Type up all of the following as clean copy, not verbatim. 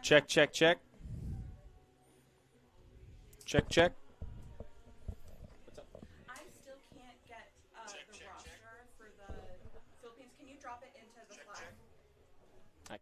Check, check, check. Check, check. What's up? I still can't get the roster for the Philippines. Can you drop it into the Slack? I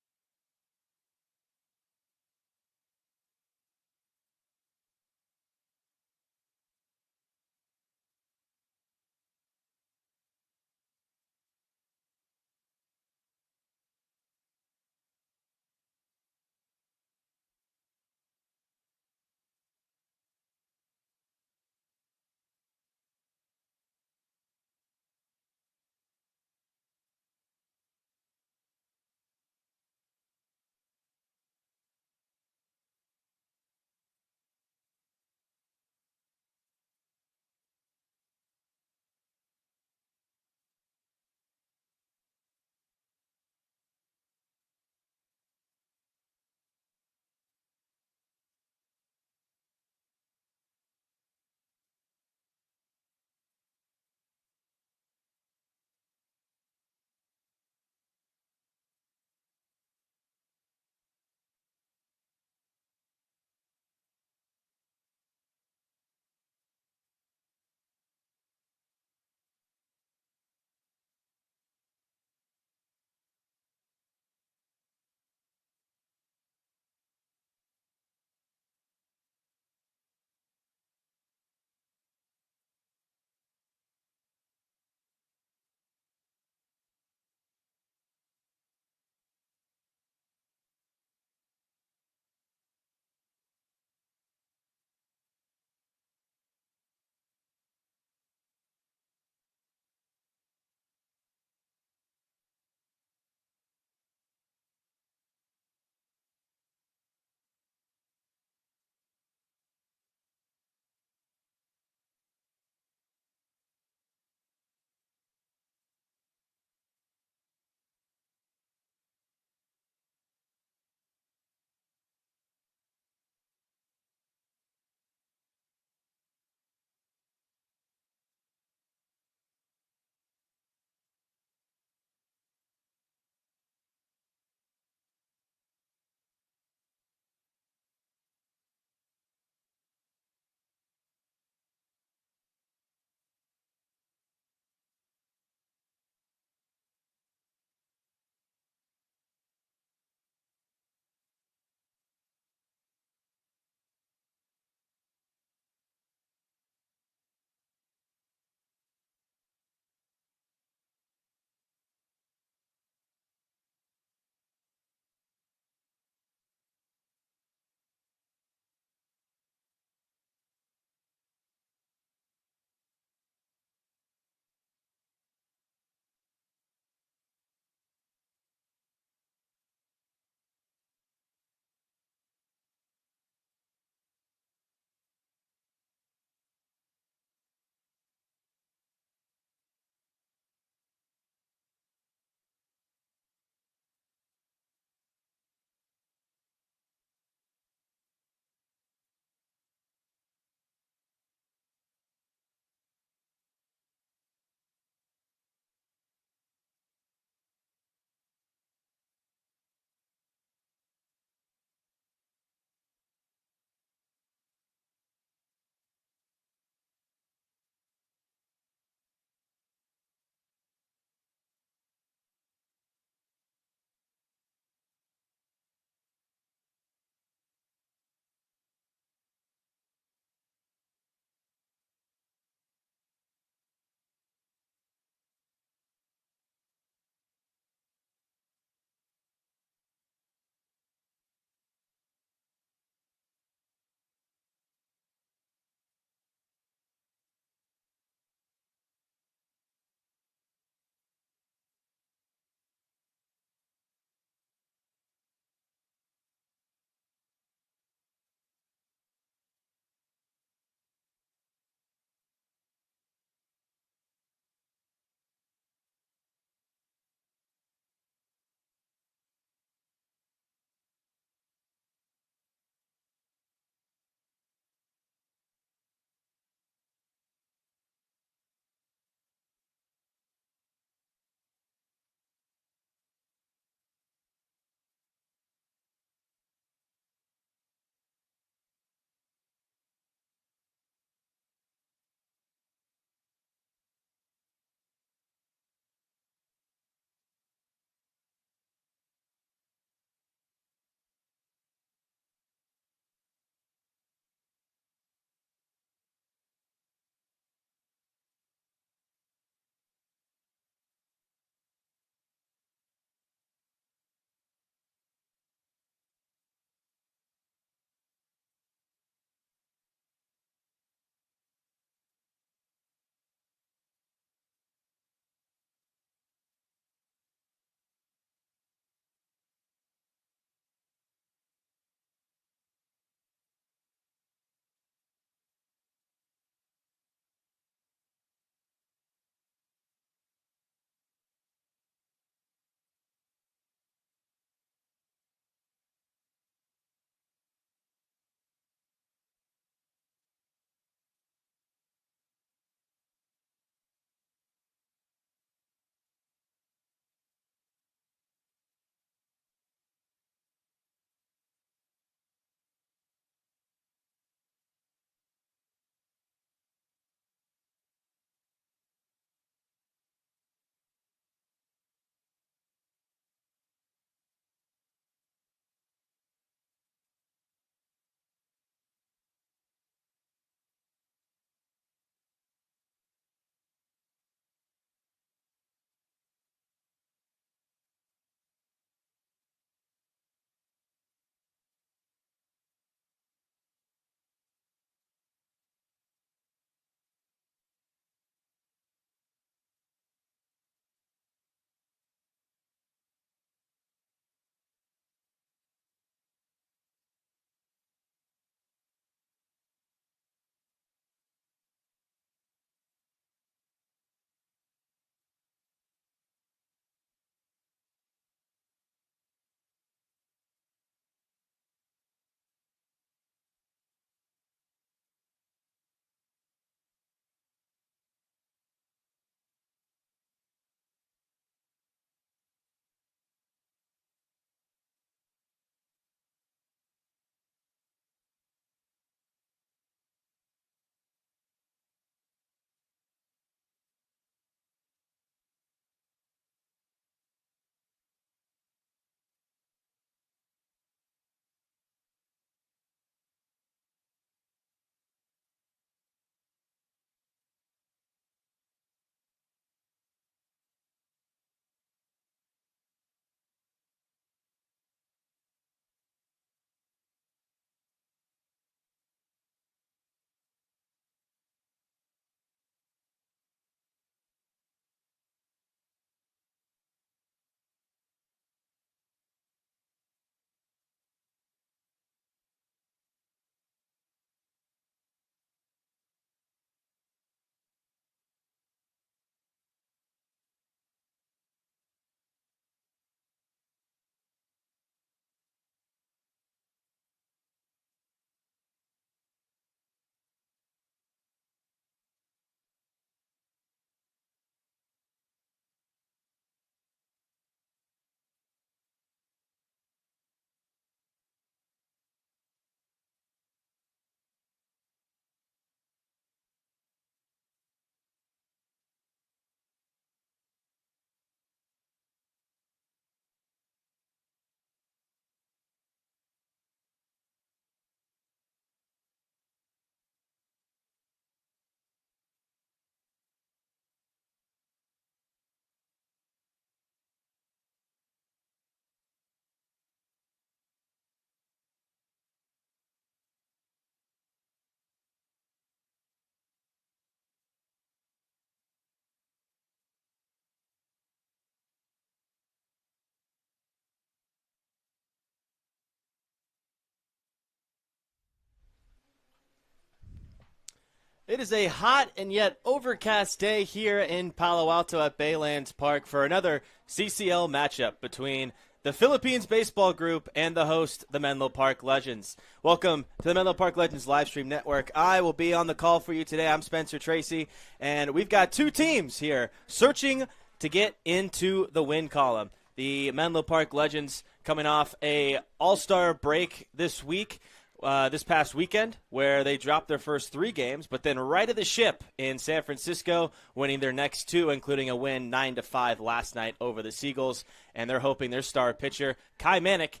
It is a hot and yet overcast day here in Palo Alto at Baylands Park for another CCL matchup between the Philippines baseball group and the host, the Menlo Park Legends. Welcome to the Menlo Park Legends Livestream Network. I will be on the call for you today. I'm Spencer Tracy, and we've got two teams here searching to get into the win column. The Menlo Park Legends coming off a all-star break this week. This past weekend, where they dropped their first 3 games, but then righted the ship in San Francisco, winning their next 2, including a win 9-5 last night over the Seagulls. And they're hoping their star pitcher, Kai Manick,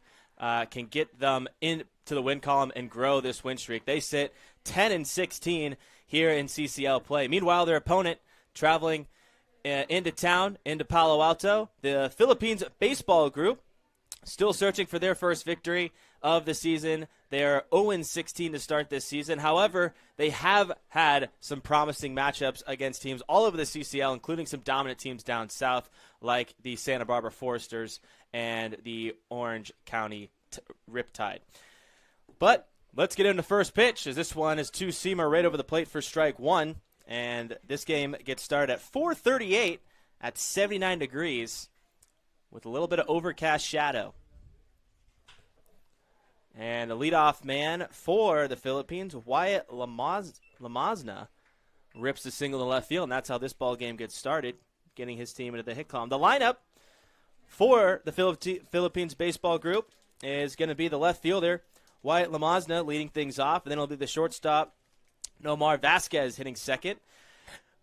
can get them into the win column and grow this win streak. They sit 10-16 here in CCL play. Meanwhile, their opponent traveling into town, into Palo Alto, the Philippines baseball group, still searching for their first victory of the season. They are 0-16 to start this season. However, they have had some promising matchups against teams all over the CCL, including some dominant teams down south like the Santa Barbara Foresters and the Orange County Riptide. But let's get into the first pitch, as this one is two-seamer right over the plate for strike 1. And this game gets started at 4:38 at 79 degrees with a little bit of overcast shadow. And the leadoff man for the Philippines, Wyatt Lamazna, rips the single to left field, and that's how this ball game gets started, getting his team into the hit column. The lineup for the Philippines baseball group is going to be the left fielder, Wyatt Lamazna, leading things off, and then it'll be the shortstop, Nomar Vasquez, hitting second.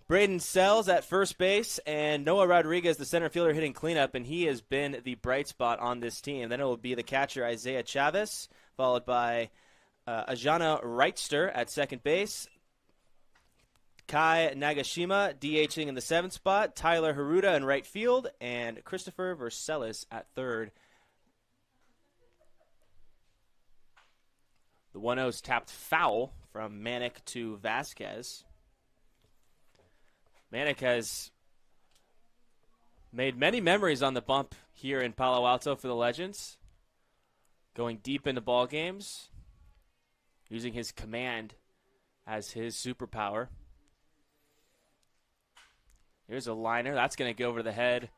Braden Sells at first base, and Noah Rodriguez, the center fielder, hitting cleanup, and he has been the bright spot on this team. Then it will be the catcher, Isaiah Chavez, followed by Ajana Reitster at second base, Kai Nagashima DHing in the 7th spot, Tyler Haruda in right field, and Christopher Vercelis at third. The 1-0's tapped foul from Manick to Vasquez. Manick has made many memories on the bump here in Palo Alto for the Legends, going deep into ball games, using his command as his superpower. Here's a liner. That's going to go over the head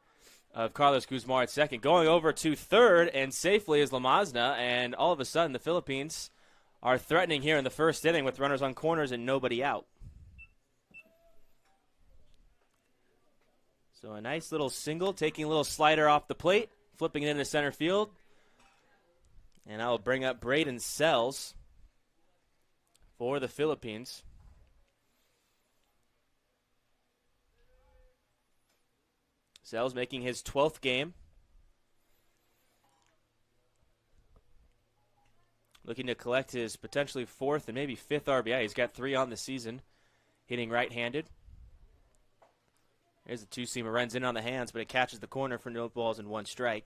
of Carlos Guzmar at second. Going over to third, and safely is Lamazna, and all of a sudden the Philippines are threatening here in the first inning with runners on corners and nobody out. So a nice little single, taking a little slider off the plate, flipping it into center field. And I will bring up Braden Sells for the Philippines. Sells making his 12th game. Looking to collect his potentially 4th and maybe 5th RBI. He's got 3 on the season, hitting right-handed. There's a two-seamer, runs in on the hands, but it catches the corner for no balls and 1 strike.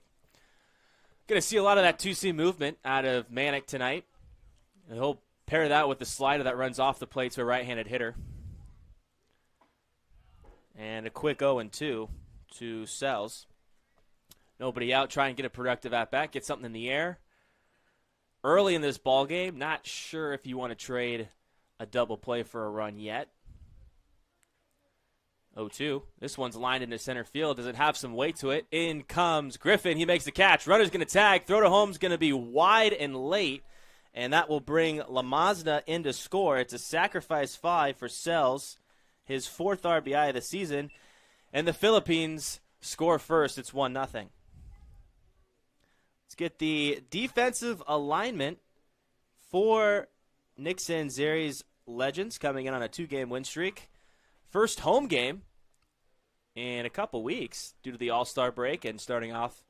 Going to see a lot of that two-seam movement out of Manick tonight. And he'll pair that with the slider that runs off the plate to a right-handed hitter. And a quick 0-2 to Sells. Nobody out, try and get a productive at-bat, get something in the air. Early in this ball game, not sure if you want to trade a double play for a run yet. 0-2. This one's lined into center field. Does it have some weight to it? In comes Griffin. He makes the catch. Runner's going to tag. Throw to home's going to be wide and late, and that will bring Lamazna in to score. It's a sacrifice fly for Sells, his 4th RBI of the season, and the Philippines score first. It's 1-0. Let's get the defensive alignment for Nick Sanzeri's Legends coming in on a 2-game win streak. First home game in a couple weeks due to the All-Star break and starting off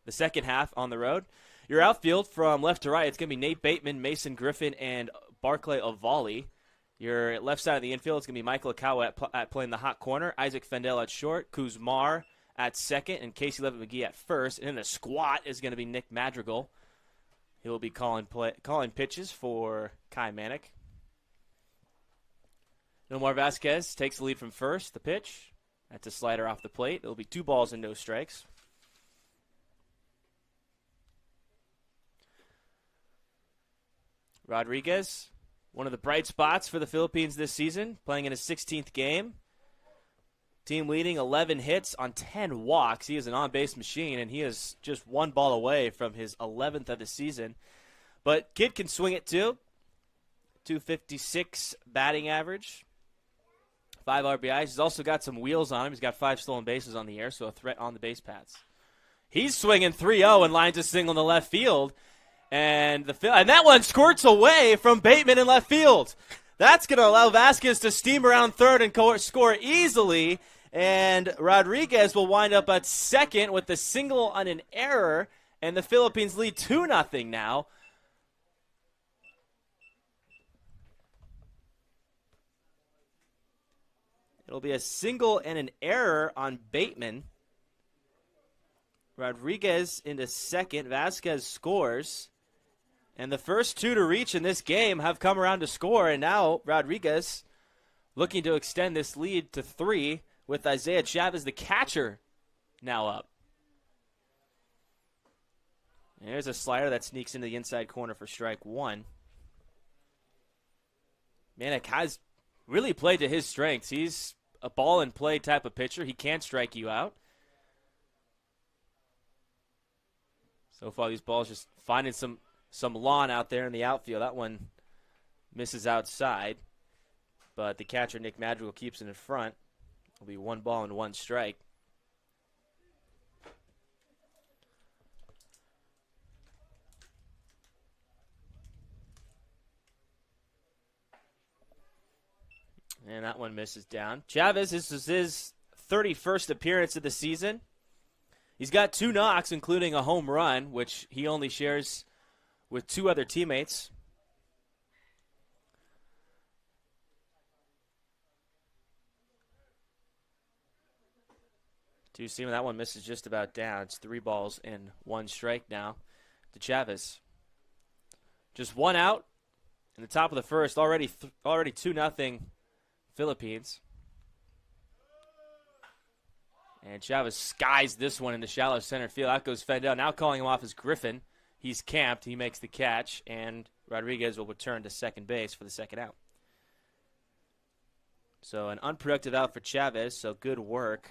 the second half on the road. Your outfield from left to right, it's going to be Nate Bateman, Mason Griffin, and Barclay Avali. Your left side of the infield is going to be Michael Akawa at playing the hot corner, Isaac Fendel at short, Kuzmar at second, and Casey Levitt McGee at first. And in the squat is going to be Nick Madrigal. He'll be calling pitches for Kai Manick. Nomar Vasquez takes the lead from first. The pitch. That's a slider off the plate. It'll be 2 balls and no strikes. Rodriguez one of the bright spots for the Philippines this season, playing in his 16th game. Team leading 11 hits on 10 walks. He is an on-base machine, and he is just one ball away from his 11th of the season. But kid can swing it too. 256 batting average. 5 RBIs. He's also got some wheels on him. He's got 5 stolen bases on the year, so a threat on the base paths. He's swinging 3-0 and lines a single in the left field. And that one squirts away from Bateman in left field. That's going to allow Vasquez to steam around third and score easily. And Rodriguez will wind up at second with the single on an error. And the Philippines lead 2-0 now. It'll be a single and an error on Bateman. Rodriguez into second. Vasquez scores. And the first 2 to reach in this game have come around to score. And now Rodriguez looking to extend this lead to 3 with Isaiah Chavez, the catcher, now up. And there's a slider that sneaks into the inside corner for strike 1. Manek has really played to his strengths. He's a ball-and-play type of pitcher. He can strike you out. So far, these balls just finding some lawn out there in the outfield. That one misses outside. But the catcher, Nick Madrigal, keeps it in front. It'll be 1 ball and 1 strike. And that one misses down. Chavez, this is his 31st appearance of the season. He's got 2 knocks, including a home run, which he only shares with 2 other teammates. To see when that one misses just about down. It's 3 balls and 1 strike now to Chavez. Just 1 out in the top of the first. Already 2-0 Philippines. And Chavez skies this one into shallow center field. Out goes Fendel. Now calling him off as Griffin. He's camped. He makes the catch. And Rodriguez will return to second base for the second out. So an unproductive out for Chavez. So good work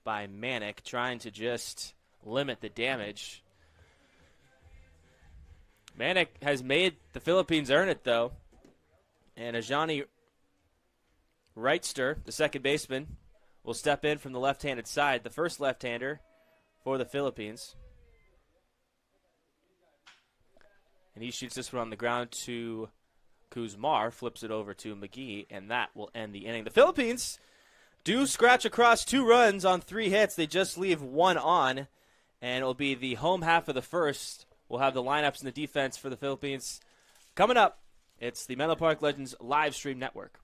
by Manek trying to just limit the damage. Manek has made the Philippines earn it, though. And Ajani Wrightster, the second baseman, will step in from the left-handed side, the first left-hander for the Philippines. And he shoots this one on the ground to Kuzmar, flips it over to McGee, and that will end the inning. The Philippines do scratch across 2 runs on 3 hits. They just leave 1 on, and it'll be the home half of the first. We'll have the lineups and the defense for the Philippines coming up. It's the Menlo Park Legends live stream network.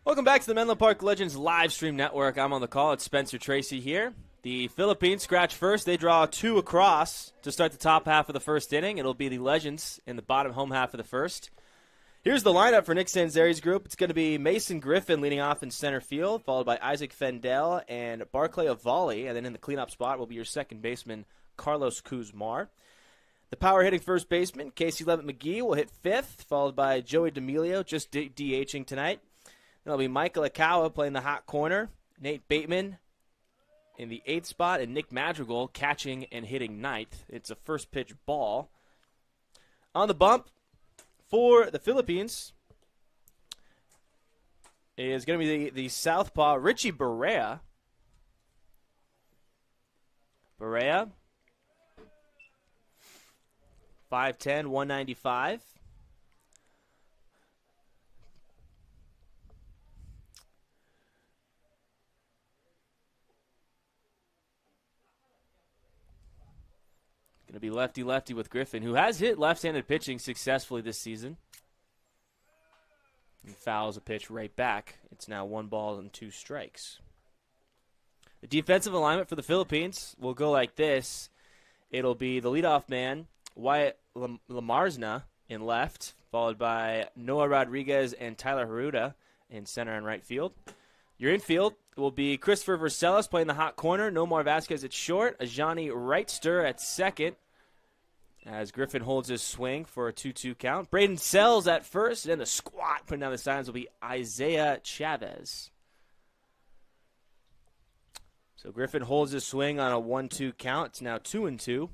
Welcome back to the Menlo Park Legends live stream network. I'm on the call. It's Spencer Tracy here. The Philippines scratch first. They draw 2 across to start the top half of the first inning. It'll be the Legends in the bottom home half of the first. Here's the lineup for Nick Sanzeri's group. It's going to be Mason Griffin leading off in center field, followed by Isaac Fendel and Barclay Avali. And then in the cleanup spot will be your second baseman, Carlos Kuzmar. The power hitting first baseman, Casey Levitt McGee, will hit fifth, followed by Joey D'Amelio, just DHing tonight. That'll be Michael Akawa playing the hot corner, Nate Bateman in the 8th spot, and Nick Madrigal catching and hitting 9th. It's a first pitch ball. On the bump for the Philippines is going to be the southpaw Richie Barea. Barea, 5'10", 195. Going to be lefty-lefty with Griffin, who has hit left-handed pitching successfully this season. He fouls a pitch right back. It's now 1 ball and 2 strikes. The defensive alignment for the Philippines will go like this. It'll be the leadoff man, Wyatt Lamarzna, in left, followed by Noah Rodriguez and Tyler Haruda in center and right field. Your infield will be Christopher Vercelis playing the hot corner, Nomar Vasquez at short, Ajani Wrightster at second, as Griffin holds his swing for a 2-2 count. Braden Sells at first, and then the squat putting down the signs will be Isaiah Chavez. So Griffin holds his swing on a 1-2 count. It's now 2-2.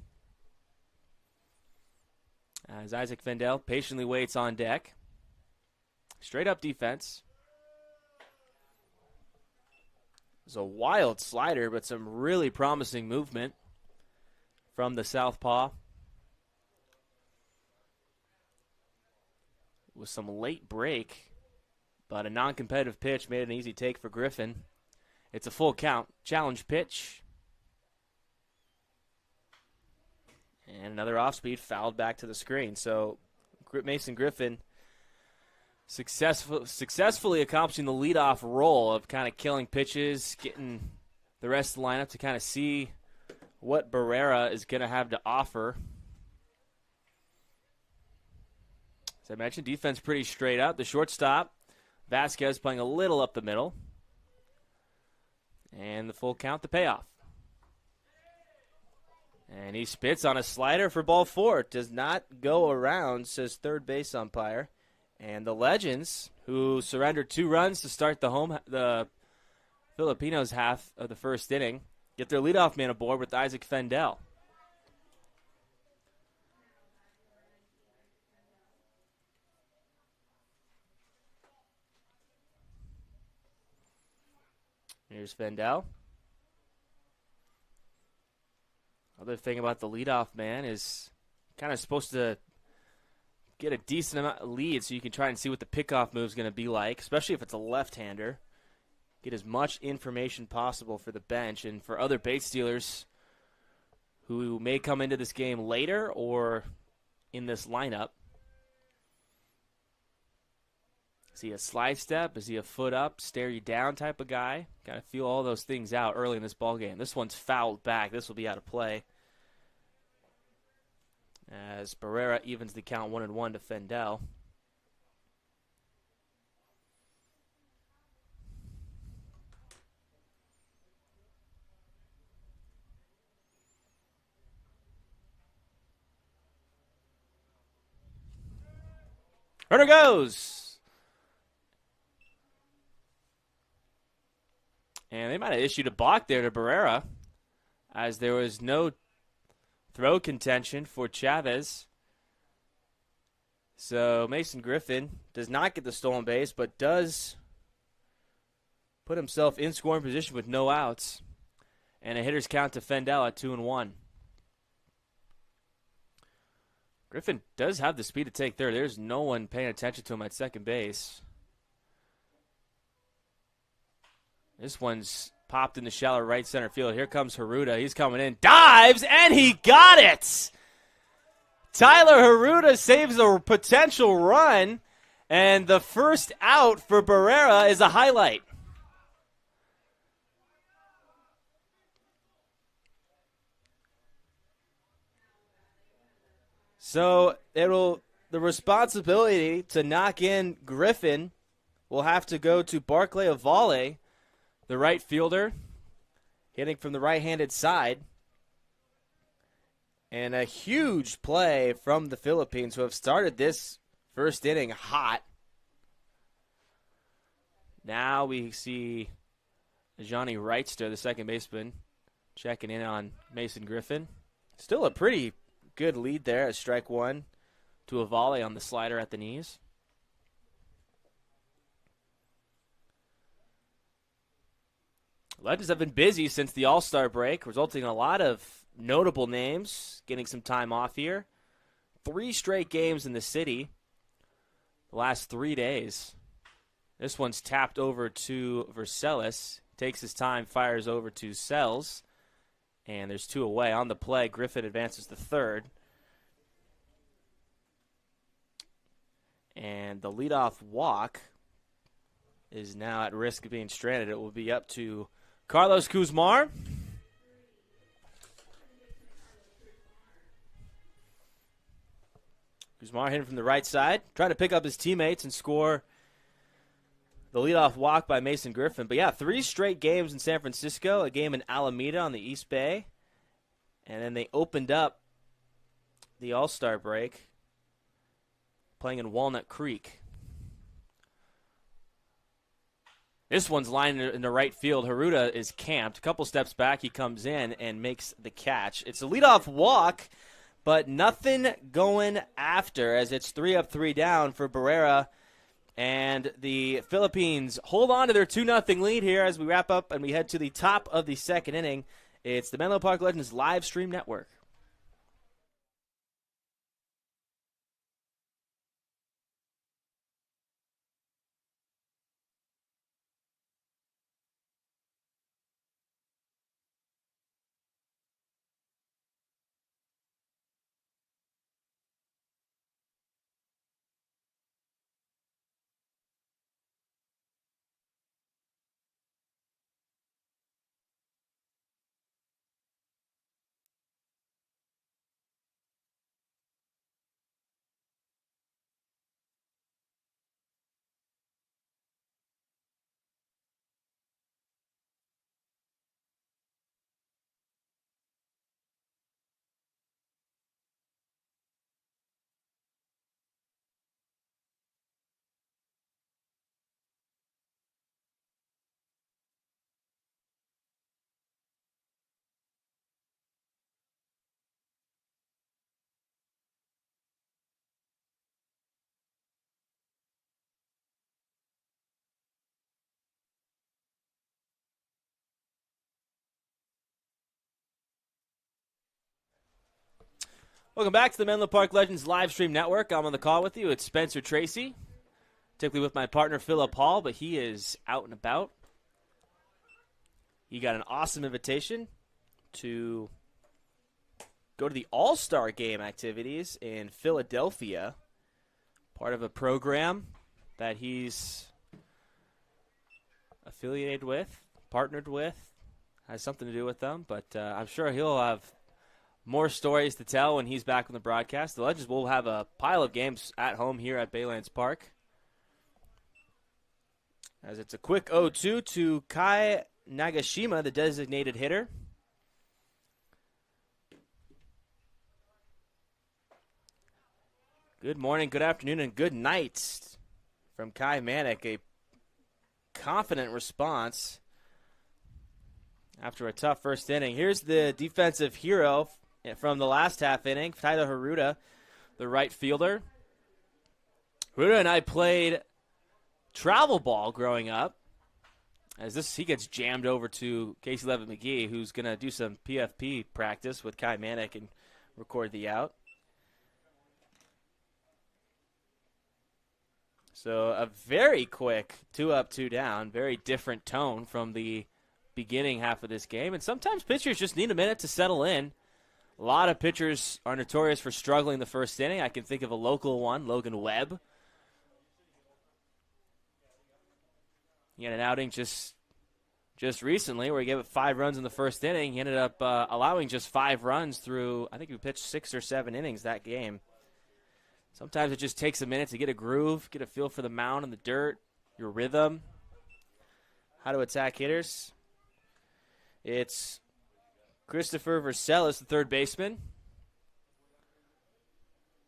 As Isaac Fendel patiently waits on deck. Straight up defense. It's a wild slider, but some really promising movement from the southpaw. With some late break, but a non-competitive pitch made an easy take for Griffin. It's a full count. Challenge pitch. And another off-speed fouled back to the screen. So Mason Griffin successfully accomplishing the leadoff role of kind of killing pitches, getting the rest of the lineup to kind of see what Barrera is going to have to offer. As I mentioned, defense pretty straight up. The shortstop, Vasquez, playing a little up the middle. And the full count, the payoff. And he spits on a slider for ball 4. Does not go around, says third base umpire. And the Legends, who surrendered 2 runs to start the Filipinos half of the first inning, get their leadoff man aboard with Isaac Fendel. Here's Fendel. Other thing about the leadoff man is kind of supposed to get a decent amount of lead so you can try and see what the pickoff move is going to be like, especially if it's a left-hander. Get as much information possible for the bench and for other base stealers who may come into this game later or in this lineup. Is he a slide step? Is he a foot up, stare you down type of guy? Got to feel all those things out early in this ballgame. This one's fouled back. This will be out of play. As Barrera evens the count 1-1 to Fendel. Runner goes! And they might have issued a balk there to Barrera, as there was no throw contention for Chavez. So Mason Griffin does not get the stolen base, but does put himself in scoring position with no outs. And a hitter's count to Fendel at 2-1. Griffin does have the speed to take third. There's no one paying attention to him at second base. This one's popped in the shallow right center field. Here comes Haruda. He's coming in. Dives, and he got it! Tyler Haruda saves a potential run And the first out for Barrera is a highlight. So the responsibility to knock in Griffin will have to go to Barclay Avale, the right fielder, hitting from the right-handed side. And a huge play from the Philippines, who have started this first inning hot. Now we see Johnny Wrightster, the second baseman, checking in on Mason Griffin. Still a pretty good lead there as strike one to Avale on the slider at the knees. Legends have been busy since the All-Star break, resulting in a lot of notable names getting some time off here. 3 straight games in the city the last 3 days. This one's tapped over to Vercelis. Takes his time, fires over to Sells. And there's 2 away. On the play, Griffin advances to third. And the leadoff walk is now at risk of being stranded. It will be up to Carlos Kuzmar. Kuzmar hitting from the right side, trying to pick up his teammates and score the leadoff walk by Mason Griffin. But yeah, 3 straight games in San Francisco, a game in Alameda on the East Bay, and then they opened up the All-Star break playing in Walnut Creek. This one's lined in the right field. Haruta is camped. A couple steps back, he comes in and makes the catch. It's a leadoff walk, but nothing going after, as it's 3 up, 3 down for Barrera. And the Philippines hold on to their 2-0 lead here as we wrap up and we head to the top of the second inning. It's the Menlo Park Legends live stream network. Welcome back to the Menlo Park Legends live stream network. I'm on the call with you. It's Spencer Tracy, typically with my partner Philip Hall, but he is out and about. He got an awesome invitation to go to the All-Star Game activities in Philadelphia, part of a program that he's affiliated with, partnered with, has something to do with them, but I'm sure he'll have more stories to tell when he's back on the broadcast. The Legends will have a pile of games at home here at Baylands Park, as it's a quick 0-2 to Kai Nagashima, the designated hitter. Good morning, good afternoon, and good night from Kai Manick. A confident response after a tough first inning. Here's the defensive hero from the last half inning, Tyler Haruta, the right fielder. Haruta and I played travel ball growing up. As he gets jammed over to Casey Levitt McGee, who's going to do some PFP practice with Kai Manick and record the out. So a very quick 2 up, 2 down, very different tone from the beginning half of this game. And sometimes pitchers just need a minute to settle in. A lot of pitchers are notorious for struggling the first inning. I can think of a local one, Logan Webb, He had an outing just recently where he gave it 5 runs in the first inning. He ended up allowing just 5 runs through, I think he pitched 6 or 7 innings that game. Sometimes it just takes a minute to get a groove, get a feel for the mound and the dirt, your rhythm, how to attack hitters. It's Christopher Vercelis, the third baseman,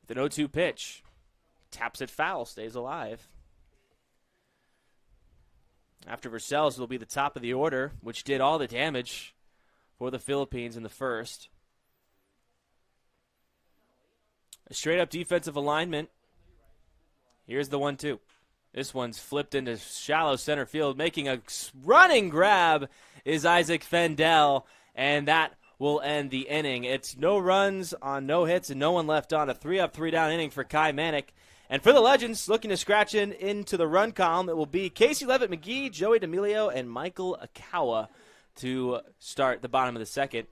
with an 0-2 pitch. Taps it foul, stays alive. After Vercelis will be the top of the order, which did all the damage for the Philippines in the first. A straight-up defensive alignment. Here's the 1-2. This one's flipped into shallow center field. Making a running grab is Isaac Fendel, and that will end the inning. It's no runs on no hits and no one left on. A 3-up, 3-down inning for Kai Manick. And for the Legends, looking to scratch into the run column, it will be Casey Levitt-McGee, Joey D'Amelio, and Michael Akawa to start the bottom of the second.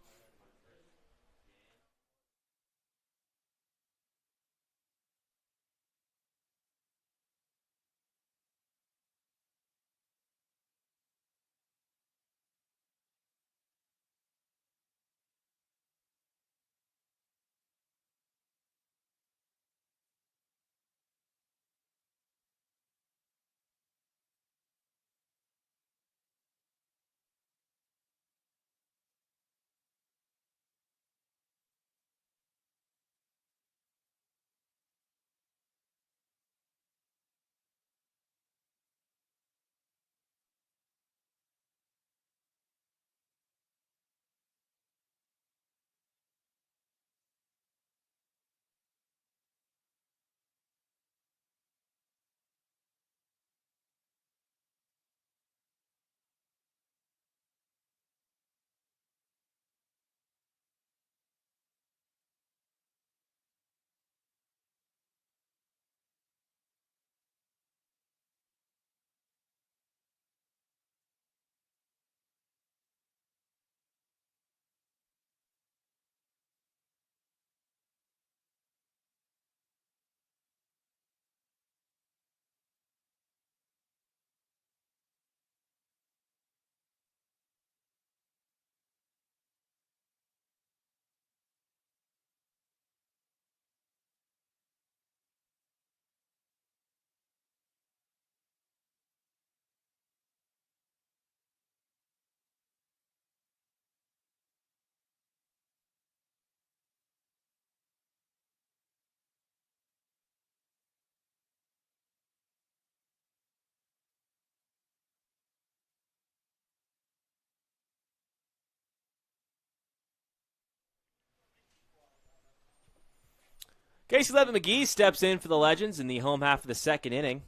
Casey Levitt-McGee steps in for the Legends in the home half of the second inning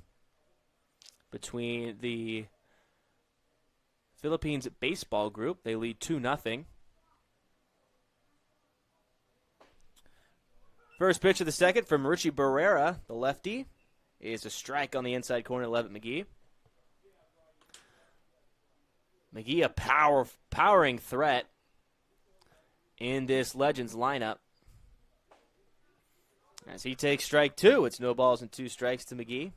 between the Philippines baseball group. They lead 2-0. First pitch of the second from Richie Barrera, the lefty, is a strike on the inside corner of Levitt-McGee. McGee, a powering threat in this Legends lineup. As he takes strike 2, it's no balls and 2 strikes to McGee.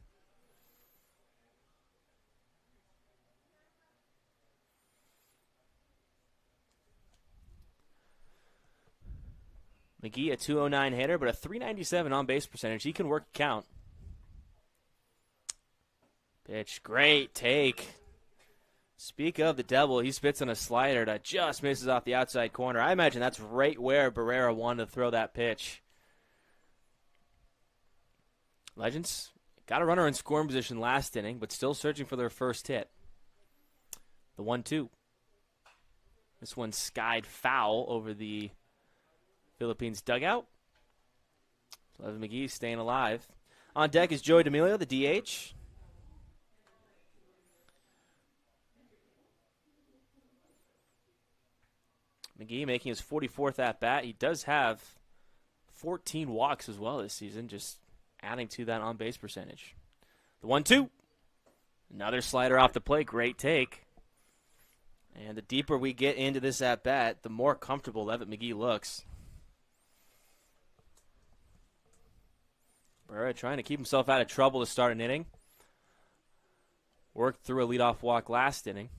McGee, a 209 hitter, but a 397 on-base percentage. He can work a count. Pitch, great take. Speak of the devil, he spits on a slider that just misses off the outside corner. I imagine that's right where Barrera wanted to throw that pitch. Legends got a runner in scoring position last inning, but still searching for their first hit. The 1-2. This one skied foul over the Philippines dugout. Levitt-McGee staying alive. On deck is Joey D'Amelio, the DH. McGee making his 44th at-bat. He does have 14 walks as well this season, just adding to that on-base percentage. The 1-2. Another slider off the plate. Great take. And the deeper we get into this at-bat, the more comfortable Levitt-McGee looks. Barrera trying to keep himself out of trouble to start an inning. worked through a leadoff walk last inning.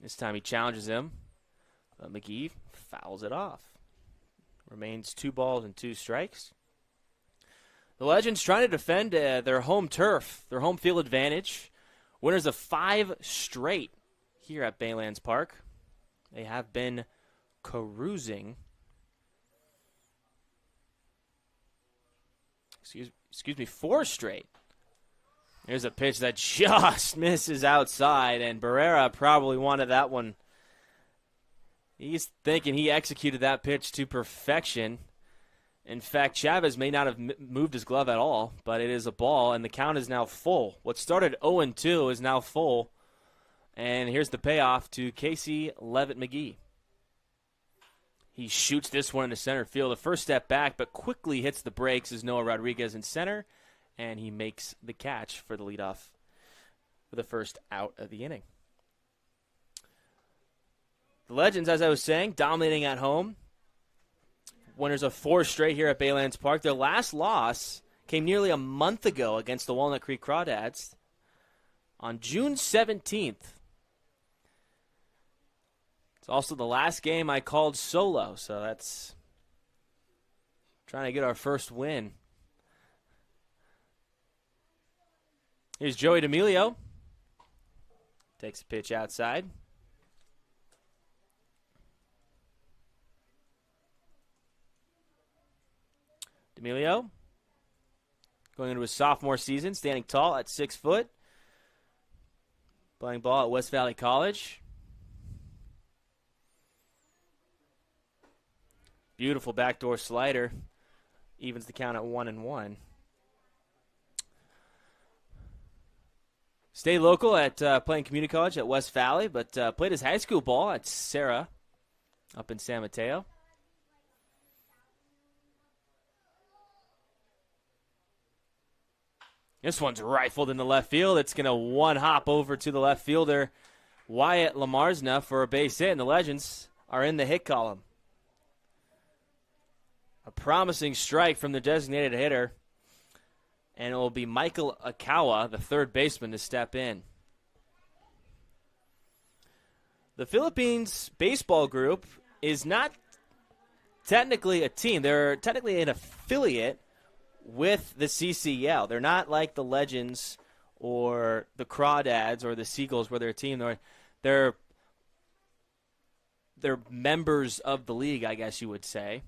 This time he challenges him. McGee fouls it off. Remains 2 balls and 2 strikes. The Legends trying to defend their home turf, their home field advantage. Winners of 5 straight here at Baylands Park. They have been cruising. Excuse me, 4 straight. Here's a pitch that just misses outside, and Barrera probably wanted that one. He's thinking he executed that pitch to perfection. In fact, Chavez may not have moved his glove at all, but it is a ball, and the count is now full. What started 0-2 is now full, and here's the payoff to Casey Levitt McGee. He shoots this one into center field. The first step back, but quickly hits the brakes as Noah Rodriguez in center, and he makes the catch for the leadoff for the first out of the inning. The Legends, as I was saying, dominating at home. Winners of 4 straight here at Baylands Park. Their last loss came nearly a month ago against the Walnut Creek Crawdads on June 17th. It's also the last game I called solo, so that's trying to get our first win. Here's Joey D'Amelio. Takes a pitch outside. D'Amelio going into his sophomore season, standing tall at 6 foot. Playing ball at West Valley College. Beautiful backdoor slider. Evens the count at 1-1. Stayed local at playing community college at West Valley, but played his high school ball at Sarah up in San Mateo. This one's rifled into left field. It's going to one-hop over to the left fielder, Wyatt Lamarsna, for a base hit, and the Legends are in the hit column. A promising strike from the designated hitter, and it will be Michael Akawa, the third baseman, to step in. The Philippines baseball group is not technically a team. They're technically an affiliate with the CCL. They're not like the Legends or the Crawdads or the Seagulls where they're a team. They're members of the league, I guess you would say.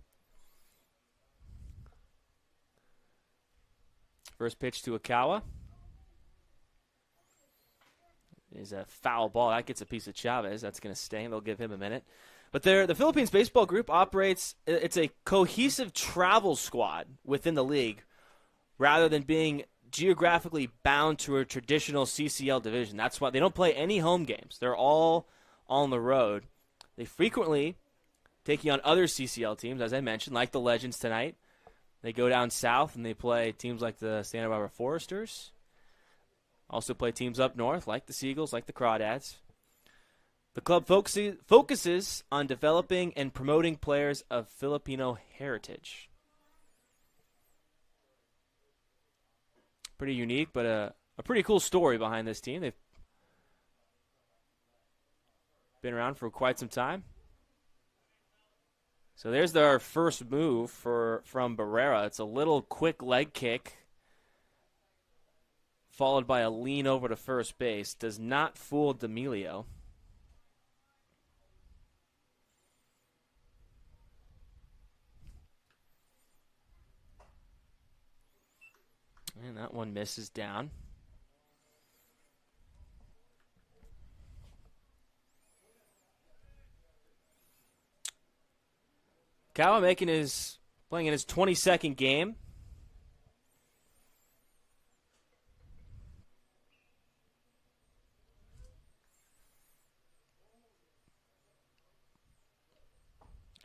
First pitch to Akawa is a foul ball. That gets a piece of Chavez. That's going to stay. They'll give him a minute. But the Philippines baseball group operates, it's a cohesive travel squad within the league rather than being geographically bound to a traditional CCL division. That's why they don't play any home games. They're all on the road. They frequently taking on other CCL teams, as I mentioned, like the Legends tonight. They go down south and they play teams like the Santa Barbara Foresters. Also play teams up north like the Seagulls, like the Crawdads. The club focuses on developing and promoting players of Filipino heritage. Pretty unique, but a pretty cool story behind this team. They've been around for quite some time. So there's their first move from Barrera. It's a little quick leg kick followed by a lean over to first base. Does not fool D'Amelio. And that one misses down. Kawa playing in his 22nd game.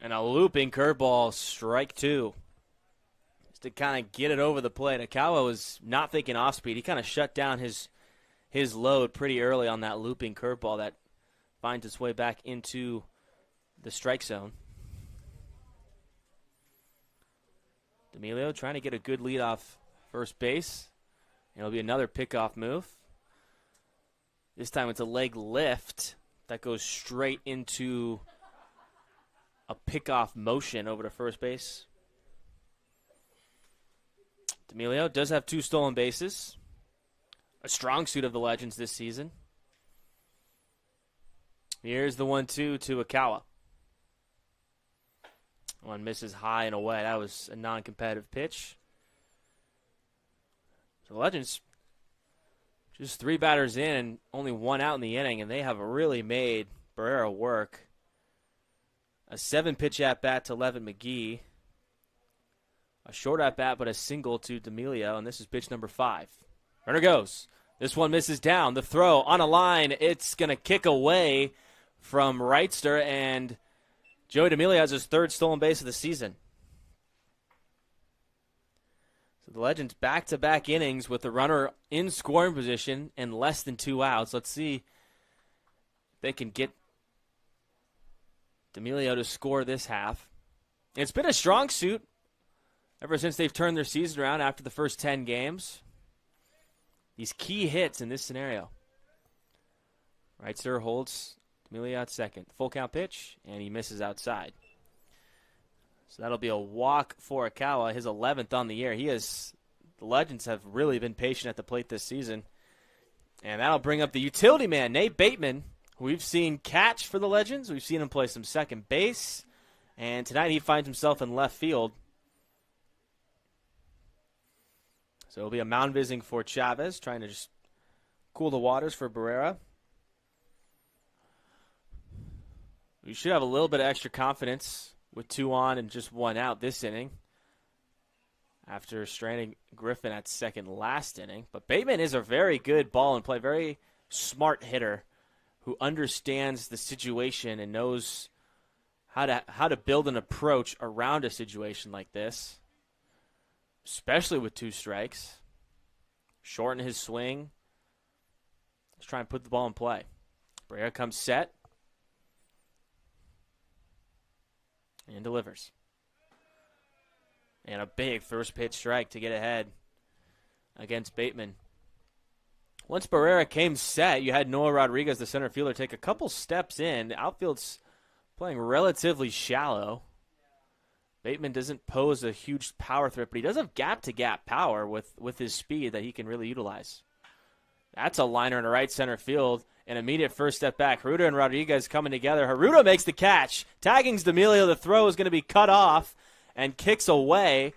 And a looping curveball, strike 2. Just to kind of get it over the plate. Akawa was not thinking off speed. He kind of shut down his load pretty early on that looping curveball that finds its way back into the strike zone. D'Amelio trying to get a good lead off first base. It'll be another pickoff move. This time it's a leg lift that goes straight into a pickoff motion over to first base. D'Amelio does have 2 stolen bases. A strong suit of the Legends this season. Here's the 1-2 to Akawa. One misses high and away. That was a non-competitive pitch. So the Legends just 3 batters in and only 1 out in the inning, and they have really made Barrera work. A 7-pitch at-bat to Levin McGee. A short at-bat, but a single to D'Amelio, and this is pitch number 5. Runner goes. This one misses down. The throw on a line. It's going to kick away from Wrightster, and Joey D'Amelio has his 3rd stolen base of the season. So the Legends back-to-back innings with the runner in scoring position and less than 2 outs. Let's see if they can get D'Amelio to score this half. It's been a strong suit ever since they've turned their season around after the first 10 games. These key hits in this scenario. Wrightster holds D'Amelio at second. Full count pitch, and he misses outside. So that'll be a walk for Akawa, his 11th on the year. The Legends have really been patient at the plate this season. And that'll bring up the utility man, Nate Bateman, who we've seen catch for the Legends. We've seen him play some second base. And tonight he finds himself in left field. So it'll be a mound visiting for Chavez, trying to just cool the waters for Barrera. We should have a little bit of extra confidence with 2 on and just 1 out this inning after stranding Griffin at second last inning. But Bateman is a very good ball and play, very smart hitter who understands the situation and knows how to build an approach around a situation like this, especially with 2 strikes. Shorten his swing. Let's try and put the ball in play. Barrera comes set. And delivers. And a big first pitch strike to get ahead against Bateman. Once Barrera came set, you had Noah Rodriguez, the center fielder, take a couple steps in. The outfield's playing relatively shallow. Bateman doesn't pose a huge power threat, but he does have gap-to-gap power with his speed that he can really utilize. That's a liner in the right center field. An immediate first step back. Haruda and Rodriguez coming together. Haruda makes the catch. Tagging D'Amelio. The throw is going to be cut off and kicks away.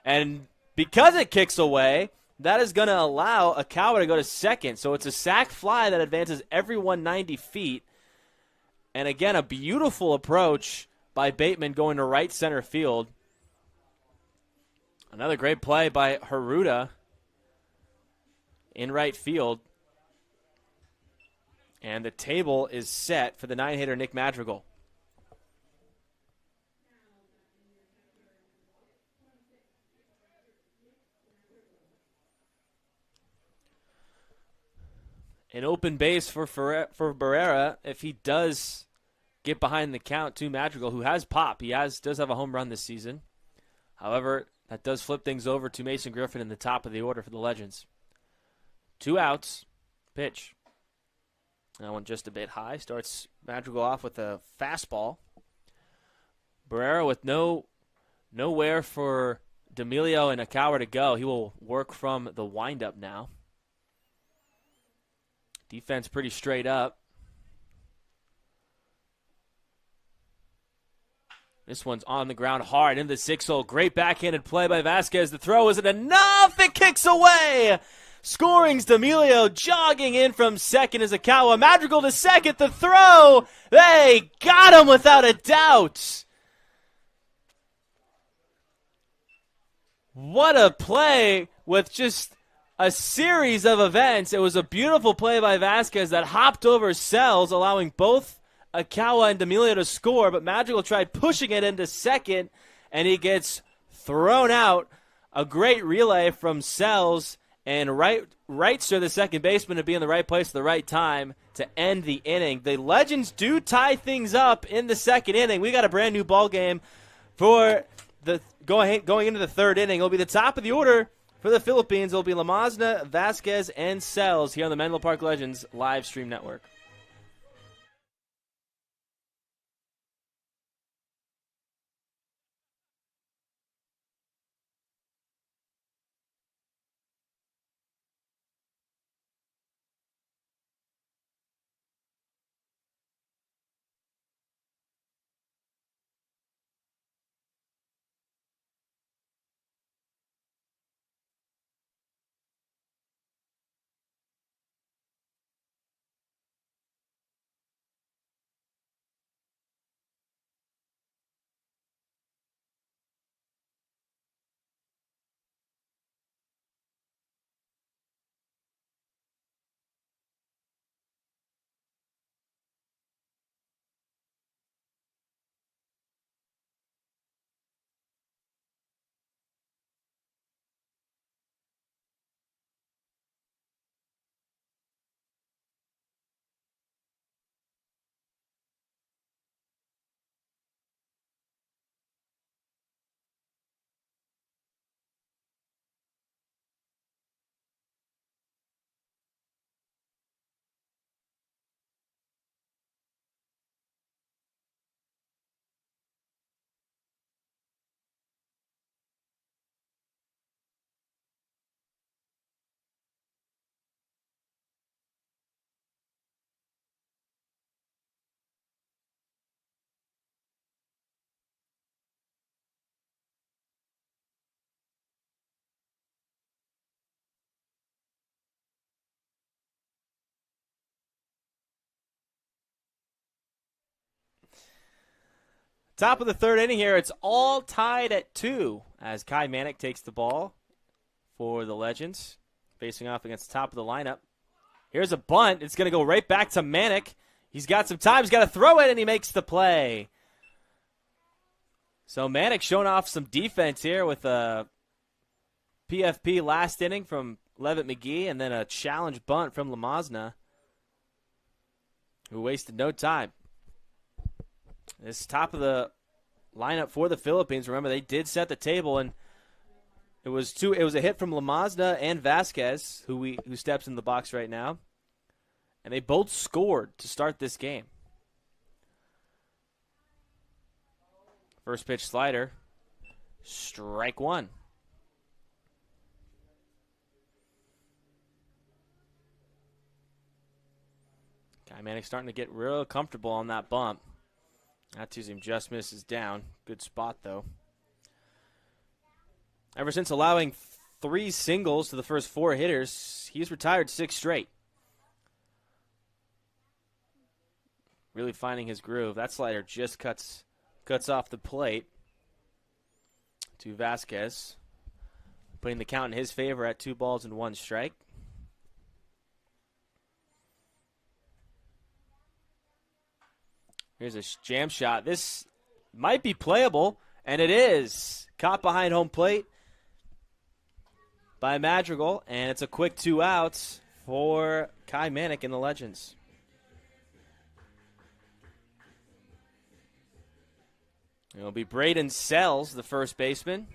And because it kicks away, that is going to allow Akawa to go to second. So it's a sac fly that advances everyone 90 feet. And again, a beautiful approach by Bateman going to right center field. Another great play by Haruda in right field. And the table is set for the 9-hitter Nick Madrigal. An open base for Barrera if he does get behind the count to Madrigal, who has pop. He does have a home run this season. However, that does flip things over to Mason Griffin in the top of the order for the Legends. 2 outs. Pitch. That one just a bit high. Starts Madrigal off with a fastball. Barrera with nowhere for D'Amelio and Akawa to go. He will work from the windup now. Defense pretty straight up. This one's on the ground hard into the 6-hole. Great backhanded play by Vasquez. The throw isn't enough. It kicks away. Scoring's D'Amelio jogging in from second as Akawa. Madrigal to second. The throw. They got him without a doubt. What a play with just a series of events. It was a beautiful play by Vasquez that hopped over Sells, allowing both Akawa and D'Amelio to score, but Madrigal tried pushing it into second, and he gets thrown out. A great relay from Sells, and Wrightster, the second baseman, to be in the right place at the right time to end the inning. The Legends do tie things up in the second inning. We got a brand new ball game for the going into the third inning. It'll be the top of the order For the Philippines, it will be Lamazna, Vasquez, and Sells here on the Menlo Park Legends live stream network. Top of the third inning here. It's all tied at 2 as Kai Manick takes the ball for the Legends, facing off against the top of the lineup. Here's a bunt. It's going to go right back to Manick. He's got some time. He's got to throw it, and he makes the play. So Manick showing off some defense here with a PFP last inning from Levitt McGee and then a challenge bunt from Lamazna, who wasted no time. This top of the lineup for the Philippines. Remember, they did set the table, and it was a hit from Lamazna and Vasquez, who steps in the box right now, and they both scored to start this game. First pitch slider, strike one. Kai Manick starting to get real comfortable on that bump. That two-seam just misses down. Good spot, though. Ever since allowing 3 singles to the first 4 hitters, he's retired 6 straight. Really finding his groove. That slider just cuts off the plate to Vasquez, putting the count in his favor at 2 balls and 1 strike. Here's a jam shot. This might be playable, and it is. Caught behind home plate by Madrigal, and it's a quick 2 outs for Kai Manick and the Legends. It'll be Braden Sells, the first baseman.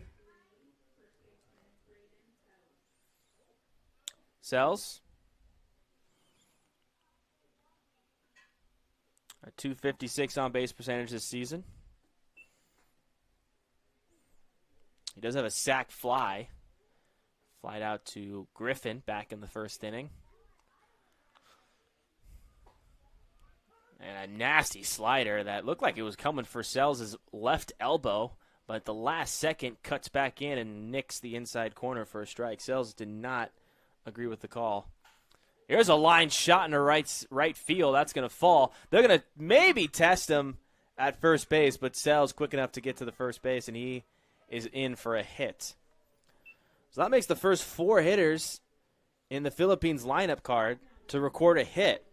Sells. A .256 on-base percentage this season. He does have a sac fly. Flied out to Griffin back in the first inning. And a nasty slider that looked like it was coming for Sells' left elbow, but at the last second cuts back in and nicks the inside corner for a strike. Sells did not agree with the call. Here's a line shot into right field. That's going to fall. They're going to maybe test him at first base, but Sells quick enough to get to the first base, and he is in for a hit. So that makes the first 4 hitters in the Philippines lineup card to record a hit.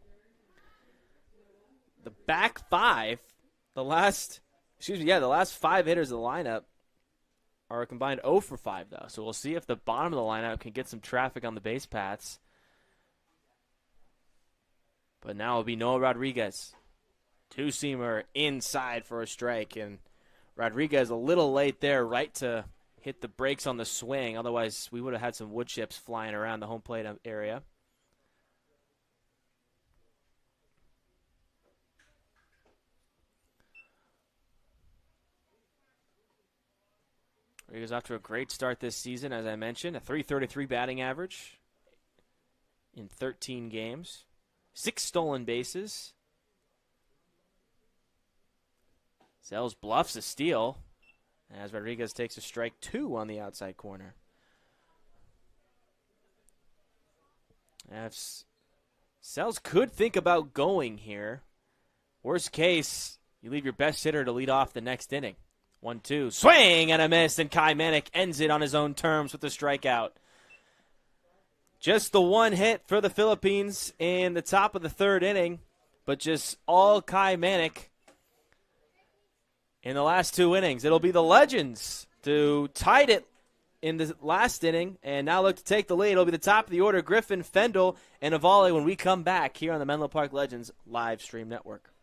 The back 5, the last 5 hitters of the lineup are a combined 0 for 5, though. So we'll see if the bottom of the lineup can get some traffic on the base paths. But now it'll be Noah Rodriguez. 2-seamer inside for a strike, and Rodriguez a little late there, right to hit the brakes on the swing. Otherwise, we would have had some wood chips flying around the home plate area. Rodriguez off to a great start this season, as I mentioned. A .333 batting average in 13 games. 6 stolen bases. Sells bluffs a steal as Rodriguez takes a strike 2 on the outside corner. Sells could think about going here. Worst case, you leave your best hitter to lead off the next inning. 1-2. Swing and a miss, and Kai Manick ends it on his own terms with a strikeout. Just the one hit for the Philippines in the top of the third inning, but just all Kai Manick in the last 2 innings. It'll be the Legends to tie it in the last inning and now look to take the lead. It'll be the top of the order, Griffin, Fendel, and Avale when we come back here on the Menlo Park Legends live stream network.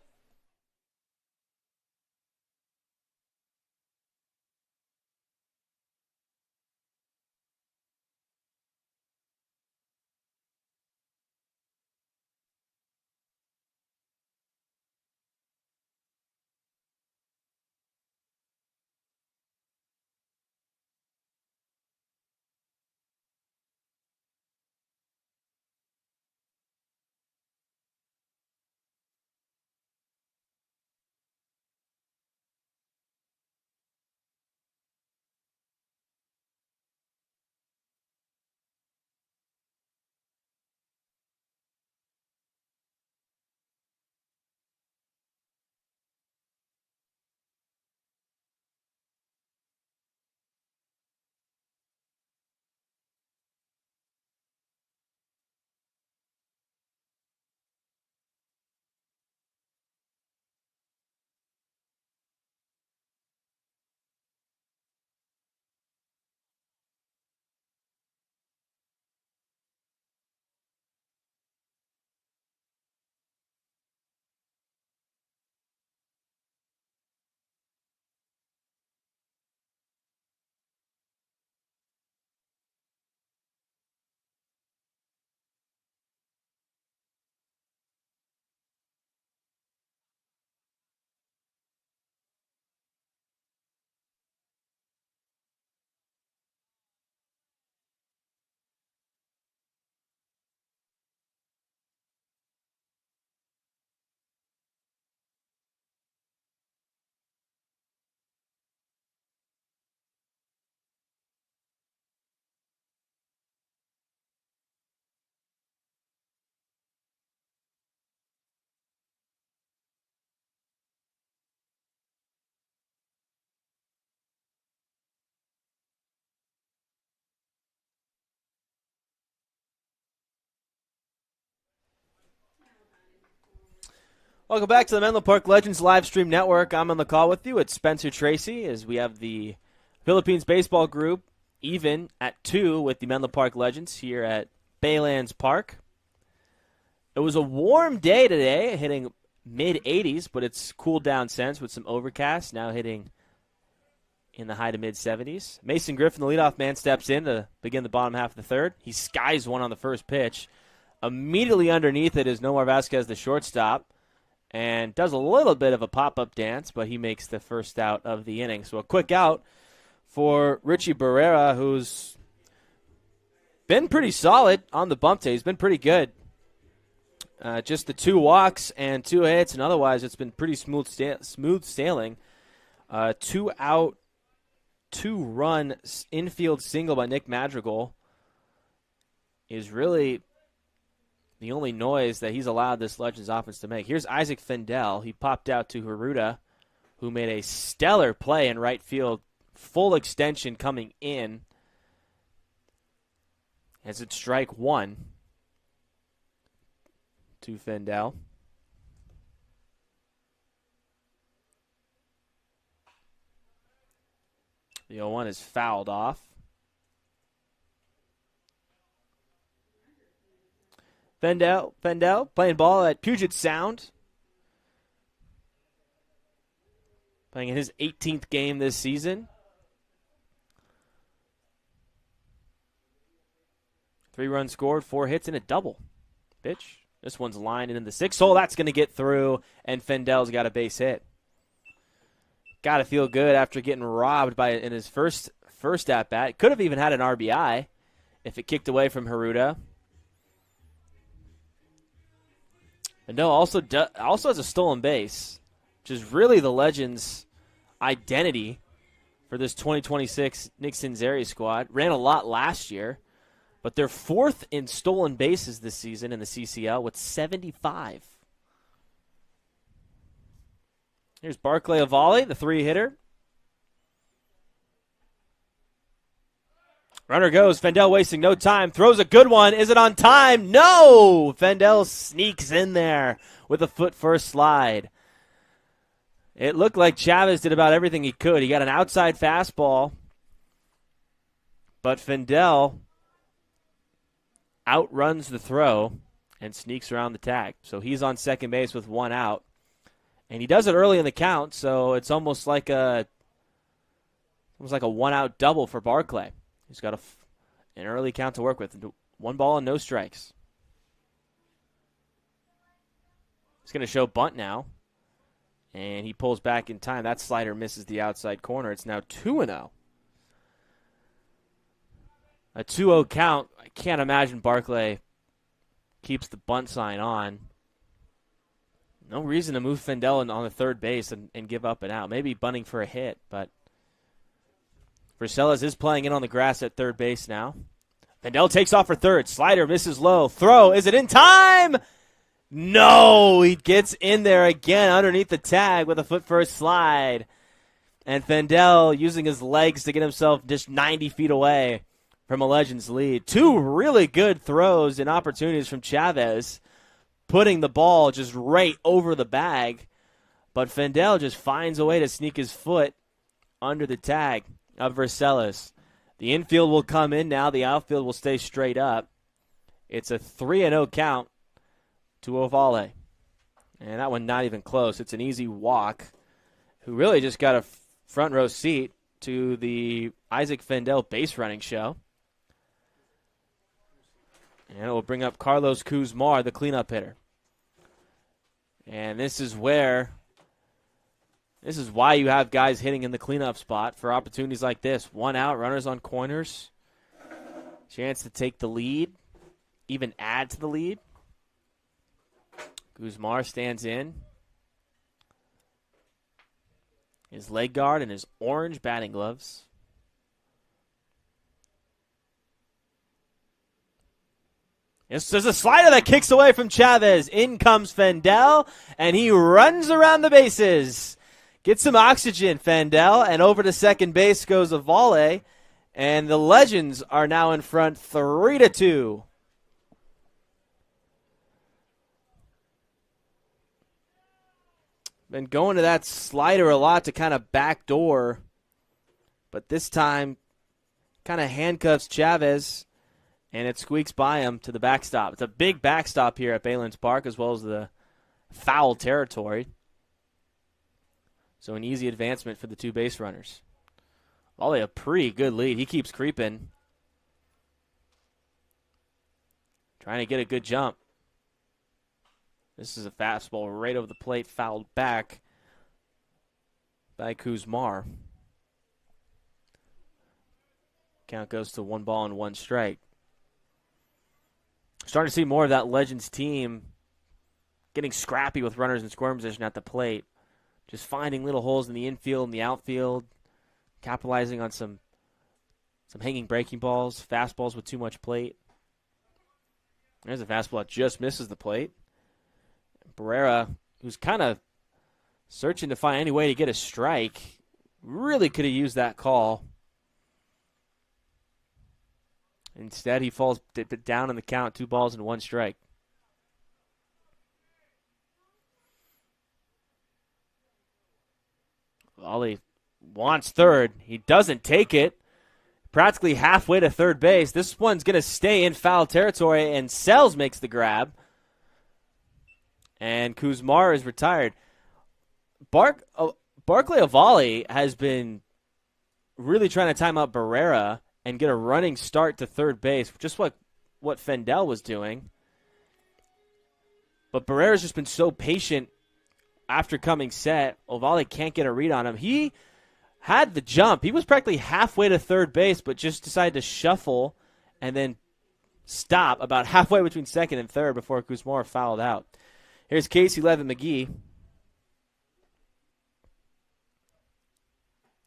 Welcome back to the Menlo Park Legends live stream network. I'm on the call with you. It's Spencer Tracy as we have the Philippines baseball group even at 2 with the Menlo Park Legends here at Baylands Park. It was a warm day today, hitting mid-80s, but it's cooled down since with some overcast, now hitting in the high to mid-70s. Mason Griffin, the leadoff man, steps in to begin the bottom half of the third. He skies one on the first pitch. Immediately underneath it is Nomar Vasquez, the shortstop, and does a little bit of a pop-up dance, but he makes the first out of the inning. So a quick out for Richie Barrera, who's been pretty solid on the bump day. He's been pretty good. Just the 2 walks and 2 hits, and otherwise it's been pretty smooth sailing. 2-out, 2-run infield single by Nick Madrigal is really the only noise that he's allowed this Legends offense to make. Here's Isaac Fendel. He popped out to Haruta, who made a stellar play in right field. Full extension coming in as it's strike 1 to Fendel. The 0-1 is fouled off. Fendel playing ball at Puget Sound. Playing in his 18th game this season. 3 runs scored, 4 hits, and a double. Pitch. This one's lined into the 6th hole. That's going to get through, and Fendel's got a base hit. Got to feel good after getting robbed in his first at-bat. Could have even had an RBI if it kicked away from Haruta. Menlo also has a stolen base, which is really the Legends' identity for this 2026 Nick Sinzeri squad. Ran a lot last year, but they're 4th in stolen bases this season in the CCL with 75. Here's Barclay Avali, the 3-hitter. Runner goes. Fendel wasting no time. Throws a good one. Is it on time? No! Fendel sneaks in there with a foot-first slide. It looked like Chavez did about everything he could. He got an outside fastball, but Fendel outruns the throw and sneaks around the tag. So he's on second base with 1 out. And he does it early in the count, so it's almost like a 1-out double for Barclay. He's got an early count to work with. 1 ball and no strikes. He's going to show bunt now. And he pulls back in time. That slider misses the outside corner. It's now 2-0. A 2-0 count. I can't imagine Barclay keeps the bunt sign on. No reason to move Fendel on the third base and give up an out. Maybe bunting for a hit, but Vercelles is playing in on the grass at third base now. Fendel takes off for third. Slider misses low. Throw. Is it in time? No. He gets in there again underneath the tag with a foot-first slide. And Fendel using his legs to get himself just 90 feet away from a Legends lead. 2 really good throws and opportunities from Chavez, putting the ball just right over the bag. But Fendel just finds a way to sneak his foot under the tag of Vercelles. The infield will come in now. The outfield will stay straight up. It's a 3-0 count to Ovale. And that one not even close. It's an easy walk, who really just got a front row seat to the Isaac Fendel base running show. And it will bring up Carlos Kuzmar, the cleanup hitter. And this is why you have guys hitting in the cleanup spot for opportunities like this. 1 out, runners on corners. Chance to take the lead, even add to the lead. Kuzmar stands in. His leg guard and his orange batting gloves. Yes, there's a slider that kicks away from Chavez. In comes Fendel, and he runs around the bases. Get some oxygen, Fendel, and over to second base goes Avale, and the Legends are now in front 3-2. Been going to that slider a lot to kind of backdoor, but this time kind of handcuffs Chavez, and it squeaks by him to the backstop. It's a big backstop here at Baylands Park, as well as the foul territory. So an easy advancement for the 2 base runners. Volley, a pretty good lead. He keeps creeping. Trying to get a good jump. This is a fastball right over the plate, fouled back by Kuzmar. Count goes to 1 ball and 1 strike. Starting to see more of that Legends team getting scrappy with runners in scoring position at the plate. Just finding little holes in the infield and the outfield, capitalizing on some hanging breaking balls, fastballs with too much plate. There's a fastball that just misses the plate. Barrera, who's kind of searching to find any way to get a strike, really could have used that call. Instead, he falls down in the count, 2 balls and 1 strike. Ollie wants third. He doesn't take it. Practically halfway to third base. This one's going to stay in foul territory, and Sells makes the grab. And Kuzmar is retired. Barclay Avali has been really trying to time out Barrera and get a running start to third base, just like what Fendel was doing. But Barrera's just been so patient after coming set. Ovalle can't get a read on him. He had the jump. He was practically halfway to third base, but just decided to shuffle and then stop about halfway between second and third before Kuzmora fouled out. Here's Casey Levin McGee.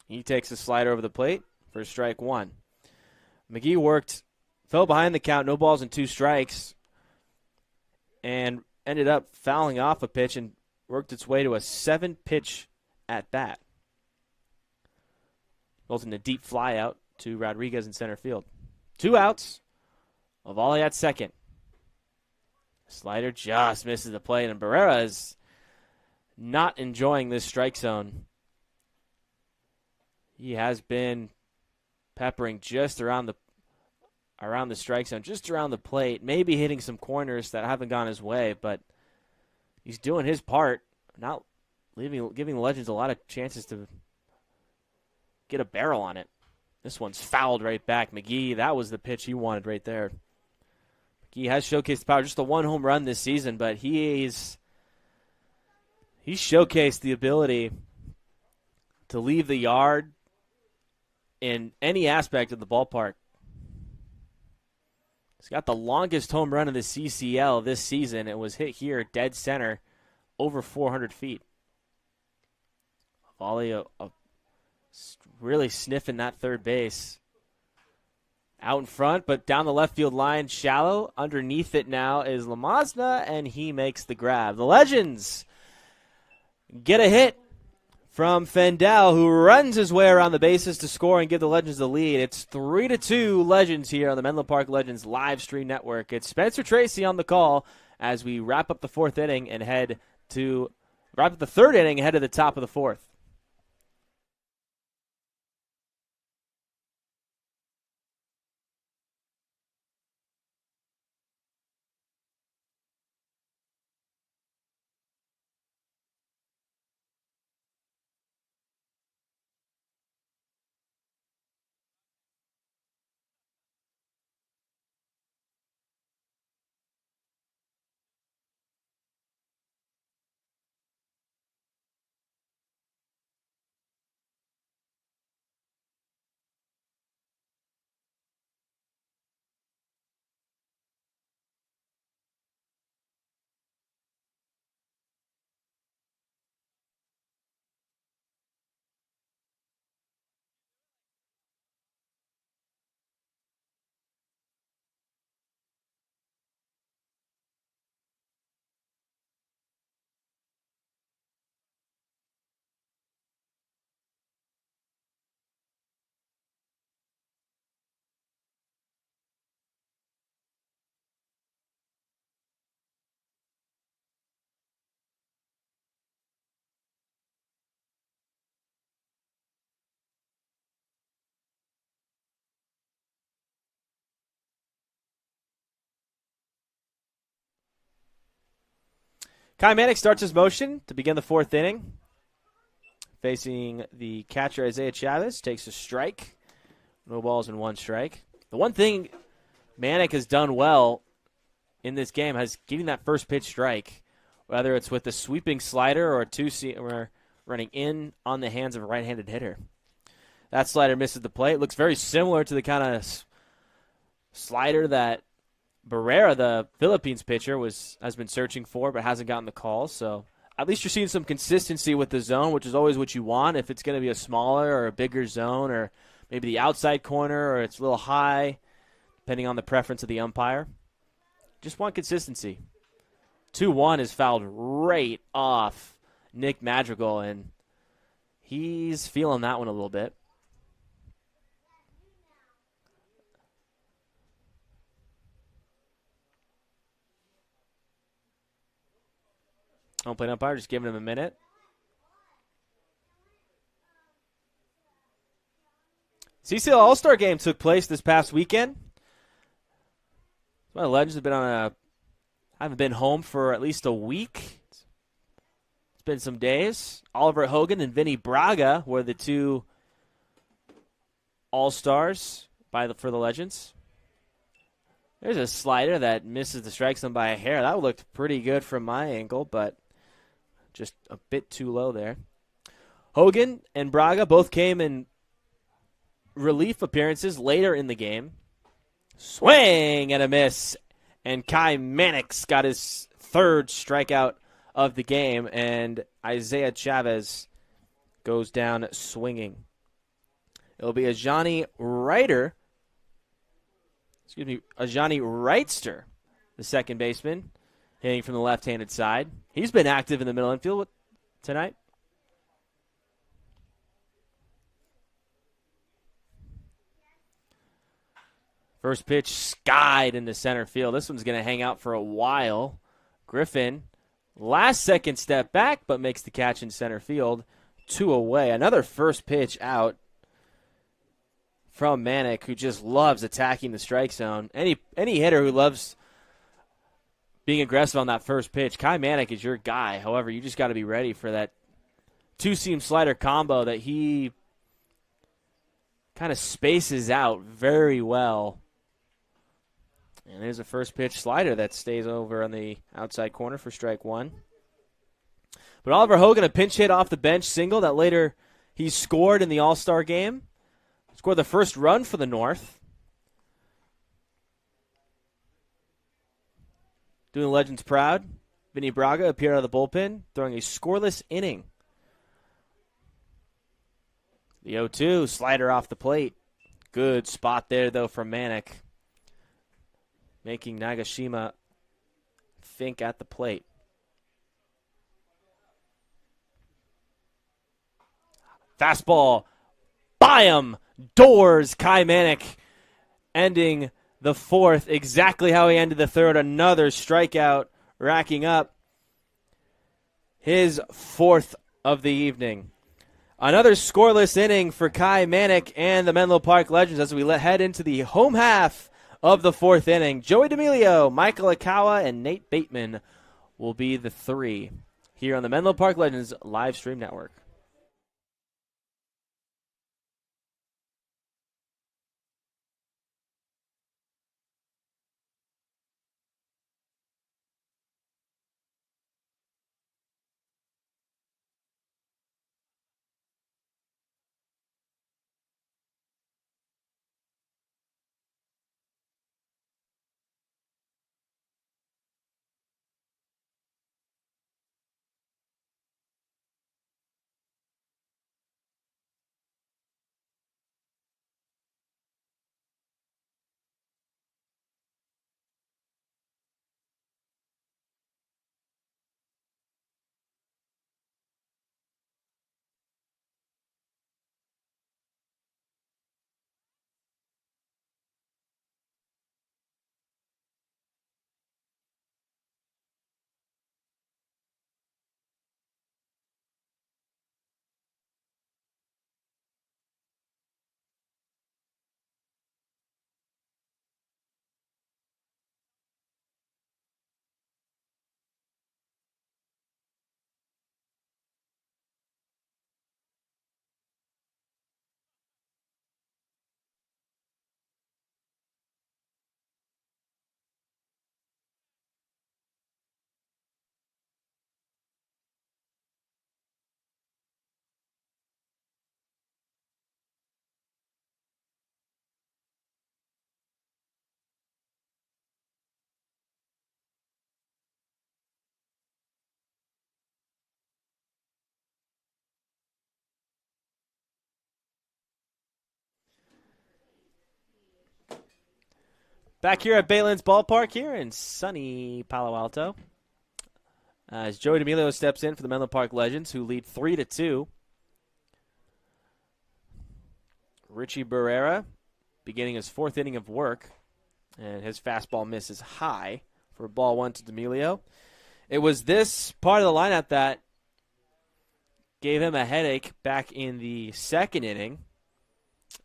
He takes a slider over the plate for strike one. McGee fell behind the count, no balls and 2 strikes, and ended up fouling off a pitch and worked its way to a 7-pitch at bat. Resulting in a deep fly out to Rodriguez in center field. 2 outs. Ovalle at second. Slider just misses the plate, and Barrera is not enjoying this strike zone. He has been peppering just around the strike zone, just around the plate, maybe hitting some corners that haven't gone his way, but he's doing his part, not giving the Legends a lot of chances to get a barrel on it. This one's fouled right back. McGee, that was the pitch he wanted right there. McGee has showcased the power, just the 1 home run this season, but he's showcased the ability to leave the yard in any aspect of the ballpark. He's got the longest home run in the CCL this season. It was hit here, dead center, over 400 feet. Volley really sniffing that third base. Out in front, but down the left field line, shallow. Underneath it now is Lamazna, and he makes the grab. The Legends get a hit from Fendel, who runs his way around the bases to score and give the Legends the lead. It's 3-2 Legends here on the Menlo Park Legends live stream network. It's Spencer Tracy on the call as we wrap up the third inning and head to the top of the fourth. Kai Manick starts his motion to begin the fourth inning. Facing the catcher, Isaiah Chavez, takes a strike. No balls and 1 strike. The one thing Manick has done well in this game is getting that first pitch strike, whether it's with a sweeping slider or a two-seamer running in on the hands of a right-handed hitter. That slider misses the plate. Looks very similar to the kind of slider that Barrera, the Philippines pitcher, has been searching for but hasn't gotten the call. So at least you're seeing some consistency with the zone, which is always what you want. If it's going to be a smaller or a bigger zone or maybe the outside corner or it's a little high, depending on the preference of the umpire. Just want consistency. 2-1 is fouled right off Nick Madrigal, and he's feeling that one a little bit. Home plate umpire just giving him a minute. CCL All-Star Game took place this past weekend. My Legends have haven't been home for at least a week. It's been some days. Oliver Hogan and Vinny Braga were the 2 All-Stars for the Legends. There's a slider that misses the strike zone by a hair. That looked pretty good from my angle, but just a bit too low there. Hogan and Braga both came in relief appearances later in the game. Swing and a miss. And Kai Mannix got his third strikeout of the game, and Isaiah Chavez goes down swinging. It'll be Ajani Reitster, the second baseman, hitting from the left-handed side. He's been active in the middle infield tonight. First pitch skied into center field. This one's going to hang out for a while. Griffin, last second step back, but makes the catch in center field. 2 away. Another first pitch out from Manick, who just loves attacking the strike zone. Any hitter who loves being aggressive on that first pitch, Kai Manick is your guy. However, you just got to be ready for that two-seam slider combo that he kind of spaces out very well. And there's a first pitch slider that stays over on the outside corner for strike one. But Oliver Hogan, a pinch hit off the bench single that later he scored in the All-Star game. Scored the first run for the North. Doing the Legends proud, Vinny Braga appeared out of the bullpen, throwing a scoreless inning. The 0-2, slider off the plate. Good spot there, though, from Manick, making Nagashima think at the plate. Fastball, by him, doors, Kai Manick, ending the fourth exactly how he ended the third. Another strikeout, racking up his fourth of the evening. Another scoreless inning for Kai Manick and the Menlo Park Legends as we head into the home half of the fourth inning. Joey D'Amelio, Michael Akawa, and Nate Bateman will be the three here on the Menlo Park Legends live stream network. Back here at Baylands Ballpark here in sunny Palo Alto, as Joey D'Amelio steps in for the Menlo Park Legends, who lead 3-2. Richie Barrera beginning his fourth inning of work, and his fastball misses high for ball one to D'Amelio. It was this part of the lineup that gave him a headache back in the second inning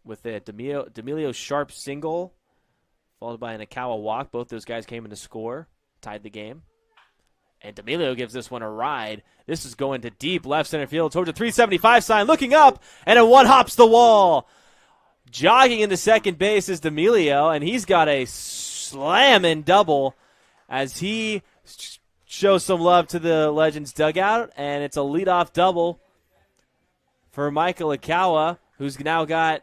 with a D'Amelio sharp single, followed by an Akawa walk. Both those guys came in to score, tied the game. And D'Amelio gives this one a ride. This is going to deep left center field towards the 375 sign, looking up, and a one hops the wall. Jogging into second base is D'Amelio, and he's got a slamming double as he shows some love to the Legends dugout, and it's a leadoff double for Michael Ikawa, who's now got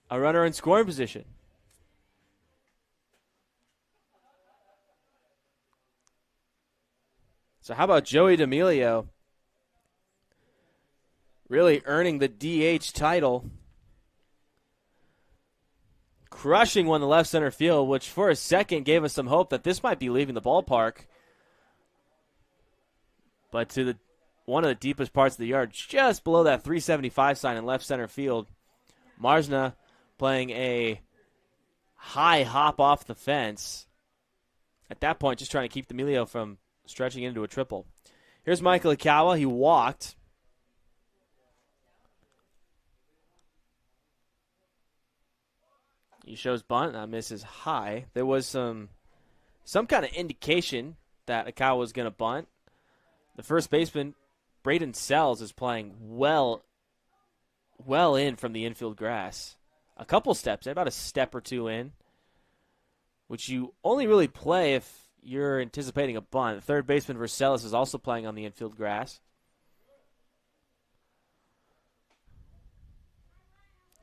a runner in scoring position. So how about Joey D'Amelio really earning the DH title, crushing one in the left center field, which for a second gave us some hope that this might be leaving the ballpark. But to one of the deepest parts of the yard, just below that 375 sign in left center field, Marsna playing a high hop off the fence. At that point, just trying to keep D'Amelio from stretching into a triple. Here's Michael Ikawa. He walked. He shows bunt. That misses high. There was some kind of indication that Ikawa was going to bunt. The first baseman, Braden Sells, is playing well in from the infield grass. A couple steps, about a step or two in, which you only really play if you're anticipating a bunt. The third baseman, Vercelis, is also playing on the infield grass.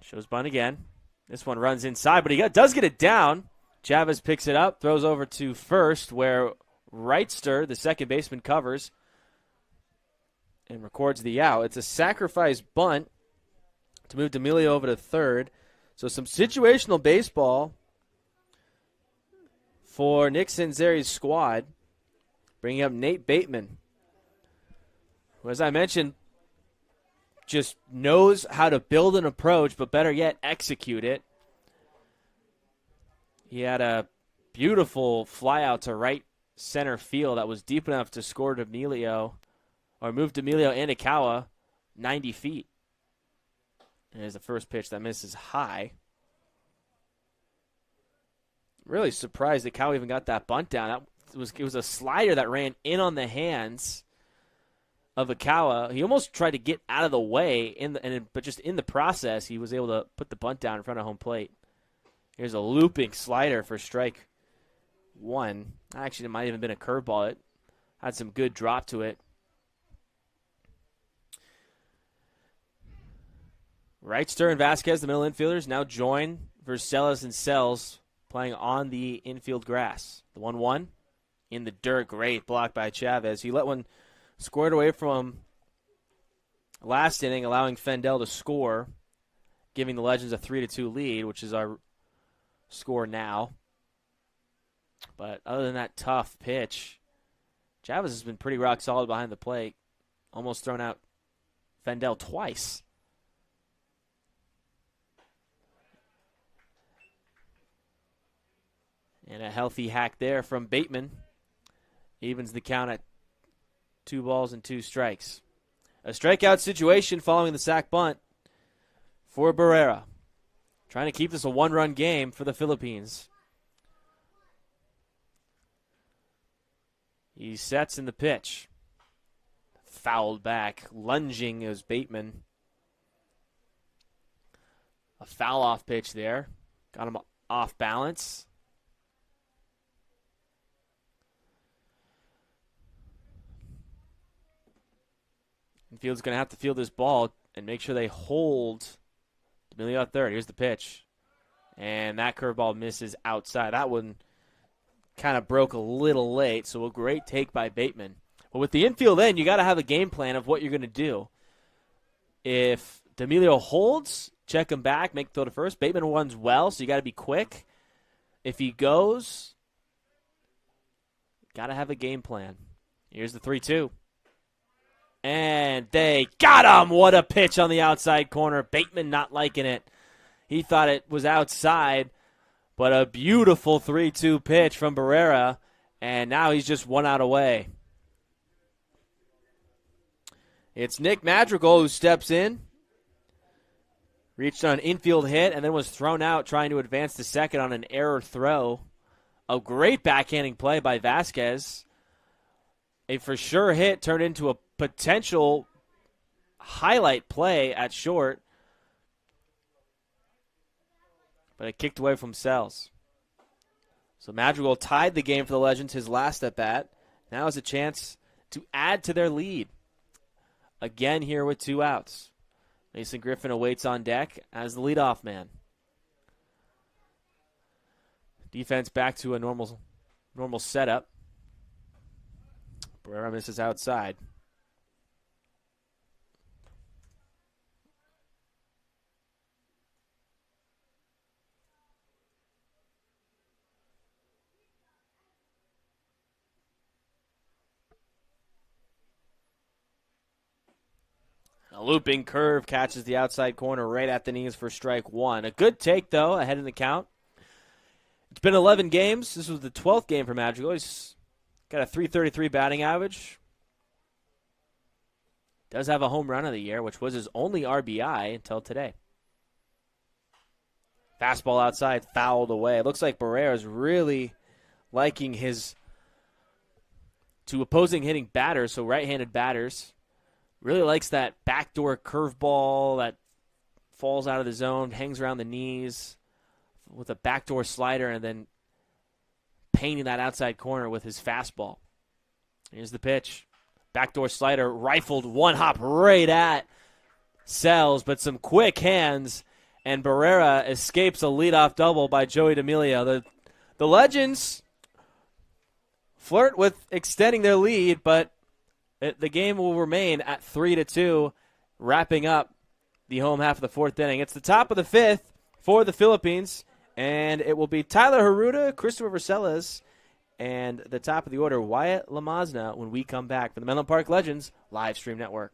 Shows bunt again. This one runs inside, but he does get it down. Chavez picks it up, throws over to first, where Wrightster, the second baseman, covers and records the out. It's a sacrifice bunt to move D'Amelio over to third. So some situational baseball for Nick Sanzeri's squad, bringing up Nate Bateman, who, as I mentioned, just knows how to build an approach, but better yet, execute it. He had a beautiful fly out to right center field that was deep enough to score D'Amelio, or move D'Amelio and Ikawa 90 feet. And there's the first pitch that misses high. Really surprised that Ikawa even got that bunt down. It was a slider that ran in on the hands of Ikawa. He almost tried to get out of the way, but just in the process, he was able to put the bunt down in front of home plate. Here's a looping slider for strike one. Actually, it might have even been a curveball. It had some good drop to it. Wrightster and Vasquez, the middle infielders, now join Vercelis and Sells playing on the infield grass. The 1-1 in the dirt. Great block by Chavez. He let one squared away from last inning, allowing Fendel to score, giving the Legends a 3-2 lead, which is our score now. But other than that tough pitch, Chavez has been pretty rock solid behind the plate. Almost thrown out Fendel twice. And a healthy hack there from Bateman. Evens the count at 2 balls and 2 strikes. A strikeout situation following the sac bunt for Barrera. Trying to keep this a 1-run game for the Philippines. He sets in the pitch. Fouled back. Lunging is Bateman. A foul off pitch there. Got him off balance. Infield's going to have to field this ball and make sure they hold D'Amelio at third. Here's the pitch. And that curveball misses outside. That one kind of broke a little late, so a great take by Bateman. But with the infield in, you got to have a game plan of what you're going to do. If D'Amelio holds, check him back, make the throw to first. Bateman runs well, so you got to be quick. If he goes, got to have a game plan. Here's the 3-2. And they got him. What a pitch on the outside corner. Bateman not liking it. He thought it was outside, but a beautiful 3-2 pitch from Barrera, and now he's just 1 out away. It's Nick Madrigal who steps in. Reached on an infield hit and then was thrown out trying to advance to second on an error throw. A great backhanding play by Vasquez. A for sure hit turned into a potential highlight play at short. But it kicked away from Sells. So Madrigal tied the game for the Legends his last at bat. Now is a chance to add to their lead. Again here with 2 outs. Mason Griffin awaits on deck as the leadoff man. Defense back to a normal setup. Barrera misses outside. A looping curve catches the outside corner right at the knees for strike 1. A good take, though, ahead in the count. It's been 11 games. This was the 12th game for Madrigal. He's got a .333 batting average. Does have a home run of the year, which was his only RBI until today. Fastball outside, fouled away. It looks like Barrera's really liking to opposing hitting batters, so right-handed batters. Really likes that backdoor curveball that falls out of the zone, hangs around the knees with a backdoor slider, and then painting that outside corner with his fastball. Here's the pitch. Backdoor slider rifled, one hop right at Sells, but some quick hands, and Barrera escapes a leadoff double by Joey D'Amelio. The Legends flirt with extending their lead, but the game will remain at 3-2, wrapping up the home half of the 4th inning. It's the top of the 5th for the Philippines, and it will be Tyler Haruta, Christopher Verceles, and the top of the order, Wyatt Lamazna, when we come back for the Menlo Park Legends live stream network.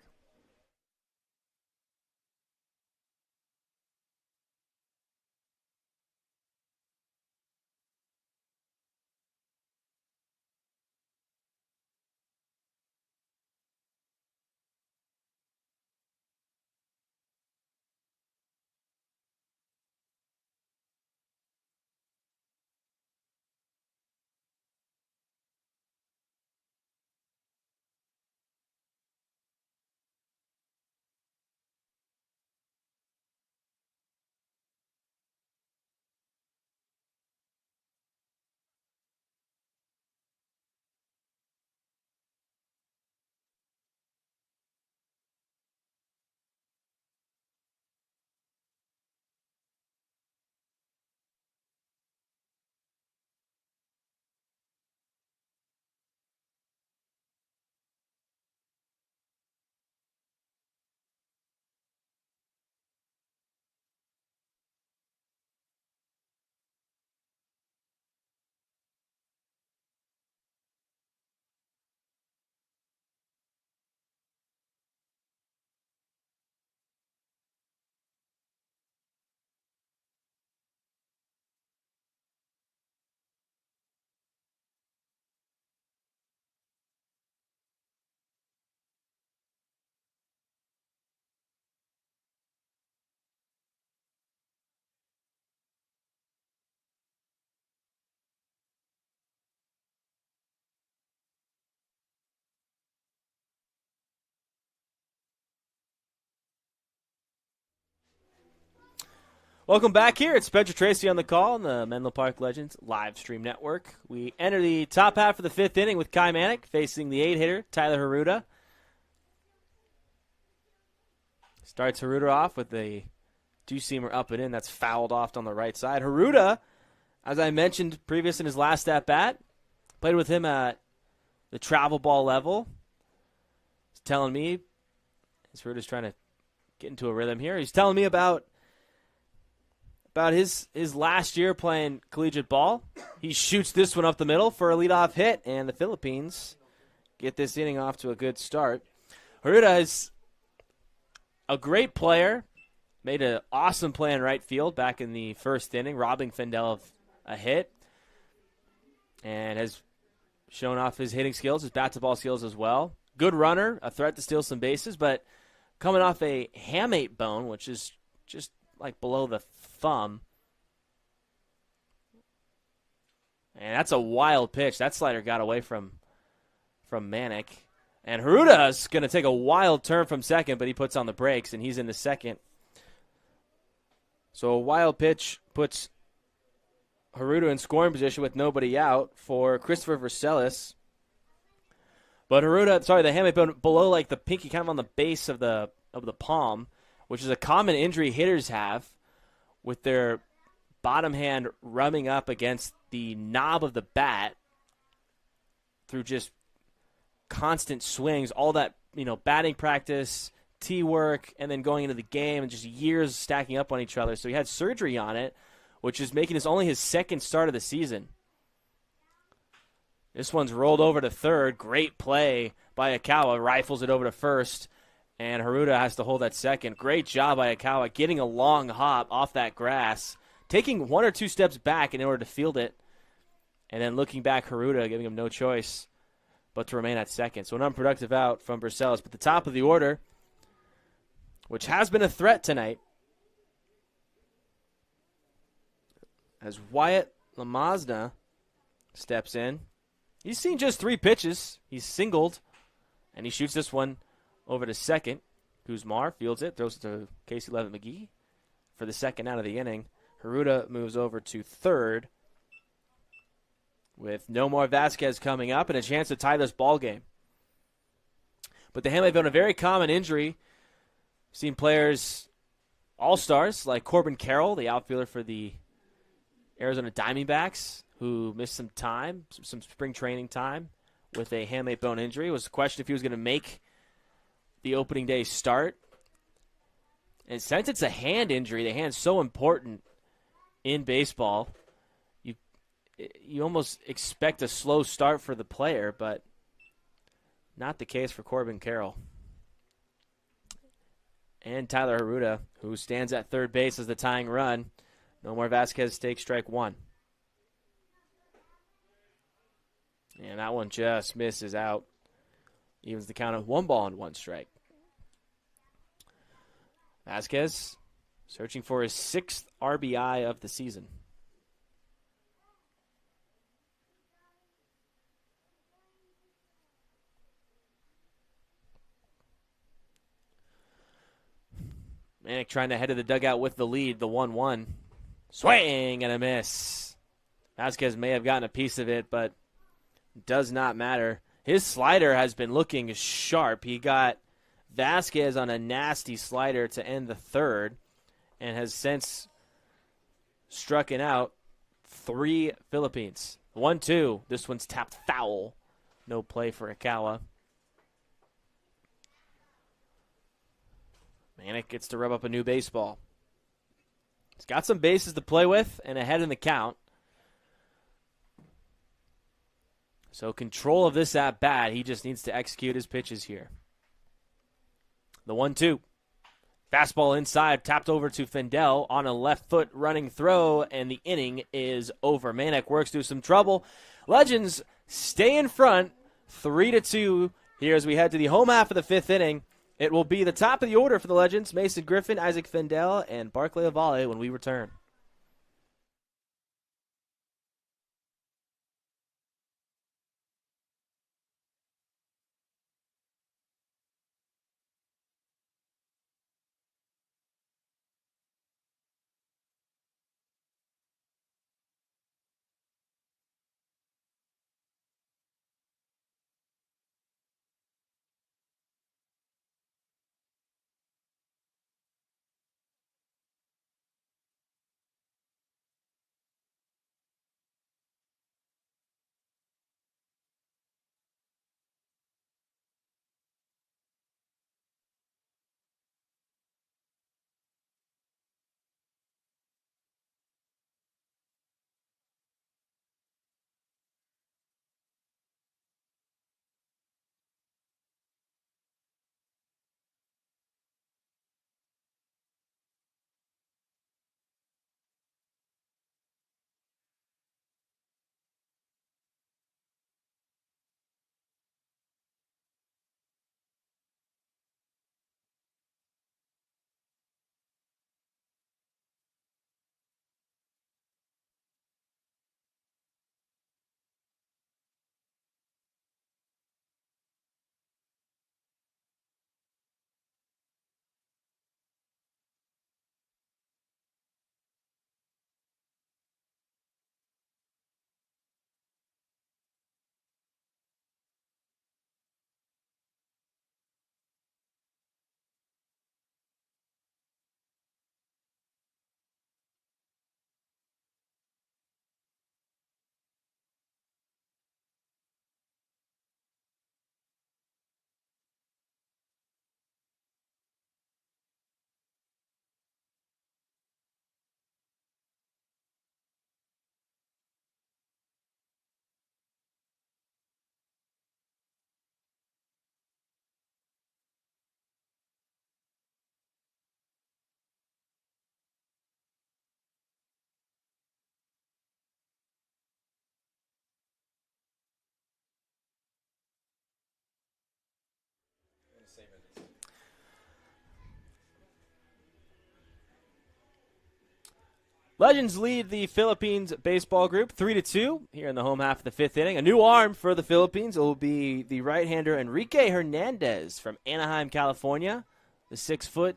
Welcome back here. It's Spencer Tracy on the call on the Menlo Park Legends live stream network. We enter the top half of the 5th inning with Kai Manick facing the 8-hitter, Tyler Haruta. Starts Haruta off with a two-seamer up and in. That's fouled off on the right side. Haruta, as I mentioned previous in his last at-bat, played with him at the travel ball level. He's telling me, as Haruta's trying to get into a rhythm here, he's telling me about his last year playing collegiate ball. He shoots this one up the middle for a leadoff hit, and the Philippines get this inning off to a good start. Haruta is a great player, made an awesome play in right field back in the 1st inning, robbing Fendel of a hit, and has shown off his hitting skills, his bat-to-ball skills as well. Good runner, a threat to steal some bases, but coming off a hamate bone, which is just like below the thumb. And that's a wild pitch. That slider got away from Manick. And Haruta's going to take a wild turn from second, but he puts on the brakes, and he's in the second. So a wild pitch puts Haruda in scoring position with nobody out for Christopher Vercelis. But the hand bone below like the pinky, kind of on the base of the palm, which is a common injury hitters have with their bottom hand rubbing up against the knob of the bat through just constant swings, all that, batting practice, tee work, and then going into the game and just years stacking up on each other. So he had surgery on it, which is making this only his second start of the season. This one's rolled over to third. Great play by Akawa. Rifles it over to first, and Haruda has to hold that second. Great job by Akawa getting a long hop off that grass, taking one or two steps back in order to field it, and then looking back, Haruda giving him no choice but to remain at second. So an unproductive out from Vercelis. But the top of the order, which has been a threat tonight, as Wyatt Lamazna steps in. He's seen just 3 pitches. He's singled, and he shoots this one over to second. Kuzmar fields it, throws it to Casey Levitt-McGee for the second out of the inning. Haruda moves over to third with Nomar Vasquez coming up and a chance to tie this ball game. But the hand may have been a very common injury. We've seen players, all-stars, like Corbin Carroll, the outfielder for the Arizona Diamondbacks, who missed some time, some spring training time with a hamate bone injury. It was a question if he was going to make the opening day start. And since it's a hand injury, the hand's so important in baseball, you almost expect a slow start for the player, but not the case for Corbin Carroll. And Tyler Haruda, who stands at third base as the tying run. Nomar Vasquez takes strike one. And that one just misses out. Evens the count of 1-1 strike. Vasquez searching for his 6th RBI of the season. Manick trying to head to the dugout with the lead, the 1-1. Swing and a miss. Vasquez may have gotten a piece of it, but does not matter. His slider has been looking sharp. He got Vasquez on a nasty slider to end the third and has since struck out 3 Philippines. 1-2. This one's tapped foul. No play for Akawa. Manick gets to rub up a new baseball. He's got some bases to play with and ahead in the count. So control of this at bat. He just needs to execute his pitches here. The 1-2. Fastball inside, tapped over to Fendel on a left foot running throw, and the inning is over. Manick works through some trouble. Legends stay in front, 3-2 here as we head to the home half of the 5th inning. It will be the top of the order for the Legends, Mason Griffin, Isaac Fendel, and Barclay Avale when we return. Legends lead the Philippines baseball group 3-2 here in the home half of the fifth inning. A new arm for the Philippines. It will be the right-hander Enrique Hernandez from Anaheim, California. The 6-foot,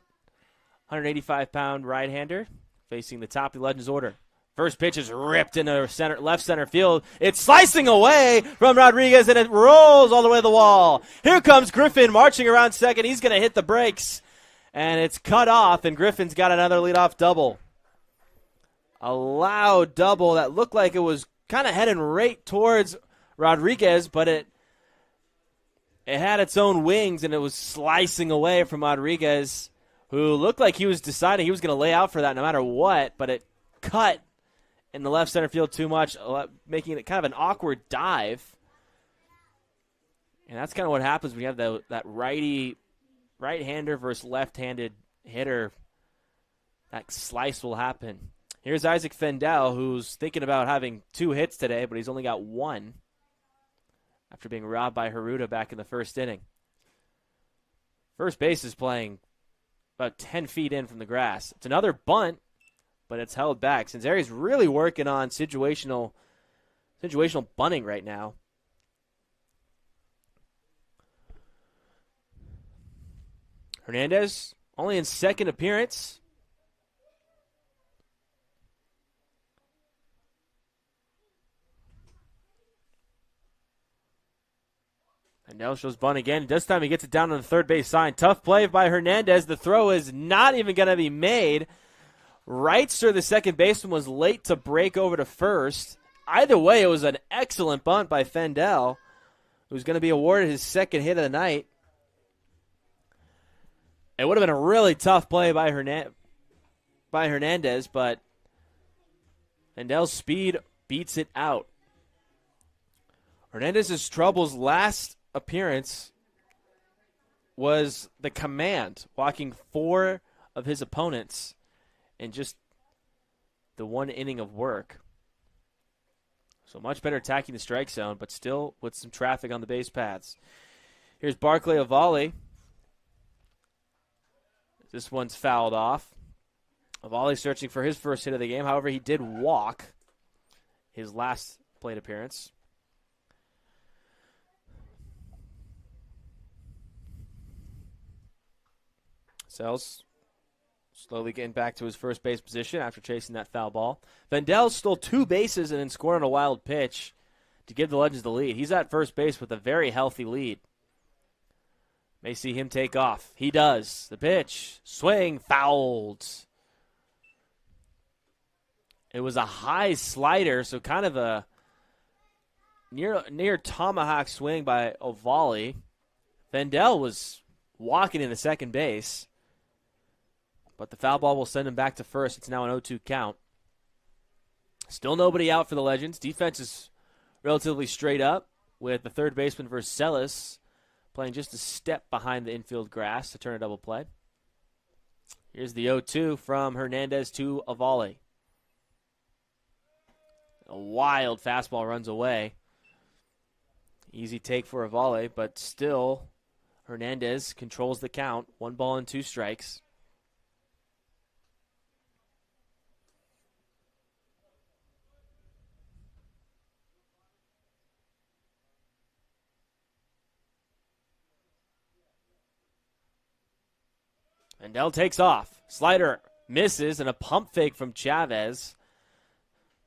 185-pound right-hander facing the top of the Legends order. First pitch is ripped into left center field. It's slicing away from Rodriguez, and it rolls all the way to the wall. Here comes Griffin marching around second. He's going to hit the brakes, and it's cut off, and Griffin's got another leadoff double. A loud double that looked like it was kind of heading right towards Rodriguez, but it had its own wings, and it was slicing away from Rodriguez, who looked like he was deciding he was going to lay out for that no matter what, but it cut in the left center field too much, making it kind of an awkward dive. And that's kind of what happens when you have that right-hander versus left-handed hitter. That slice will happen. Here's Isaac Fendel, who's thinking about having 2 hits today, but he's only got 1 after being robbed by Haruta back in the first inning. First base is playing about 10 feet in from the grass. It's another bunt, but it's held back. Cincinnati's really working on situational bunting right now. Hernandez, only in second appearance. And now shows bunt again. This time he gets it down on the third base sign. Tough play by Hernandez. The throw is not even going to be made. Wrightster, the second baseman, was late to break over to first. Either way, it was an excellent bunt by Fendel, who's going to be awarded his second hit of the night. It would have been a really tough play by Hernandez, but Fendel's speed beats it out. Hernandez's troubles last appearance was the command, walking 4 of his opponents in just the 1 inning of work. So much better attacking the strike zone, but still with some traffic on the base paths. Here's Barclay Avali. This one's fouled off. Avali searching for his first hit of the game. However, he did walk his last plate appearance. Sells slowly getting back to his first base position after chasing that foul ball. Fendel stole 2 bases and then scored on a wild pitch to give the Legends the lead. He's at first base with a very healthy lead. May see him take off. He does. The pitch. Swing. Fouled. It was a high slider, so kind of a near tomahawk swing by Avali. Fendel was walking into second base. But the foul ball will send him back to first. It's now an 0-2 count. Still nobody out for the Legends. Defense is relatively straight up with the third baseman versus Celis playing just a step behind the infield grass to turn a double play. Here's the 0-2 from Hernandez to Avali. A wild fastball runs away. Easy take for Avali, but still Hernandez controls the count. 1 ball and 2 strikes. Fendel takes off. Slider misses and a pump fake from Chavez.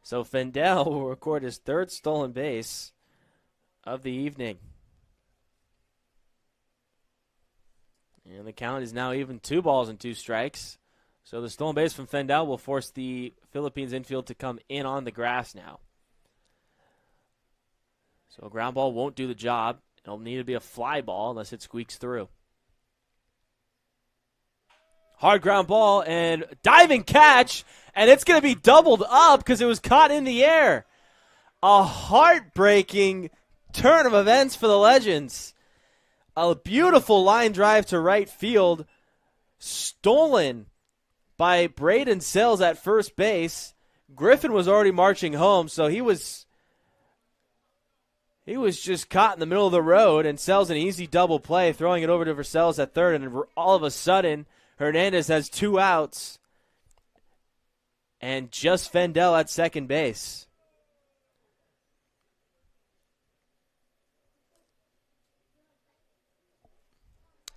So Fendel will record his 3rd stolen base of the evening. And the count is now even 2 balls and 2 strikes. So the stolen base from Fendel will force the Philippines infield to come in on the grass now. So a ground ball won't do the job. It'll need to be a fly ball unless it squeaks through. Hard ground ball and diving catch, and it's going to be doubled up because it was caught in the air. A heartbreaking turn of events for the Legends. A beautiful line drive to right field, stolen by Braden Sells at first base. Griffin was already marching home, so he was He was just caught in the middle of the road, and sells an easy double play, throwing it over to Versells at third, and all of a sudden, Hernandez has 2 outs, and just Fendel at second base.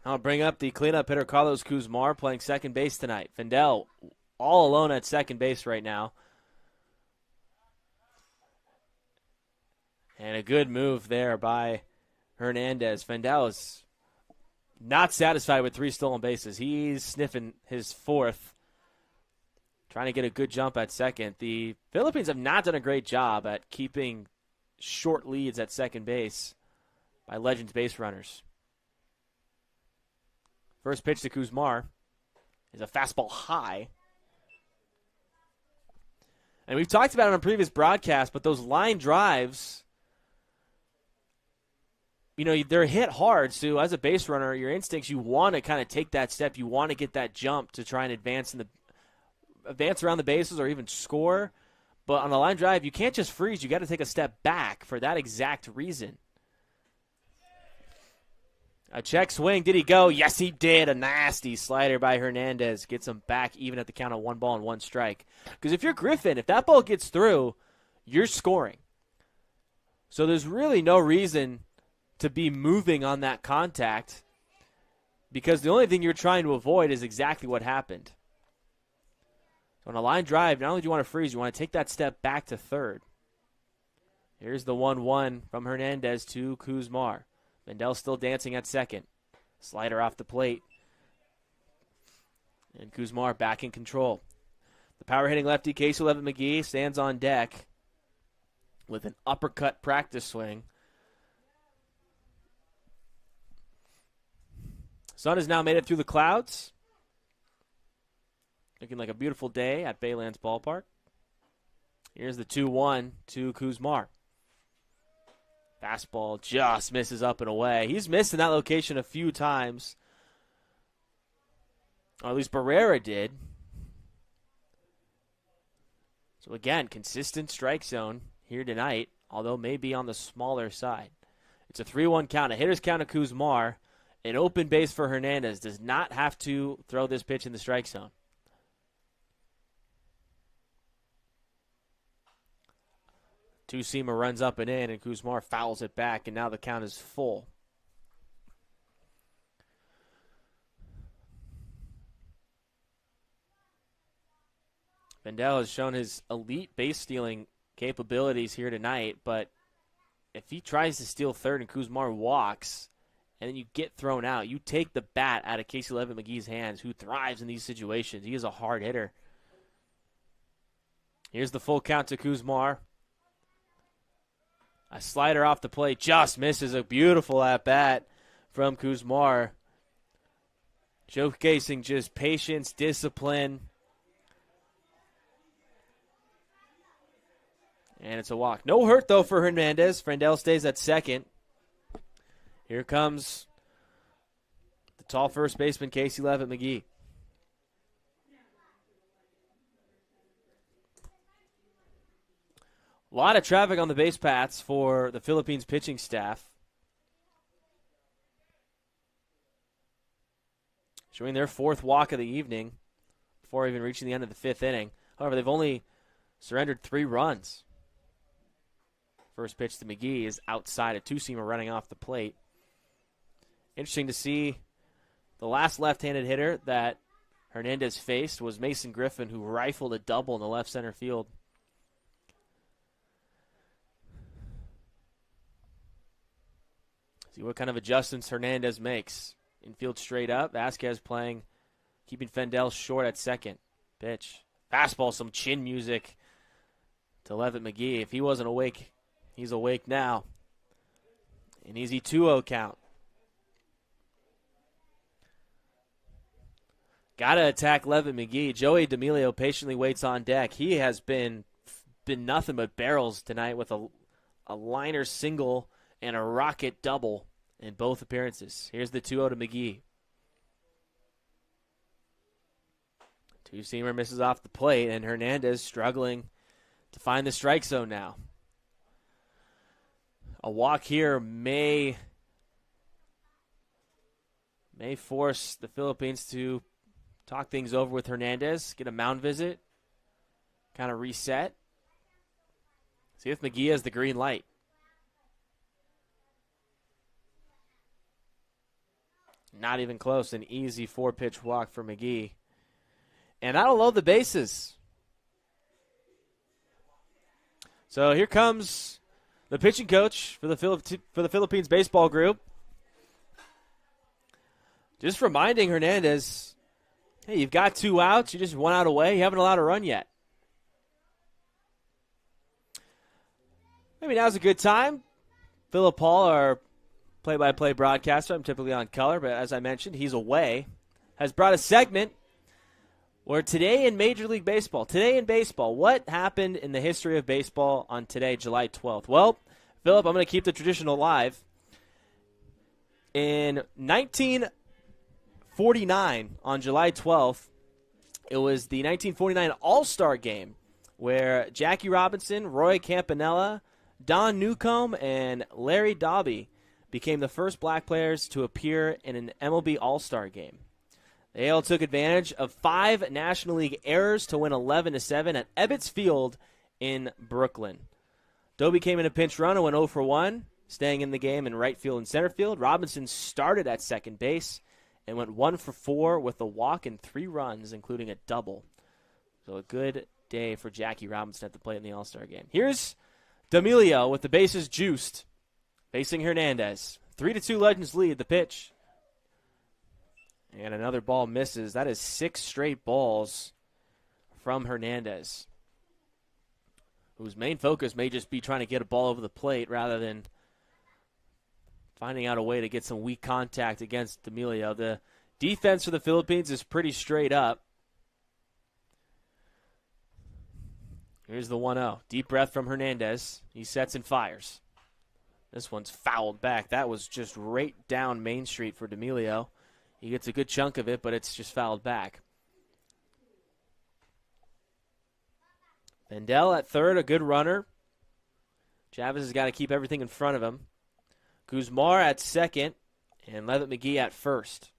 I'll bring up the cleanup hitter, Carlos Kuzmar, playing second base tonight. Fendel all alone at second base right now. And a good move there by Hernandez. Fendel is not satisfied with 3 stolen bases. He's sniffing his 4th, trying to get a good jump at second. The Philippines have not done a great job at keeping short leads at second base by Legends base runners. First pitch to Kuzmar is a fastball high. And we've talked about it on previous broadcasts, but those line drives, you know, they're hit hard. So as a base runner, your instincts, you want to kind of take that step. You want to get that jump to try and advance around the bases or even score. But on a line drive, you can't just freeze. You got to take a step back for that exact reason. A check swing. Did he go? Yes, he did. A nasty slider by Hernandez gets him back even at the count of 1 ball and 1 strike. Because if you're Griffin, if that ball gets through, you're scoring. So there's really no reason to be moving on that contact, because the only thing you're trying to avoid is exactly what happened. So on a line drive, not only do you want to freeze, you want to take that step back to third. Here's the 1-1 from Hernandez to Kuzmar. Fendel still dancing at second. Slider off the plate. And Kuzmar back in control. The power-hitting lefty, Casey Levitt McGee, stands on deck with an uppercut practice swing. Sun has now made it through the clouds. Looking like a beautiful day at Baylands Ballpark. Here's the 2-1 to Kuzmar. Fastball just misses up and away. He's missed in that location a few times. Or at least Barrera did. So again, consistent strike zone here tonight, although maybe on the smaller side. It's a 3-1 count. A hitter's count of Kuzmar. An open base for Hernandez. Does not have to throw this pitch in the strike zone. Two-seamer runs up and in, and Kuzmar fouls it back, and now the count is full. Fendel has shown his elite base stealing capabilities here tonight, but if he tries to steal third and Kuzmar walks, and then you get thrown out, you take the bat out of Casey Levitt McGee's hands, who thrives in these situations. He is a hard hitter. Here's the full count to Kuzmar. A slider off the plate just misses. A beautiful at-bat from Kuzmar. Showcasing just patience, discipline. And it's a walk. No hurt, though, for Hernandez. Fendel stays at second. Here comes the tall first baseman, Casey Levitt McGee. A lot of traffic on the base paths for the Philippines pitching staff. Showing their 4th walk of the evening before even reaching the end of the 5th inning. However, they've only surrendered 3 runs. First pitch to McGee is outside, a two-seamer running off the plate. Interesting to see the last left-handed hitter that Hernandez faced was Mason Griffin, who rifled a double in the left center field. See what kind of adjustments Hernandez makes. Infield straight up. Vasquez playing, keeping Fendel short at second. Pitch. Fastball, some chin music to Levitt McGee. If he wasn't awake, he's awake now. An easy 2-0 count. Got to attack Levitt McGee. Joey D'Amelio patiently waits on deck. He has been nothing but barrels tonight with a liner single and a rocket double in both appearances. Here's the 2-0 to McGee. Two-seamer misses off the plate, and Hernandez struggling to find the strike zone now. A walk here may force the Philippines to talk things over with Hernandez, get a mound visit, kind of reset. See if McGee has the green light. Not even close. An easy 4-pitch walk for McGee. And that'll load the bases. So here comes the pitching coach for the Philippines baseball group. Just reminding Hernandez, hey, you've got 2 outs. You just 1 out away. You haven't allowed a run yet. Maybe now's a good time. Philip Paul, our play-by-play broadcaster, I'm typically on color, but as I mentioned, he's away, has brought a segment where today in Major League Baseball, today in baseball, what happened in the history of baseball on today, July 12th? Well, Philip, I'm going to keep the tradition alive. In 1949, on July 12th, it was the 1949 All-Star Game where Jackie Robinson, Roy Campanella, Don Newcomb, and Larry Doby became the first black players to appear in an MLB All-Star Game. The AL took advantage of 5 National League errors to win 11-7 at Ebbets Field in Brooklyn. Doby came in a pinch run and went 0 for 1, staying in the game in right field and center field. Robinson started at second base and went 1 for 4 with a walk and 3 runs, including a double. So a good day for Jackie Robinson at the plate in the All-Star Game. Here's D'Amelio with the bases juiced, facing Hernandez. 3-2 Legends lead. The pitch. And another ball misses. That is 6 straight balls from Hernandez, whose main focus may just be trying to get a ball over the plate rather than finding out a way to get some weak contact against D'Amelio. The defense for the Philippines is pretty straight up. Here's the 1-0. Deep breath from Hernandez. He sets and fires. This one's fouled back. That was just right down Main Street for D'Amelio. He gets a good chunk of it, but it's just fouled back. Vendel at third, a good runner. Chavez has got to keep everything in front of him. Guzmar at second, and Levitt McGee at first.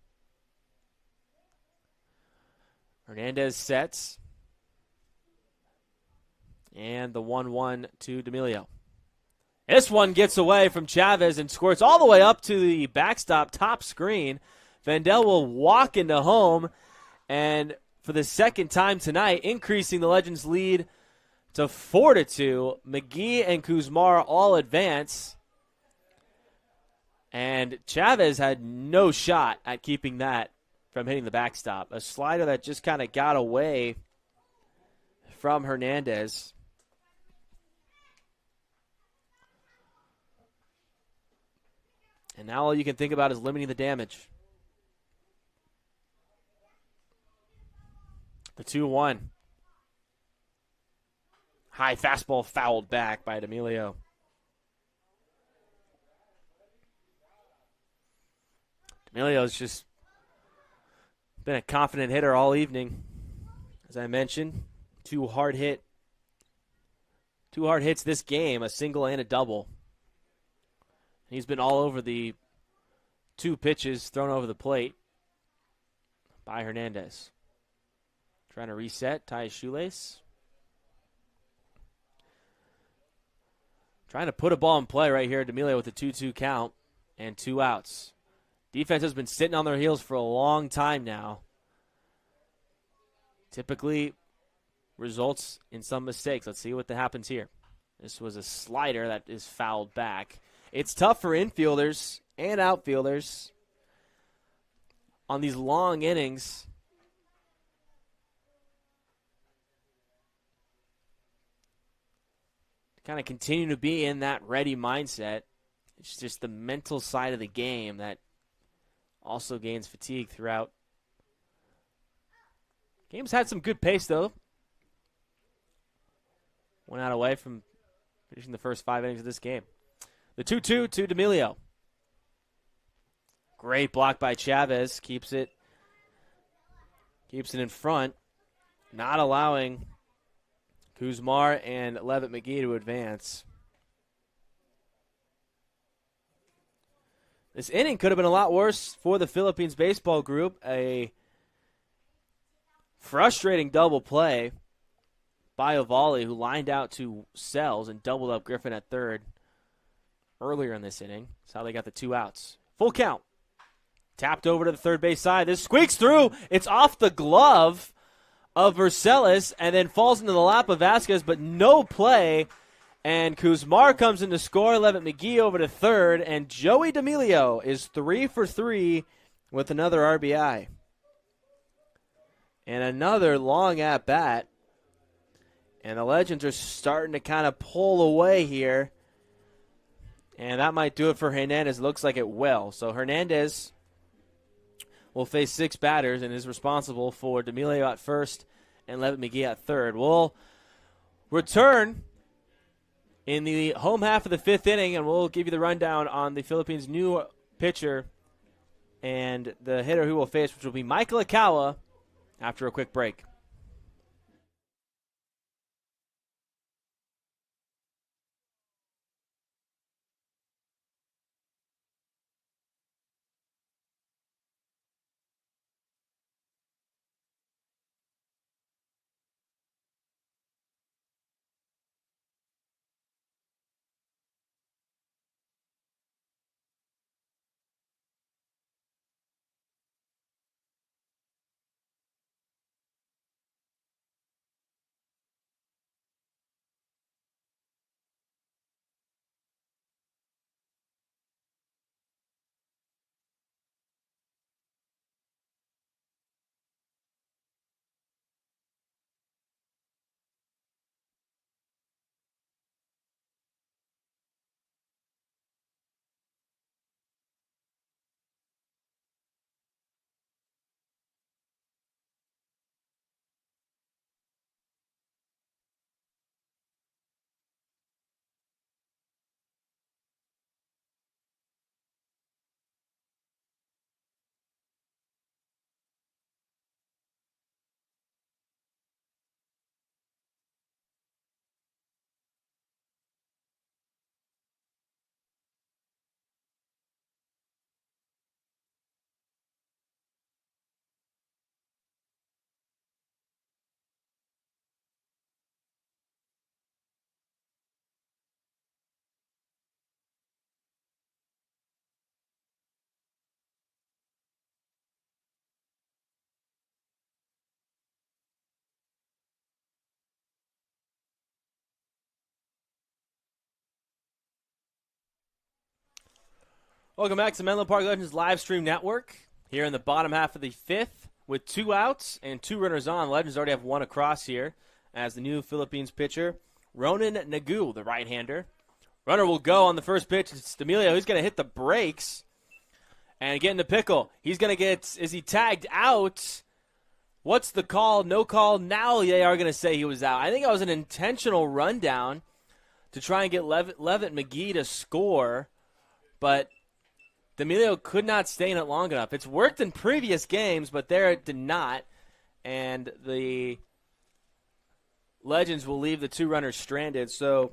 Hernandez sets. And the 1-1 to D'Amelio. This one gets away from Chavez and squirts all the way up to the backstop top screen. Vendel will walk into home, and for the second time tonight, increasing the Legends' lead to 4-2. McGee and Kuzmar all advance, and Chavez had no shot at keeping that from hitting the backstop. A slider that just kind of got away from Hernandez. And now all you can think about is limiting the damage. The 2-1. High fastball fouled back by D'Amelio. D'Amelio's just been a confident hitter all evening. As I mentioned, two hard hits this game, a single and a double. He's been all over the 2 pitches thrown over the plate by Hernandez. Trying to reset, tie his shoelace. Trying to put a ball in play right here at D'Amelio with a 2-2 count and 2 outs. Defense has been sitting on their heels for a long time now. Typically results in some mistakes. Let's see what happens here. This was a slider that is fouled back. It's tough for infielders and outfielders on these long innings to kind of continue to be in that ready mindset. It's just the mental side of the game that also gains fatigue throughout. Game's had some good pace, though. 1 out away from finishing the first 5 innings of this game. The 2-2 to D'Amelio. Great block by Chavez. Keeps it in front. Not allowing Kuzmar and Levitt McGee to advance. This inning could have been a lot worse for the Philippines baseball group. A frustrating double play by Ovalle, who lined out to Sells and doubled up Griffin at third earlier in this inning. That's how they got the 2 outs. Full count. Tapped over to the third base side. This squeaks through. It's off the glove of Vercelis and then falls into the lap of Vasquez, but no play. And Kuzmar comes in to score. Levitt McGee over to third. And Joey D'Amelio is 3 for 3 with another RBI. And another long at-bat. And the Legends are starting to kind of pull away here. And that might do it for Hernandez. Looks like it will. So Hernandez will face 6 batters and is responsible for D'Amelio at first and Levitt McGee at third. We'll return in the home half of the 5th inning, and we'll give you the rundown on the Philippines' new pitcher and the hitter who will face, which will be Michael Akawa, after a quick break. Welcome back to Menlo Park Legends live stream network. Here in the bottom half of the 5th with 2 outs and 2 runners on. Legends already have 1 across here as the new Philippines pitcher, Ronan Nagu, the right-hander. Runner will go on the first pitch. It's D'Amelio. He's going to hit the brakes and get in the pickle. He's going to get, is he tagged out? What's the call? No call. Now they are going to say he was out. I think that was an intentional rundown to try and get Levitt McGee to score, but D'Amelio could not stay in it long enough. It's worked in previous games, but there it did not. And the Legends will leave the 2 runners stranded. So,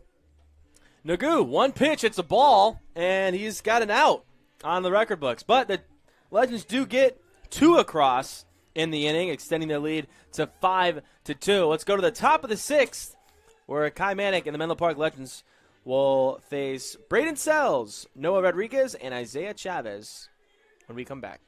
Nagu, 1 pitch, it's a ball, and he's got an out on the record books. But the Legends do get 2 across in the inning, extending their lead to 5-2. Let's go to the top of the 6th, where Kai Manick and the Menlo Park Legends will face Braden Sells, Noah Rodriguez, and Isaiah Chavez when we come back.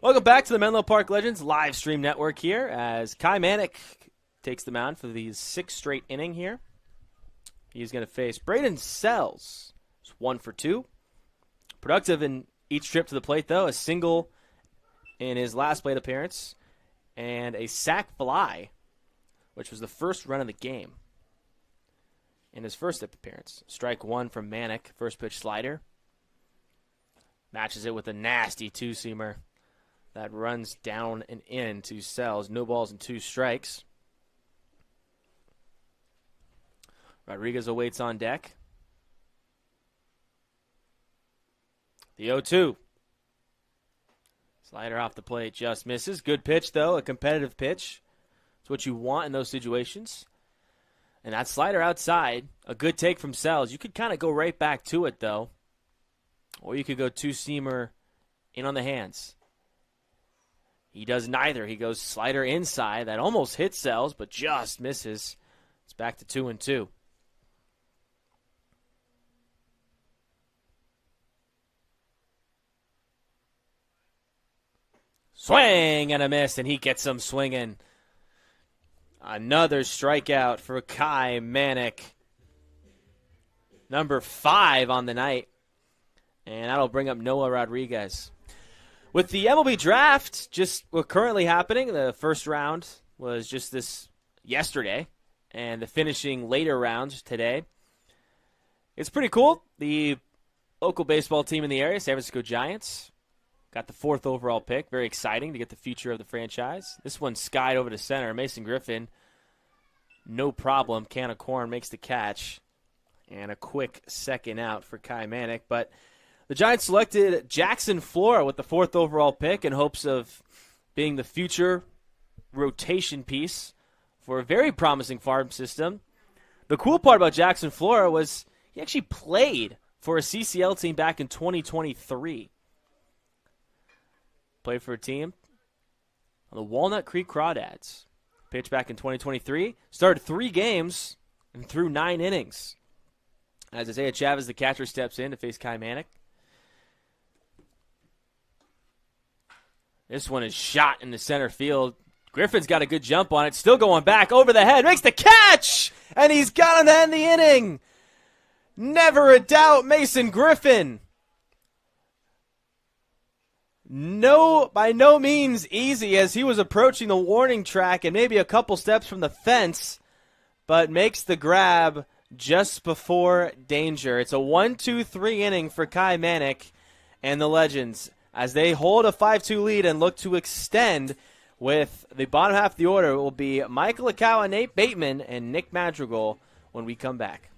Welcome back to the Menlo Park Legends live stream network here as Kai Manick takes the mound for the 6th straight inning here. He's going to face Braden Sells. It's 1 for 2. Productive in each trip to the plate, though. A single in his last plate appearance and a sac fly, which was the first run of the game in his first appearance. Strike 1 from Manick. First pitch slider. Matches it with a nasty two-seamer that runs down and in to Sells. No balls and 2 strikes. Rodriguez awaits on deck. The 0-2. Slider off the plate just misses. Good pitch, though. A competitive pitch. It's what you want in those situations. And that slider outside, a good take from Sells. You could kind of go right back to it, though. Or you could go two-seamer in on the hands. He does neither. He goes slider inside. That almost hits Sells, but just misses. It's back to 2-2. Swing and a miss, and he gets them swinging. Another strikeout for Kai Manick. Number 5 on the night. And that'll bring up Noah Rodriguez. With the MLB draft just currently happening, the first round was just this yesterday, and the finishing later rounds today. It's pretty cool. The local baseball team in the area, San Francisco Giants, got the 4th overall pick. Very exciting to get the future of the franchise. This one skied over to center. Mason Griffin, no problem. Can of corn makes the catch. And a quick second out for Kai Manick. But the Giants selected Jackson Flora with the 4th overall pick in hopes of being the future rotation piece for a very promising farm system. The cool part about Jackson Flora was he actually played for a CCL team back in 2023. Played for a team on the Walnut Creek Crawdads. Pitched back in 2023. Started 3 games and threw 9 innings. As Isaiah Chavez, the catcher, steps in to face Kai Manick. This one is shot in the center field. Griffin's got a good jump on it. Still going back over the head. Makes the catch! And he's got him to end the inning. Never a doubt, Mason Griffin. By no means easy as he was approaching the warning track and maybe a couple steps from the fence, but makes the grab just before danger. It's a 1-2-3 inning for Kai Manick and the Legends as they hold a 5-2 lead and look to extend with the bottom half of the order. It will be Michael Akawa, Nate Bateman, and Nick Madrigal when we come back.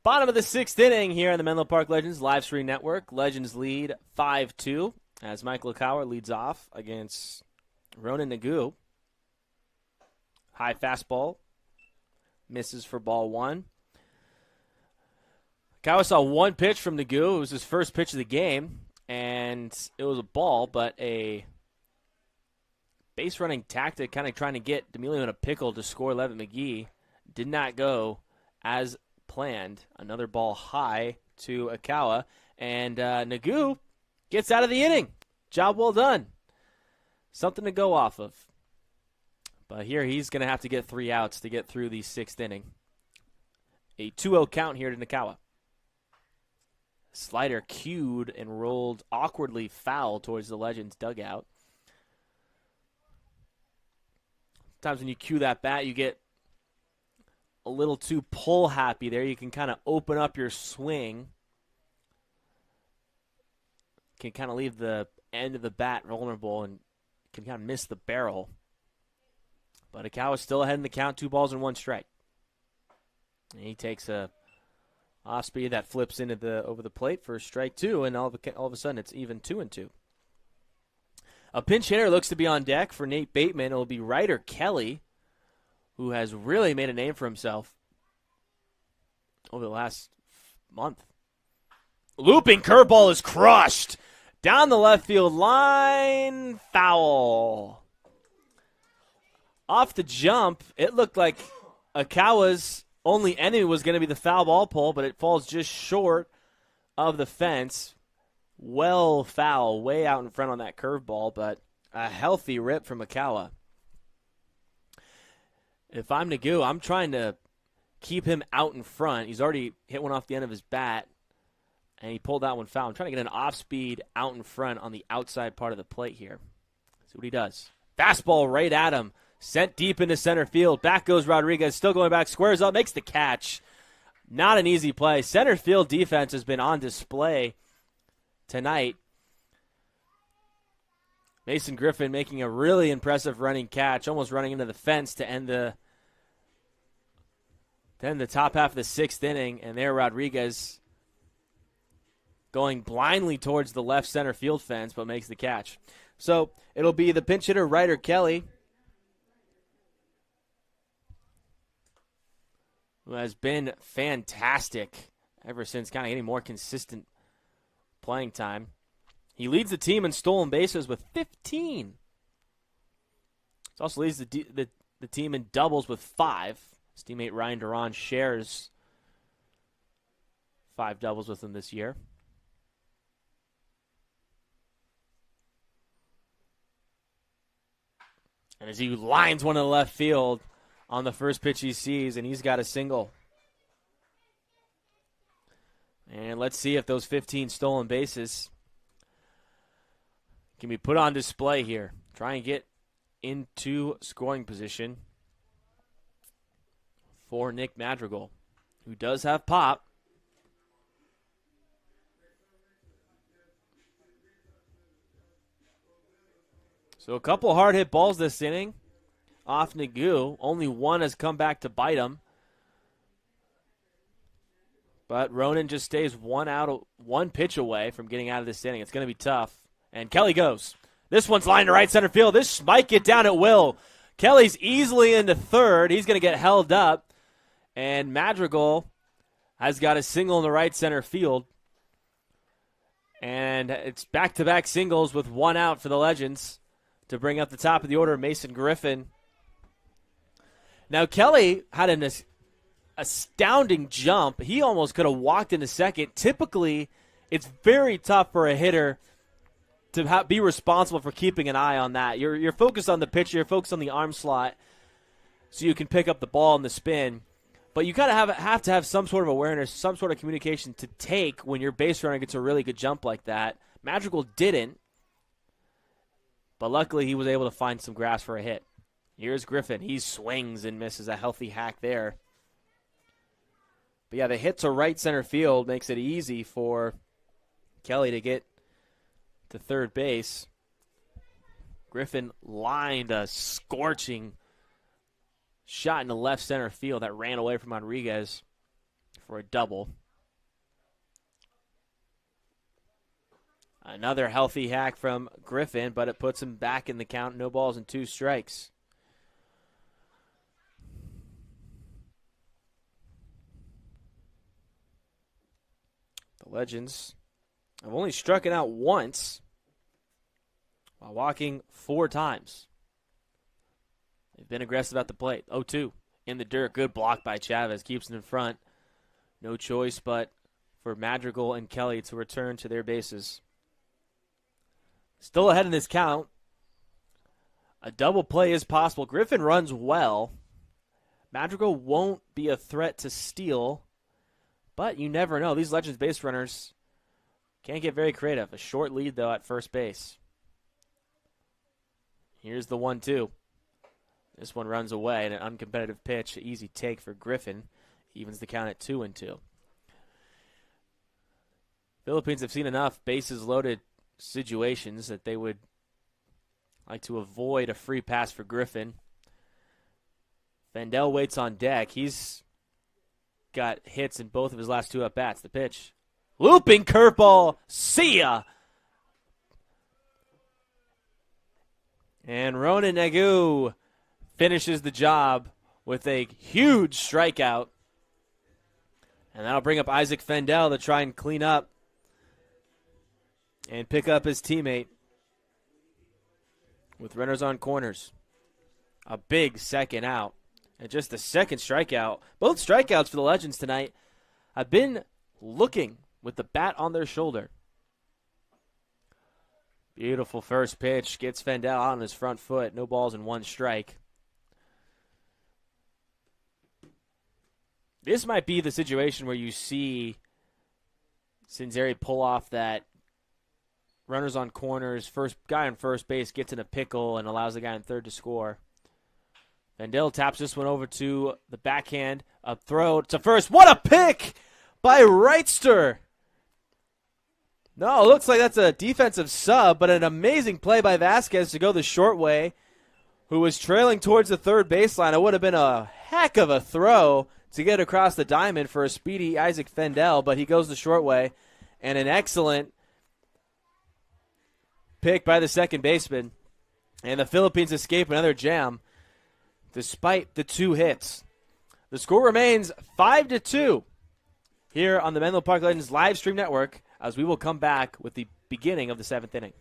Bottom of the 6th inning here on the Menlo Park Legends Live Stream Network. Legends lead 5-2 as Michael Kauer leads off against Ronan Nagu. High fastball. Misses for ball 1. Kauer saw one pitch from Nagu. It was his first pitch of the game, and it was a ball, but a base running tactic kind of trying to get D'Amelio in a pickle to score Levitt McGee did not go as planned. Another ball high to Akawa, and Nagu gets out of the inning. Job well done. Something to go off of. But here he's going to have to get 3 outs to get through the 6th inning. A 2-0 count here to Nakawa. Slider cued and rolled awkwardly foul towards the Legends dugout. Sometimes when you cue that bat, you get a little too pull happy there. You can kind of open up your swing. Can kind of leave the end of the bat vulnerable and can kind of miss the barrel. But Akawa's still ahead in the count, 2 balls and 1 strike. And he takes a off speed that flips into the over the plate for strike 2, and all of a sudden it's even 2-2. A pinch hitter looks to be on deck for Nate Bateman. It'll be Ryder Kelly, who has really made a name for himself over the last month. Looping curveball is crushed. Down the left field line, foul. Off the jump, it looked like Akawa's only enemy was going to be the foul ball pole, but it falls just short of the fence. Well foul, way out in front on that curveball, but a healthy rip from Akawa. If I'm Nagu, I'm trying to keep him out in front. He's already hit one off the end of his bat, and he pulled that one foul. I'm trying to get an off-speed out in front on the outside part of the plate here. See what he does. Fastball right at him. Sent deep into center field. Back goes Rodriguez. Still going back. Squares up. Makes the catch. Not an easy play. Center field defense has been on display tonight. Mason Griffin making a really impressive running catch. Almost running into the fence to end the top half of the 6th inning. And there Rodriguez going blindly towards the left center field fence, but makes the catch. So it'll be the pinch hitter, Ryder Kelly, who has been fantastic ever since kind of getting more consistent playing time. He leads the team in stolen bases with 15. He also leads the team in doubles with 5. His teammate Ryan Duran shares 5 doubles with him this year. And as he lines one in the left field on the first pitch he sees, and he's got a single. And let's see if those 15 stolen bases can be put on display here. Try and get into scoring position for Nick Madrigal, who does have pop. So a couple hard hit balls this inning off Nagu. Only one has come back to bite him. But Ronan just stays one pitch away from getting out of this inning. It's going to be tough. And Kelly goes. This one's lined to right center field. This might get down at will. Kelly's easily into third. He's going to get held up. And Madrigal has got a single in the right center field. And it's back-to-back singles with 1 out for the Legends to bring up the top of the order, Mason Griffin. Now, Kelly had an astounding jump. He almost could have walked into second. Typically, it's very tough for a hitter to be responsible for keeping an eye on that. You're focused on the pitcher. You're focused on the arm slot so you can pick up the ball in the spin. But you kind of have to have some sort of awareness, some sort of communication to take when your base runner gets a really good jump like that. Madrigal didn't, but luckily he was able to find some grass for a hit. Here's Griffin. He swings and misses a healthy hack there. But yeah, the hit to right center field makes it easy for Kelly to get to third base. Griffin lined a scorching shot in the left center field that ran away from Rodriguez for a double. Another healthy hack from Griffin, but it puts him back in the count. No balls and 2 strikes. The Legends have only struck it out once while walking 4 times. They've been aggressive at the plate. 0-2 in the dirt. Good block by Chavez. Keeps it in front. No choice but for Madrigal and Kelly to return to their bases. Still ahead in this count. A double play is possible. Griffin runs well. Madrigal won't be a threat to steal, but you never know. These Legends base runners can't get very creative. A short lead, though, at first base. Here's the 1-2. This one runs away, and an uncompetitive pitch. Easy take for Griffin. Evens the count at 2-2. Philippines have seen enough bases loaded situations that they would like to avoid a free pass for Griffin. Fendel waits on deck. He's got hits in both of his last 2 at-bats. The pitch. Looping curveball. See ya! And Ronan Nagu finishes the job with a huge strikeout. And that'll bring up Isaac Fendel to try and clean up and pick up his teammate with runners on corners. A big second out. And just the second strikeout. Both strikeouts for the Legends tonight have been looking with the bat on their shoulder. Beautiful first pitch. Gets Fendel out on his front foot. No balls and 1 strike. This might be the situation where you see Cinzeri pull off that runners on corners, first guy on first base gets in a pickle and allows the guy on third to score. Fendel taps this one over to the backhand. A throw to first. What a pick by Wrightster. No, it looks like that's a defensive sub, but an amazing play by Vasquez to go the short way, who was trailing towards the third baseline. It would have been a heck of a throw to get across the diamond for a speedy Isaac Fendel, but he goes the short way, and an excellent pick by the second baseman. And the Philippines escape another jam despite the 2 hits. The score remains 5-2 here on the Menlo Park Legends live stream network as we will come back with the beginning of the 7th inning.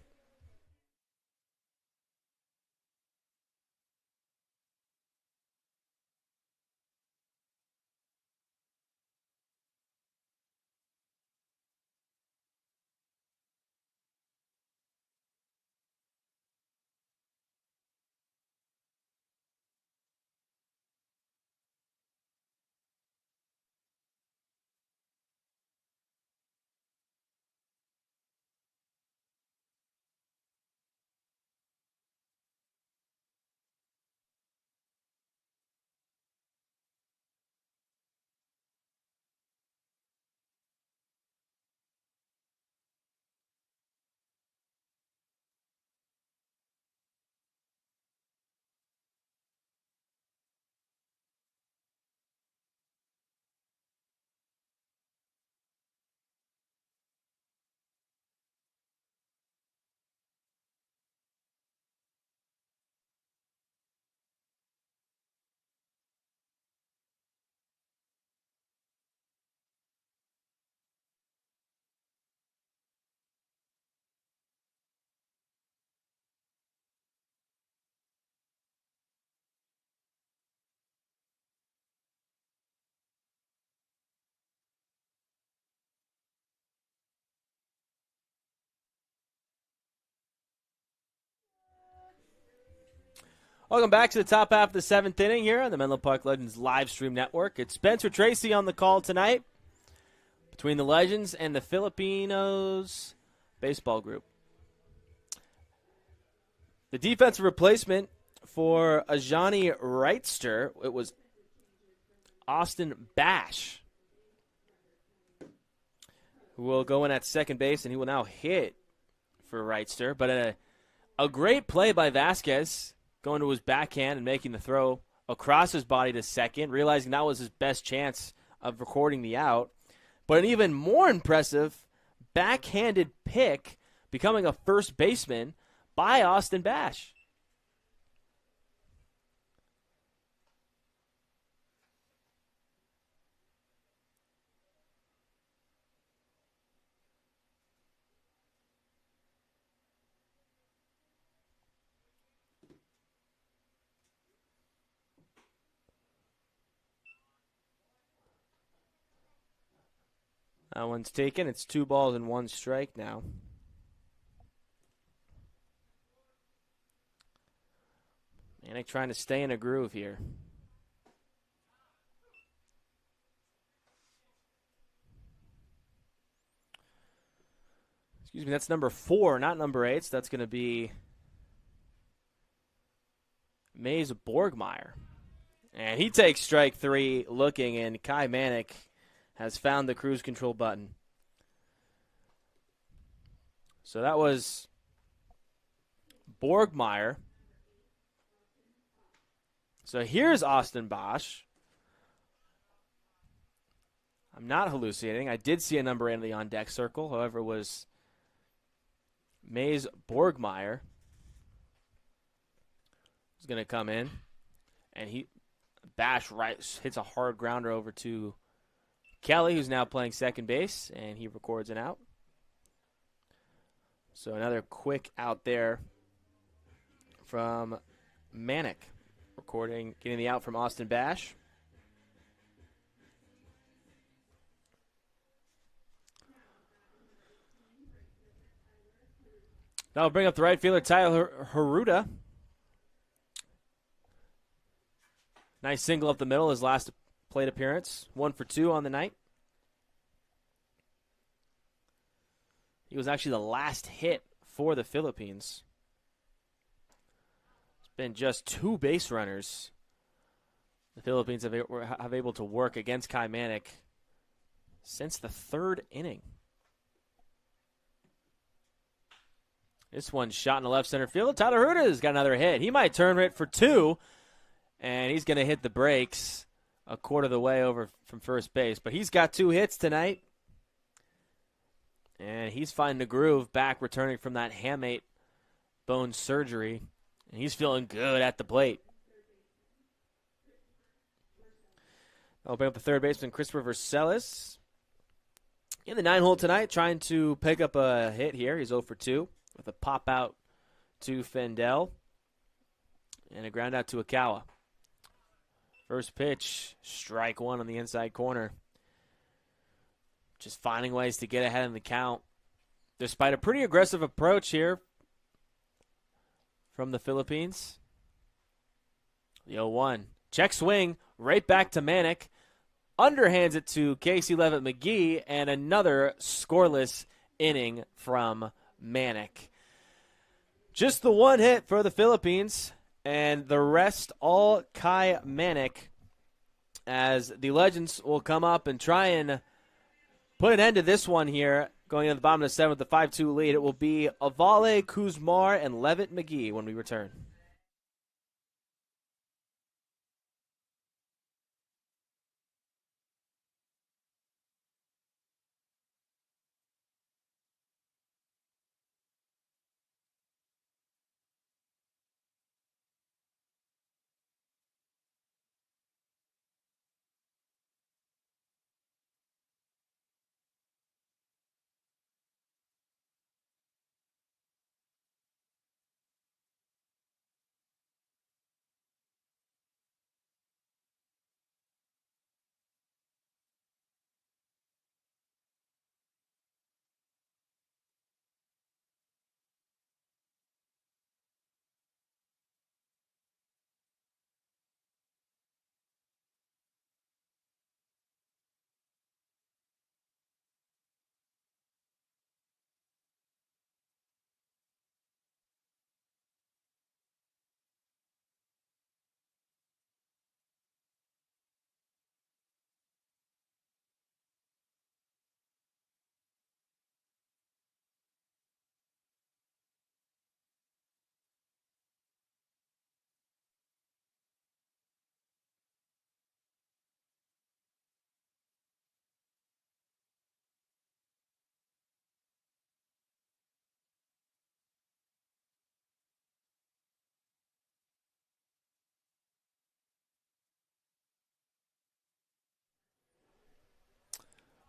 Welcome back to the top half of the 7th inning here on the Menlo Park Legends live stream network. It's Spencer Tracy on the call tonight between the Legends and the Filipinos baseball group. The defensive replacement for Ajani Wrightster, it was Austin Bash, who will go in at second base, and he will now hit for Wrightster. But a great play by Vasquez, going to his backhand and making the throw across his body to second, realizing that was his best chance of recording the out. But an even more impressive backhanded pick, becoming a first baseman by Austin Bash. That one's taken. It's 2 balls and 1 strike now. Manic trying to stay in a groove here. Excuse me, that's number 4, not number 8. So that's going to be Mays Borgmeyer. And he takes strike 3 looking, and Kai Manic has found the cruise control button. So that was Borgmeyer. So here's Austin Bosch. I'm not hallucinating. I did see a number 8 in the on-deck circle. However, it was Mays Borgmeyer. He's going to come in. And Bash hits a hard grounder over to Kelly, who's now playing second base, and he records an out. So another quick out there from Manic, getting the out from Austin Bash. That'll bring up the right fielder, Tyler Haruta. Nice single up the middle, his last plate appearance. 1 for 2 on the night. He was actually the last hit for the Philippines. It's been just 2 base runners the Philippines have able to work against Kai Manic since the 3rd inning. This one's shot in the left center field. Tyler Haruda's got another hit. He might turn it for 2, and he's going to hit the brakes a quarter of the way over from first base. But he's got 2 hits tonight. And he's finding the groove back, returning from that hamate bone surgery. And he's feeling good at the plate. I'll bring up the third baseman, Christopher Vercelis. In the 9 hole tonight, trying to pick up a hit here. He's 0 for 2 with a pop out to Fendel. And a ground out to Akawa. First pitch, strike 1 on the inside corner. Just finding ways to get ahead in the count. Despite a pretty aggressive approach here from the Philippines. The 0-1. Check swing, right back to Manic. Underhands it to Casey Levitt McGee, and another scoreless inning from Manic. Just the 1 hit for the Philippines, and the rest all Kai Manic, as the Legends will come up and try and put an end to this one here, going into the bottom of the 7th with the 5-2 lead. It will be Avale, Kuzmar, and Levitt McGee when we return.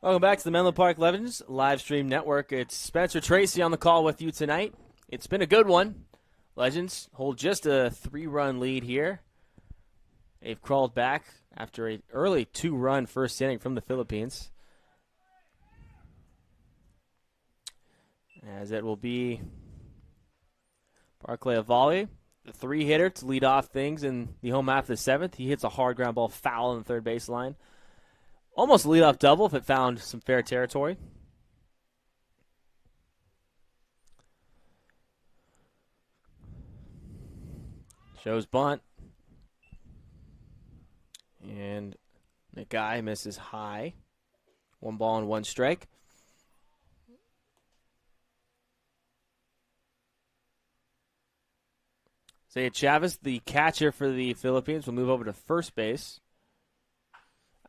Welcome back to the Menlo Park Legends live stream network. It's Spencer Tracy on the call with you tonight. It's been a good one. Legends hold just a 3-run lead here. They've crawled back after an early 2-run first inning from the Philippines. As it will be Barclay Avali, the 3-hitter to lead off things in the home half of the 7th. He hits a hard ground ball foul on the third baseline. Almost a leadoff double if it found some fair territory. Shows bunt. And the guy misses high. 1 ball and 1 strike. Zaya Chavez, the catcher for the Philippines, will move over to first base.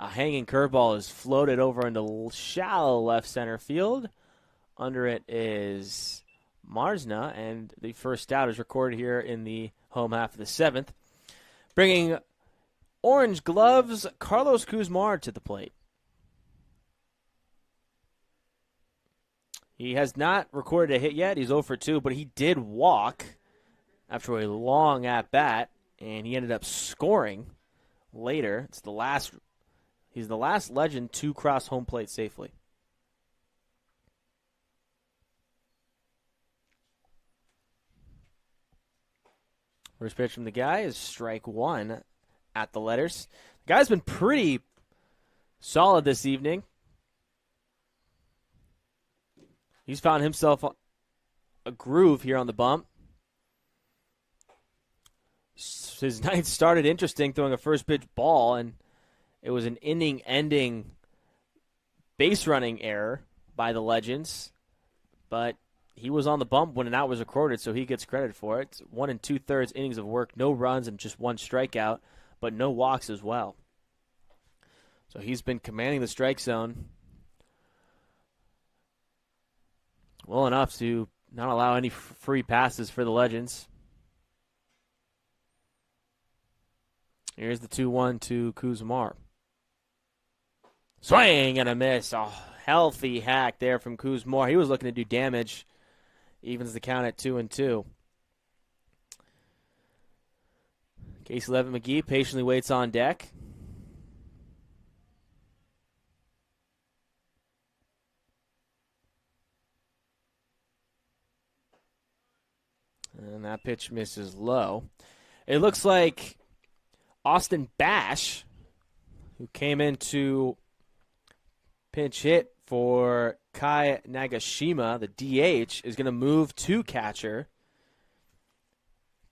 A hanging curveball is floated over into shallow left center field. Under it is Marsna, and the first out is recorded here in the home half of the 7th. Bringing orange gloves, Carlos Kuzmar to the plate. He has not recorded a hit yet. He's 0 for 2, but he did walk after a long at-bat, and he ended up scoring later. He's the last legend to cross home plate safely. First pitch from the guy is strike 1 at the letters. The guy's been pretty solid this evening. He's found himself a groove here on the bump. His ninth started interesting, throwing a first pitch ball, and it was an inning-ending base running error by the Legends, but he was on the bump when an out was recorded, so he gets credit for it. 1 2/3 innings of work, no runs and just 1 strikeout, but no walks as well. So he's been commanding the strike zone well enough to not allow any free passes for the Legends. Here's the 2-1 to Kuzmar. Swing and a miss. A healthy hack there from Kuzmar. He was looking to do damage. Evens the count at 2-2. Casey Levitt McGee patiently waits on deck. And that pitch misses low. It looks like Austin Bash, who came in to pinch hit for Kai Nagashima, the DH, is going to move to catcher.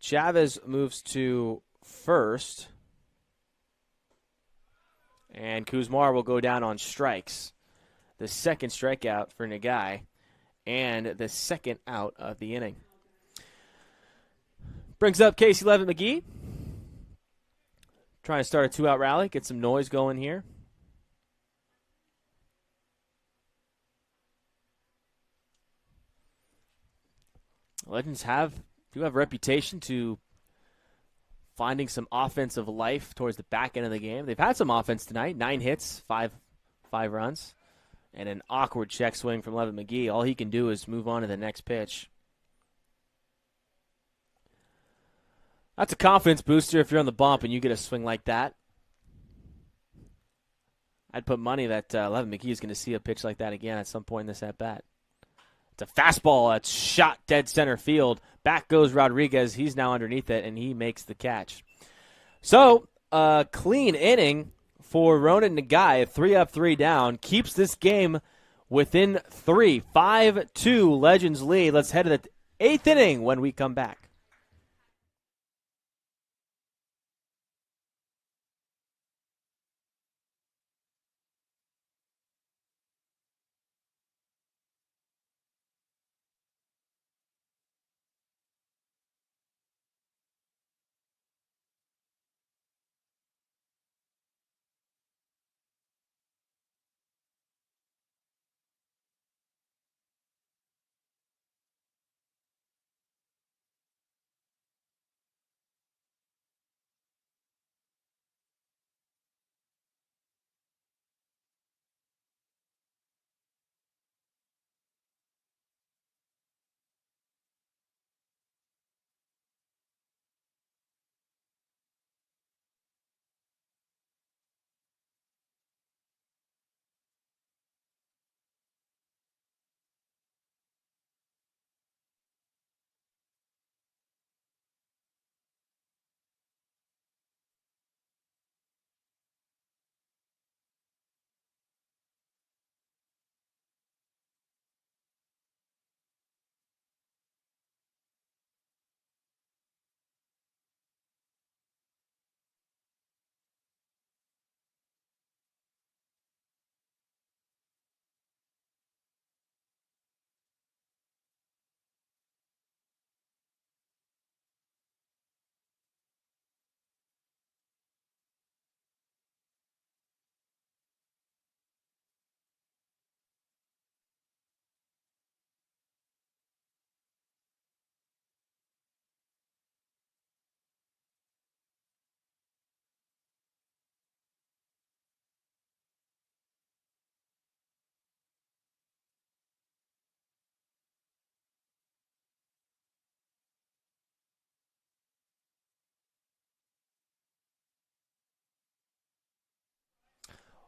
Chavez moves to first. And Kuzmar will go down on strikes. The second strikeout for Nagai. And the second out of the inning. Brings up Casey Levitt McGee. Trying to start a 2-out rally, get some noise going here. Legends do have a reputation to finding some offensive life towards the back end of the game. They've had some offense tonight, 9 hits, 5 runs, and an awkward check swing from Levitt McGee. All he can do is move on to the next pitch. That's a confidence booster if you're on the bump and you get a swing like that. I'd put money that Levitt McGee is going to see a pitch like that again at some point in this at-bat. It's a fastball that's shot dead center field. Back goes Rodriguez. He's now underneath it, and he makes the catch. So, a clean inning for Ronan Nagai, 3 up, 3 down. Keeps this game within 3. 5-2 Legends lead. Let's head to the 8th inning when we come back.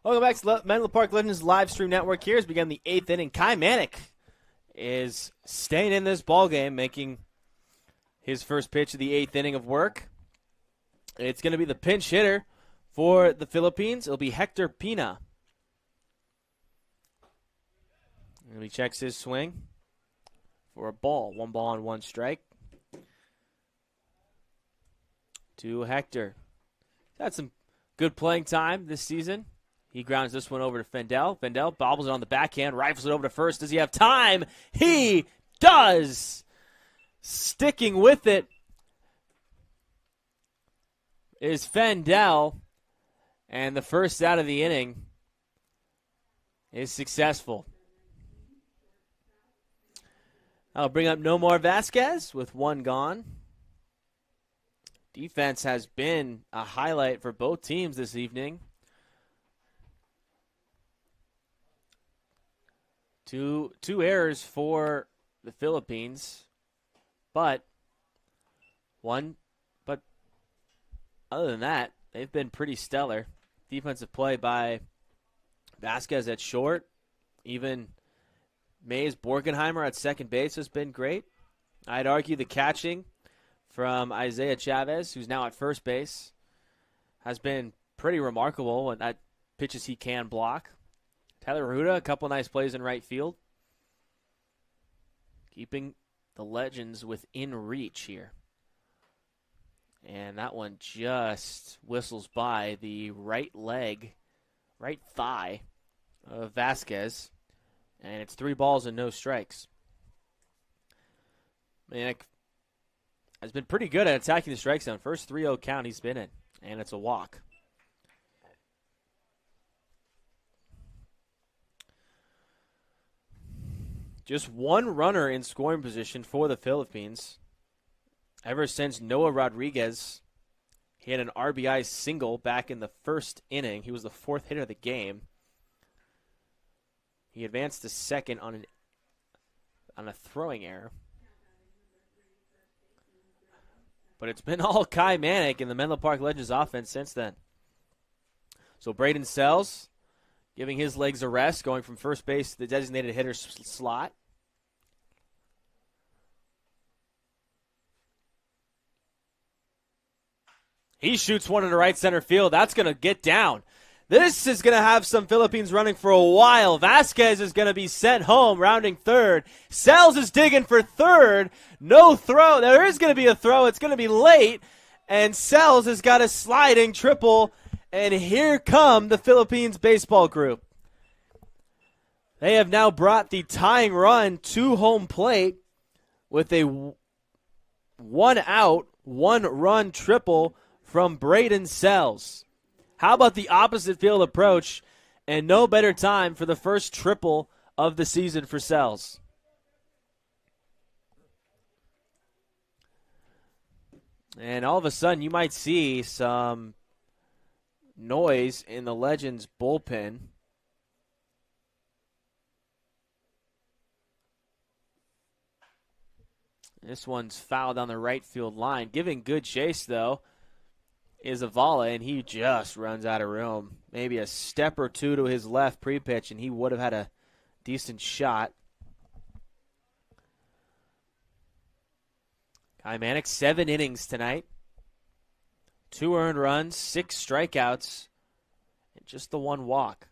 Welcome back to Menlo Park Legends live stream network. Here has begun the 8th inning. Kai Manick is staying in this ball game, making his first pitch of the 8th inning of work. It's going to be the pinch hitter for the Philippines. It'll be Hector Pina. And he checks his swing for a ball. 1 ball and 1 strike. To Hector. Had some good playing time this season. He grounds this one over to Fendel. Fendel bobbles it on the backhand, rifles it over to first. Does he have time? He does! Sticking with it is Fendel, and the first out of the inning is successful. I'll bring up Nomar Vasquez with 1 gone. Defense has been a highlight for both teams this evening. Two errors for the Philippines, but other than that, they've been pretty stellar. Defensive play by Vasquez at short, even Mays Borgenheimer at second base has been great. I'd argue the catching from Isaiah Chavez, who's now at first base, has been pretty remarkable, and that pitches he can block. Tyler Ruda, a couple nice plays in right field. Keeping the Legends within reach here. And that one just whistles by the right thigh of Vasquez. And it's 3 balls and no strikes. Manick has been pretty good at attacking the strike zone. First 3-0 count he's been in, and it's a walk. Just 1 runner in scoring position for the Philippines. Ever since Noah Rodriguez hit an RBI single back in the first inning. He was the 4th hitter of the game. He advanced to second on a throwing error. But it's been all Kai Manick in the Menlo Park Legends offense since then. So Braden Sells giving his legs a rest, going from first base to the designated hitter slot. He shoots one into right center field. That's going to get down. This is going to have some Philippines running for a while. Vasquez is going to be sent home, rounding third. Sells is digging for third. No throw. There is going to be a throw. It's going to be late. And Sells has got a sliding triple. And here come the Philippines baseball group. They have now brought the tying run to home plate with a 1-out, 1-run triple from Braden Sells. How about the opposite field approach, and no better time for the first triple of the season for Sells. And all of a sudden, you might see some noise in the Legends bullpen. This one's fouled on the right field line. Giving good chase, though, is Avala, and he just runs out of room. Maybe a step or two to his left pre-pitch, and he would have had a decent shot. Kai Manick, 7 innings tonight. 2 earned runs, 6 strikeouts, and just the 1 walk,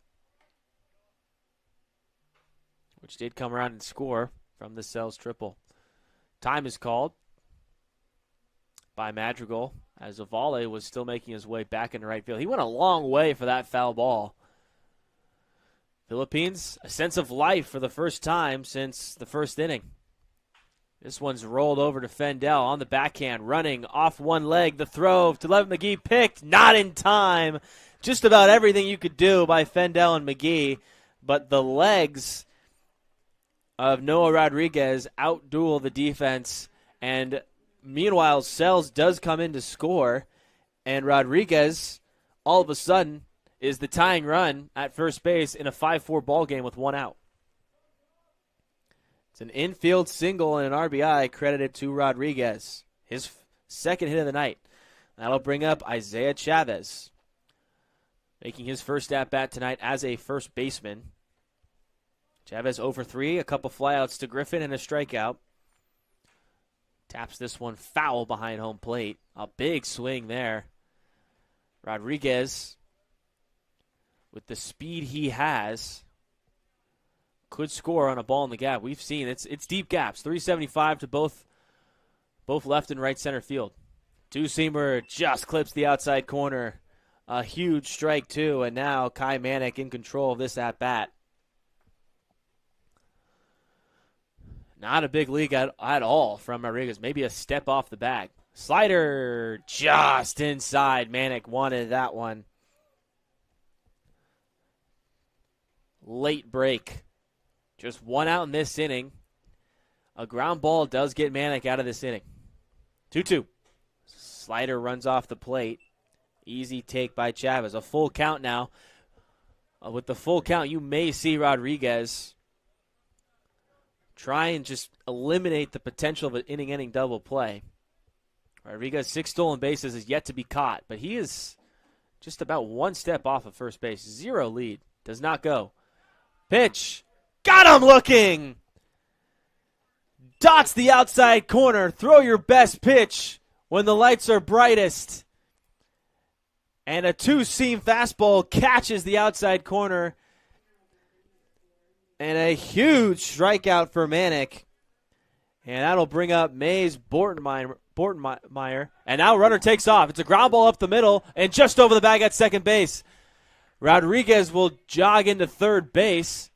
which did come around and score from the Sells triple. Time is called by Madrigal as Avala was still making his way back into right field. He went a long way for that foul ball. Philippines, a sense of life for the first time since the first inning. This one's rolled over to Fendel on the backhand, running off one leg. The throw to Levin McGee picked, not in time. Just about everything you could do by Fendel and McGee, but the legs of Noah Rodriguez outduel the defense, and meanwhile, Sells does come in to score, and Rodriguez, all of a sudden, is the tying run at first base in a 5-4 ball game with 1 out. It's an infield single and an RBI credited to Rodriguez, his second hit of the night. That'll bring up Isaiah Chavez. making his first at-bat tonight as a first baseman. Chavez over 3, a couple flyouts to Griffin and a strikeout. Taps this one foul behind home plate. A big swing there. Rodriguez, with the speed he has, could score on a ball in the gap. We've seen it's deep gaps. 375 to both left and right center field. Two-seamer just clips the outside corner. A huge strike, too, and now Kai Manek in control of this at-bat. Not a big league at all from Rodriguez. Maybe a step off the bag. Slider just inside. Manek wanted that one. Late break. Just one out in this inning. A ground ball does get Manek out of this inning. 2-2. Slider runs off the plate. Easy take by Chavez. A full count now. With the full count, you may see Rodriguez try and just eliminate the potential of an inning-ending double play. Rodriguez, 6 stolen bases, is yet to be caught, but he is just about one step off of first base. 0 lead. Does not go. Pitch. Got him looking! Dots the outside corner. Throw your best pitch when the lights are brightest. And a two-seam fastball catches the outside corner. And a huge strikeout for Manek. And that'll bring up Mays Bortenmeyer. And now runner takes off. It's a ground ball up the middle and just over the bag at second base. Rodriguez will jog into third base.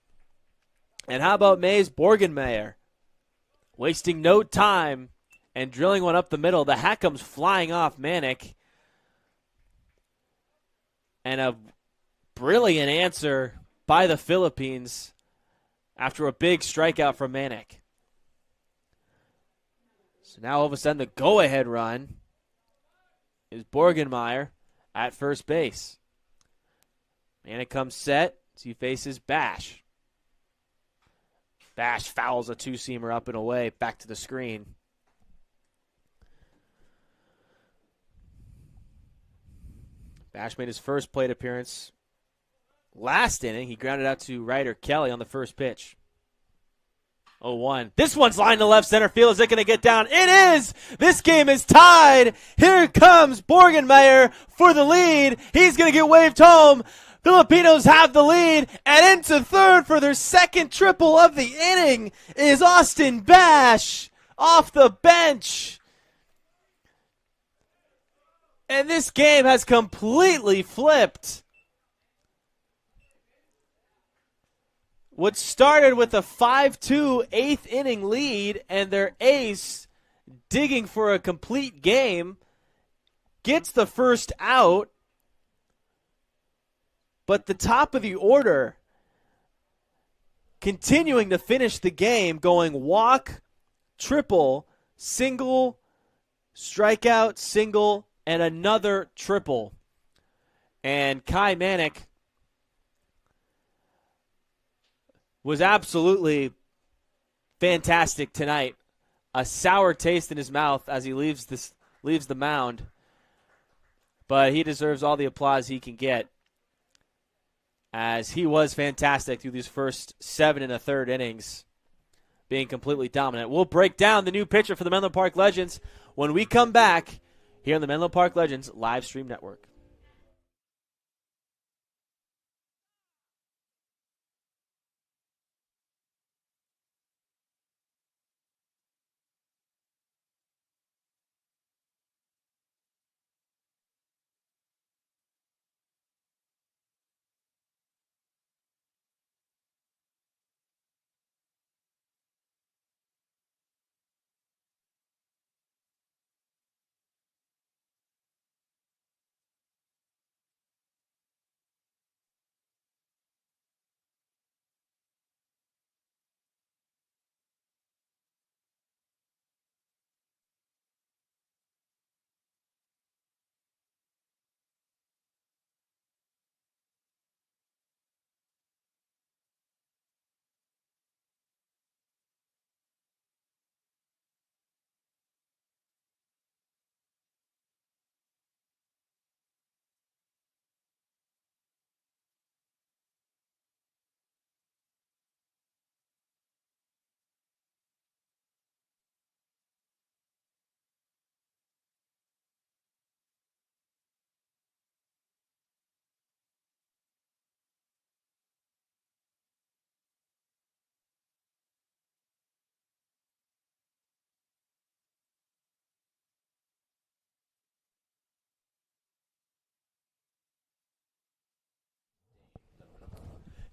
And how about Mays Bortenmeyer? Wasting no time and drilling one up the middle. The hat comes flying off Manek. And a brilliant answer by the Philippines after a big strikeout from Manek. So now all of a sudden the go-ahead run is Borgenmeyer at first base. Manek comes set as he faces Bash. Bash fouls a two-seamer up and away, back to the screen. Bash made his first plate appearance last inning. He grounded out to Ryder Kelly on the first pitch. 0-1. This one's lined to left center field. Is it going to get down? It is! This game is tied. Here comes Borgenmeyer for the lead. He's going to get waved home. Filipinos have the lead. And into third for their second triple of the inning is Austin Bash off the bench. And this game has completely flipped. What started with a 5-2 eighth inning lead and their ace digging for a complete game gets the first out. But the top of the order continuing to finish the game, going walk, triple, single, strikeout, single, and another triple. And Kai Manek was absolutely fantastic tonight. A sour taste in his mouth as he leaves the mound. But he deserves all the applause he can get, as he was fantastic through these first 7 1/3 innings, being completely dominant. We'll break down the new pitcher for the Menlo Park Legends when we come back here on the Menlo Park Legends live stream network.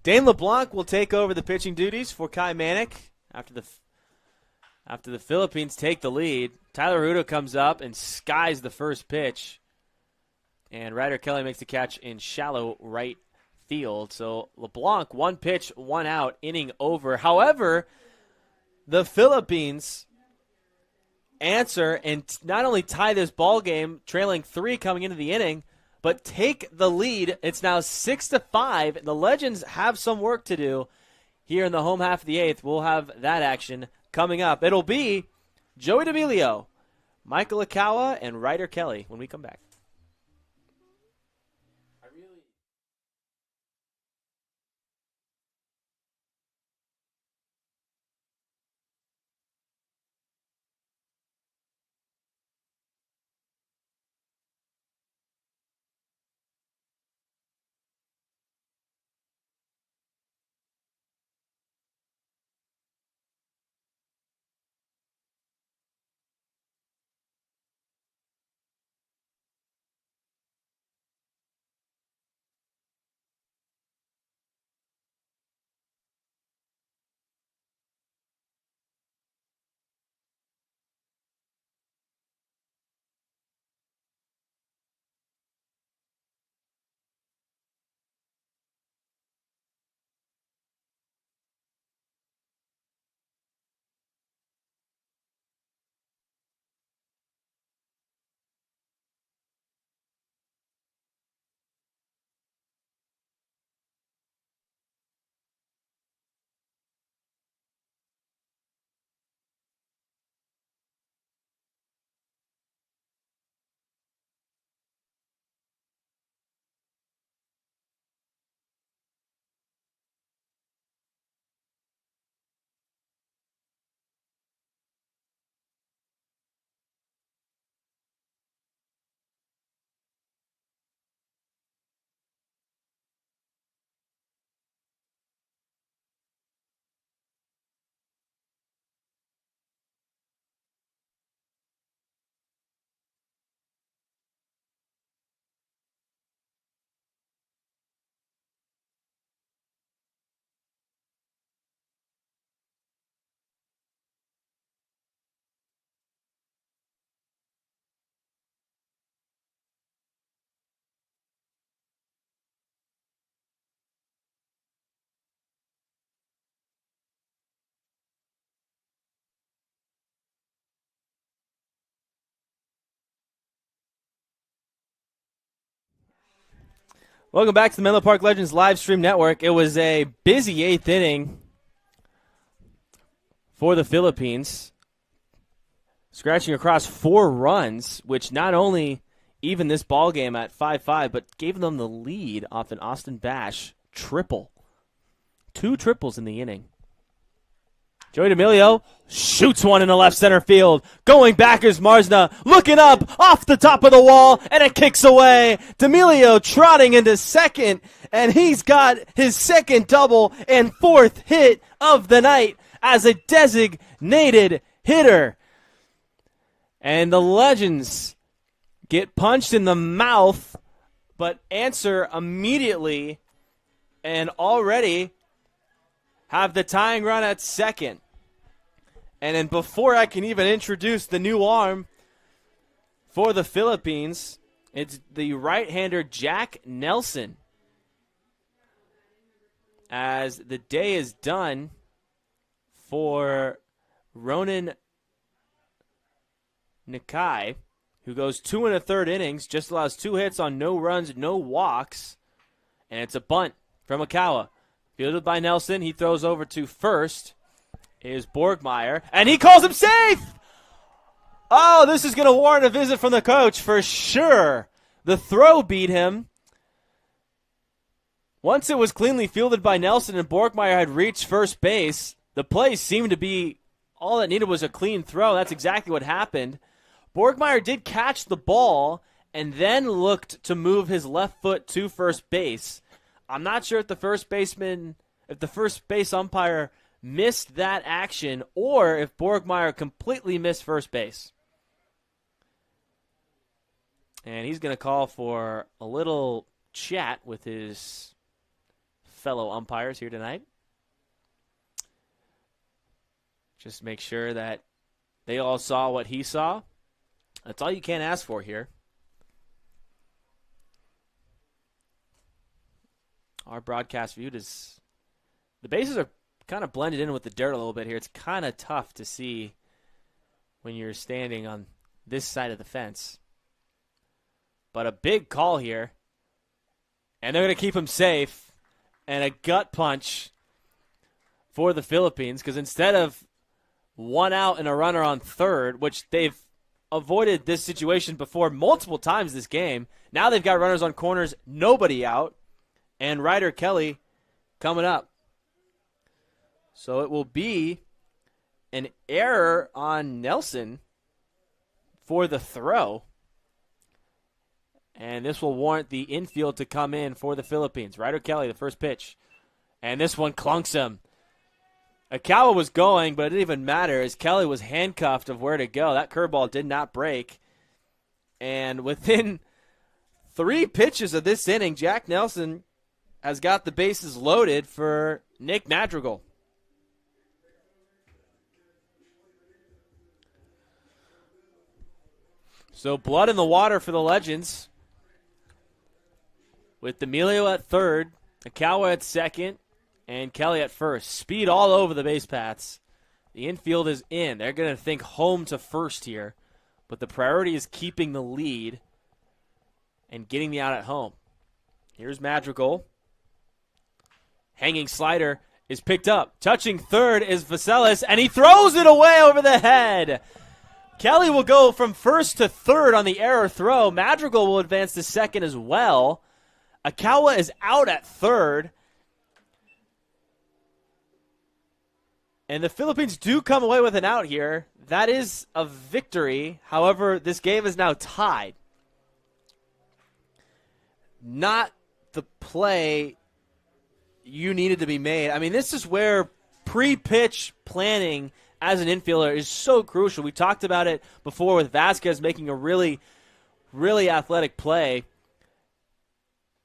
Dane LeBlanc will take over the pitching duties for Kai Manick after the Philippines take the lead. Tyler Ruda comes up and skies the first pitch. And Ryder Kelly makes the catch in shallow right field. So LeBlanc, 1 pitch, 1 out, inning over. However, the Philippines answer and not only tie this ball game, trailing 3 coming into the inning, but take the lead. It's now 6-5. The Legends have some work to do here in the home half of the 8th. We'll have that action coming up. It'll be Joey D'Amelio, Michael Akawa, and Ryder Kelly when we come back. Welcome back to the Menlo Park Legends live stream network. It was a busy 8th inning for the Philippines, scratching across 4 runs, which not only evened this ball game at 5-5, but gave them the lead off an Austin Bash triple. 2 triples in the inning. Joey D'Amelio shoots one in the left center field. Going back is Marsna, looking up off the top of the wall, and it kicks away. D'Amelio trotting into second, and he's got his second double and 4th hit of the night as a designated hitter. And the Legends get punched in the mouth, but answer immediately and already have the tying run at second. And then before I can even introduce the new arm for the Philippines, it's the right-hander Jack Nelson. As the day is done for Ronan Nakai, who goes 2 1/3 innings, just allows 2 hits on no runs, no walks, and it's a bunt from Akawa. Fielded by Nelson, he throws over to first, is Borgmeyer, and he calls him safe! Oh, this is going to warrant a visit from the coach for sure. The throw beat him. Once it was cleanly fielded by Nelson and Borgmeyer had reached first base, the play seemed to be all it needed was a clean throw. That's exactly what happened. Borgmeyer did catch the ball and then looked to move his left foot to first base. I'm not sure if the first base umpire missed that action or if Borgmeyer completely missed first base. And he's going to call for a little chat with his fellow umpires here tonight. Just make sure that they all saw what he saw. That's all you can ask for here. Our broadcast view is the bases are kind of blended in with the dirt a little bit here. It's kind of tough to see when you're standing on this side of the fence. But a big call here. And they're going to keep him safe. And a gut punch for the Philippines, because instead of one out and a runner on third, which they've avoided this situation before multiple times this game, now they've got runners on corners, nobody out, and Ryder Kelly coming up. So it will be an error on Nelson for the throw. And this will warrant the infield to come in for the Philippines. Ryder Kelly, the first pitch. And this one clunks him. Akawa was going, but it didn't even matter as Kelly was handcuffed of where to go. That curveball did not break. And within 3 pitches of this inning, Jack Nelson has got the bases loaded for Nick Madrigal. So blood in the water for the Legends. With D'Amelio at third, Akawa at second, and Kelly at first. Speed all over the base paths. The infield is in. They're going to think home to first here, but the priority is keeping the lead and getting the out at home. Here's Madrigal. Hanging slider is picked up. Touching third is Vaselis, and he throws it away over the head. Kelly will go from first to third on the error throw. Madrigal will advance to second as well. Akawa is out at third. And the Philippines do come away with an out here. That is a victory. However, this game is now tied. Not the play you needed to be made. I mean, this is where pre-pitch planning as an infielder is so crucial. We talked about it before with Vasquez making a really, really athletic play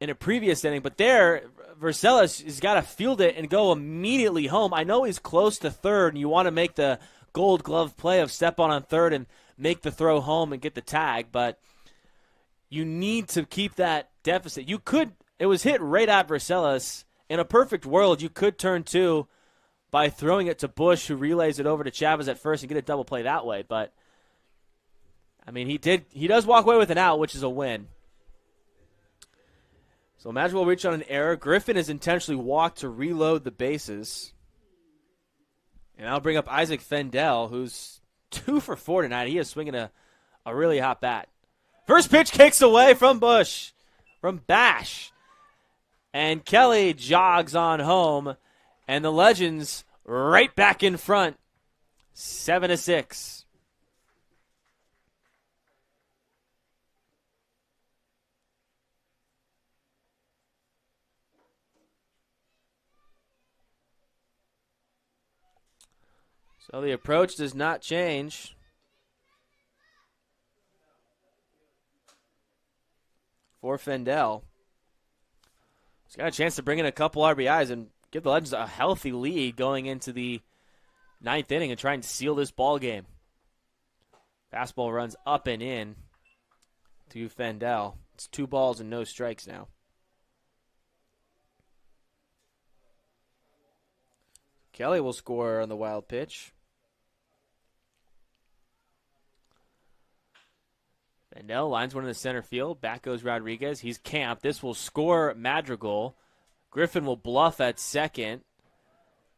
in a previous inning, but there, Vaselis has got to field it and go immediately home. I know he's close to third, and you want to make the gold glove play of step on third and make the throw home and get the tag, but you need to keep that deficit. It was hit right at Vaselis. In a perfect world, you could turn 2 by throwing it to Bush, who relays it over to Chavez at first and get a double play that way, but I mean, he does walk away with an out, which is a win. So Madrigal will reach on an error. Griffin is intentionally walked to reload the bases. And I'll bring up Isaac Fendel, who's 2 for 4 tonight. He is swinging a really hot bat. First pitch kicks away from Bush, from Bash. And Kelly jogs on home. And the Legends right back in front, 7-6. So the approach does not change. For Fendel. He's got a chance to bring in a couple RBIs and give the Legends a healthy lead going into the 9th inning and trying to seal this ball game. Fastball runs up and in to Fendel. It's 2 balls and no strikes now. Kelly will score on the wild pitch. Fendel lines one in the center field. Back goes Rodriguez. He's camped. This will score Madrigal. Griffin will bluff at second.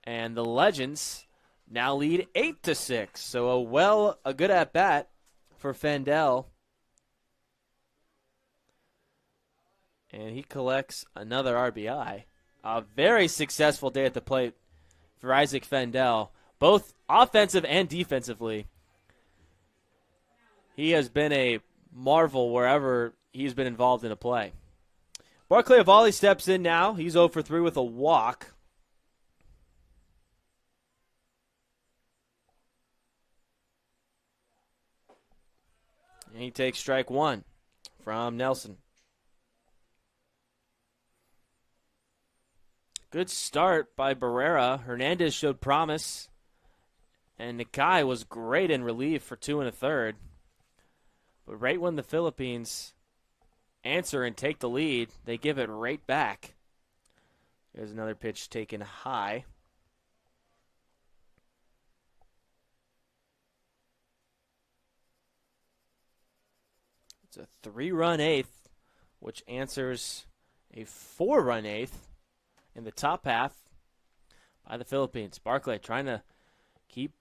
And the Legends now lead 8-6. So a good at-bat for Fendel. And he collects another RBI. A very successful day at the plate for Isaac Fendel, both offensive and defensively. He has been a marvel wherever he's been involved in a play. Barclay Avali steps in now. He's 0 for 3 with a walk. And he takes strike 1 from Nelson. Good start by Barrera. Hernandez showed promise. And Nakai was great in relief for 2 1/3. But right when the Philippines answer and take the lead, they give it right back. There's another pitch taken high. It's a 3-run eighth, which answers a 4-run eighth in the top half by the Philippines. Barclay trying to keep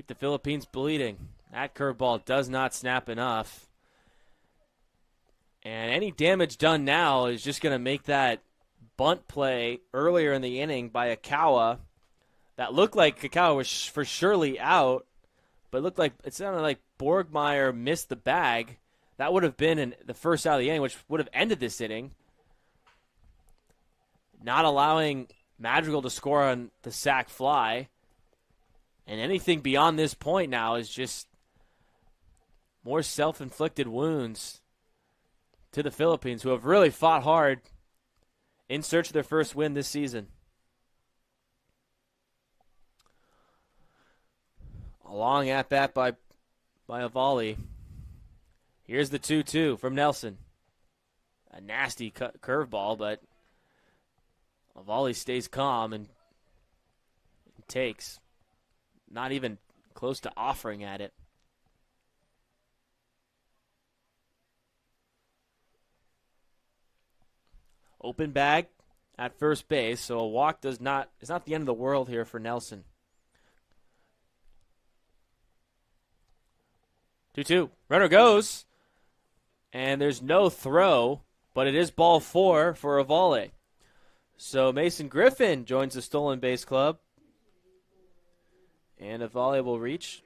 the Philippines bleeding. That curveball does not snap enough. And any damage done now is just going to make that bunt play earlier in the inning by Akawa that looked like Akawa was for surely out, but it sounded like Borgmeyer missed the bag. That would have been in the first out of the inning, which would have ended this inning. Not allowing Madrigal to score on the sac fly. And anything beyond this point now is just more self-inflicted wounds to the Philippines, who have really fought hard in search of their first win this season. A long at-bat by Avali. Here's the 2-2 from Nelson. A nasty curveball, but Avali stays calm and takes. Not even close to offering at it. Open bag at first base, so a walk is not the end of the world here for Nelson. 2-2. Runner goes, and there's no throw, but it is ball 4 for Avali. So Mason Griffin joins the stolen base club, and Avali will reach.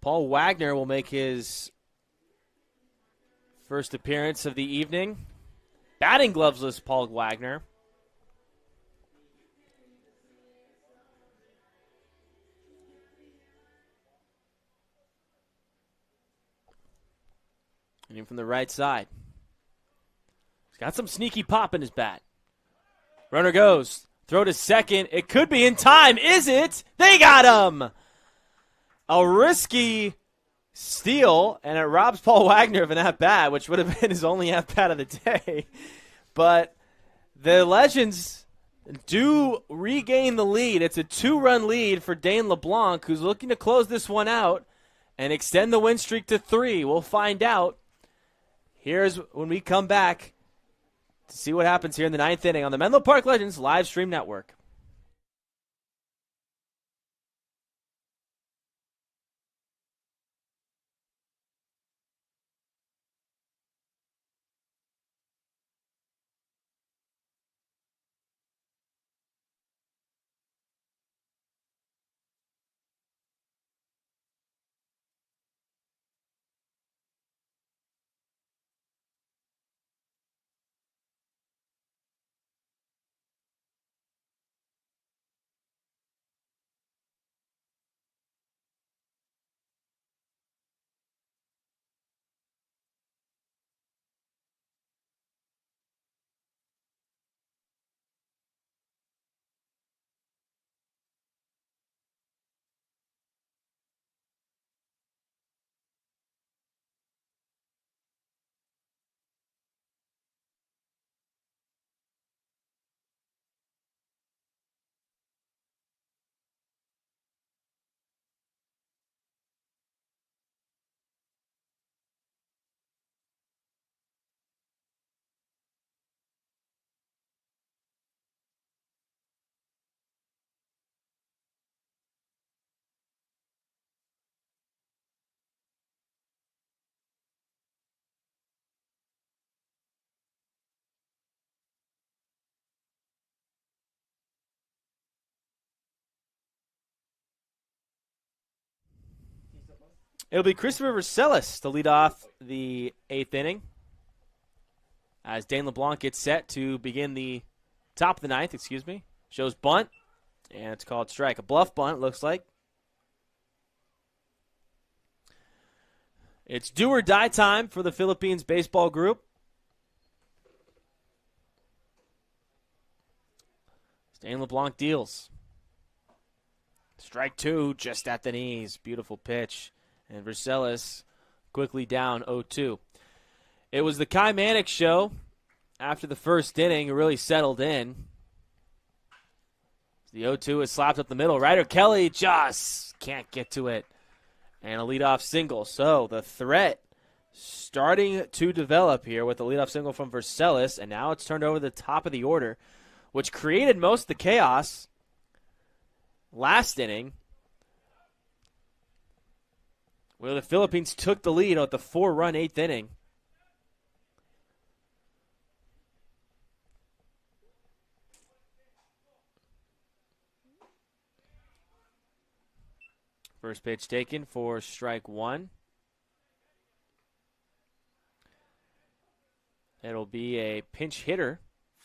Paul Wagner will make his first appearance of the evening. Batting glovesless Paul Wagner. And in from the right side. He's got some sneaky pop in his bat. Runner goes. Throw to second. It could be in time. Is it? They got him! A risky steal, and it robs Paul Wagner of an at-bat, which would have been his only at-bat of the day. But the Legends do regain the lead. It's a 2-run lead for Dane LeBlanc, who's looking to close this one out and extend the win streak to 3. We'll find out. Here's when we come back to see what happens here in the 9th inning on the Menlo Park Legends live stream network. It'll be Christopher Vercelis to lead off the 8th inning as Dane LeBlanc gets set to begin the top of the 9th, Shows bunt, and it's called strike. A bluff bunt, looks like. It's do or die time for the Philippines baseball group. Dane LeBlanc deals. Strike 2, just at the knees. Beautiful pitch. And Vercelis quickly down 0-2. It was the Kai Mannix show after the first inning. It really settled in. The 0-2 is slapped up the middle. Ryder Kelly just can't get to it. And a leadoff single. So the threat starting to develop here with the leadoff single from Vercelis. And now it's turned over the top of the order, which created most of the chaos last inning, where the Philippines took the lead at the 4-run 8th inning. First pitch taken for strike 1. It'll be a pinch hitter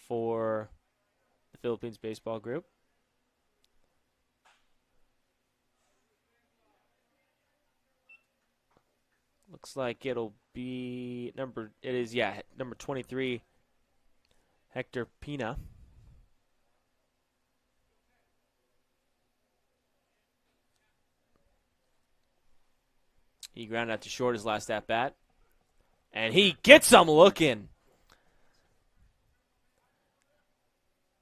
for the Philippines baseball group. Looks like it'll be number 23, Hector Pina. He grounded out to short his last at-bat. And he gets him looking.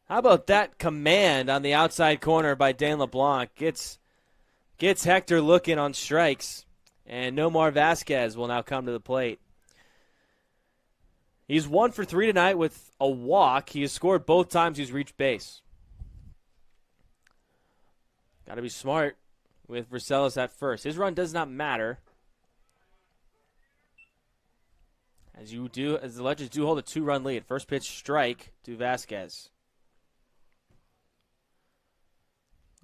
How about that command on the outside corner by Dane LeBlanc? Gets Hector looking on strikes. And Nomar Vasquez will now come to the plate. He's 1 for 3 tonight with a walk. He has scored both times he's reached base. Got to be smart with Vercelis at first. His run does not matter. As the Legends do hold a 2-run lead. First pitch strike to Vasquez.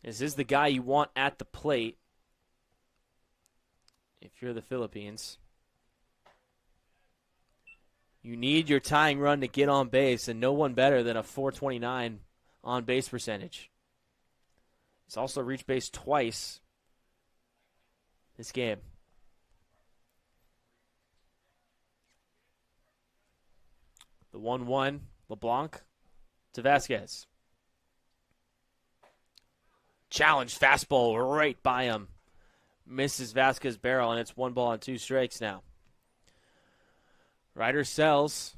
This is the guy you want at the plate if you're the Philippines. You need your tying run to get on base, and no one better than a .429 on base percentage. He's also reached base twice this game. The 1-1, LeBlanc to Vasquez. Challenge fastball right by him. Misses Vasquez barrel, and it's 1 ball and 2 strikes now. Ryder Sells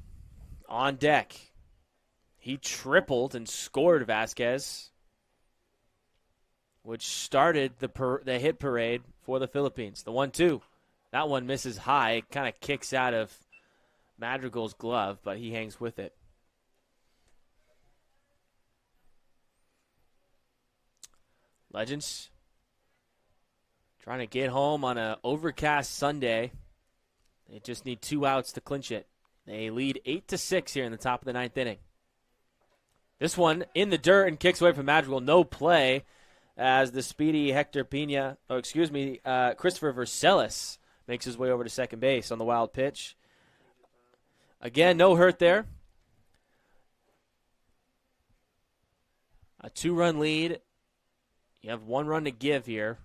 on deck. He tripled and scored Vasquez, which started the hit parade for the Philippines. The 1-2. That one misses high. It kind of kicks out of Madrigal's glove, but he hangs with it. Legends trying to get home on an overcast Sunday. They just need 2 outs to clinch it. They lead 8-6 here in the top of the 9th inning. This one in the dirt and kicks away from Madrigal. No play as the speedy Christopher Vercelis makes his way over to second base on the wild pitch. Again, no hurt there. A 2-run lead. You have 1 run to give here.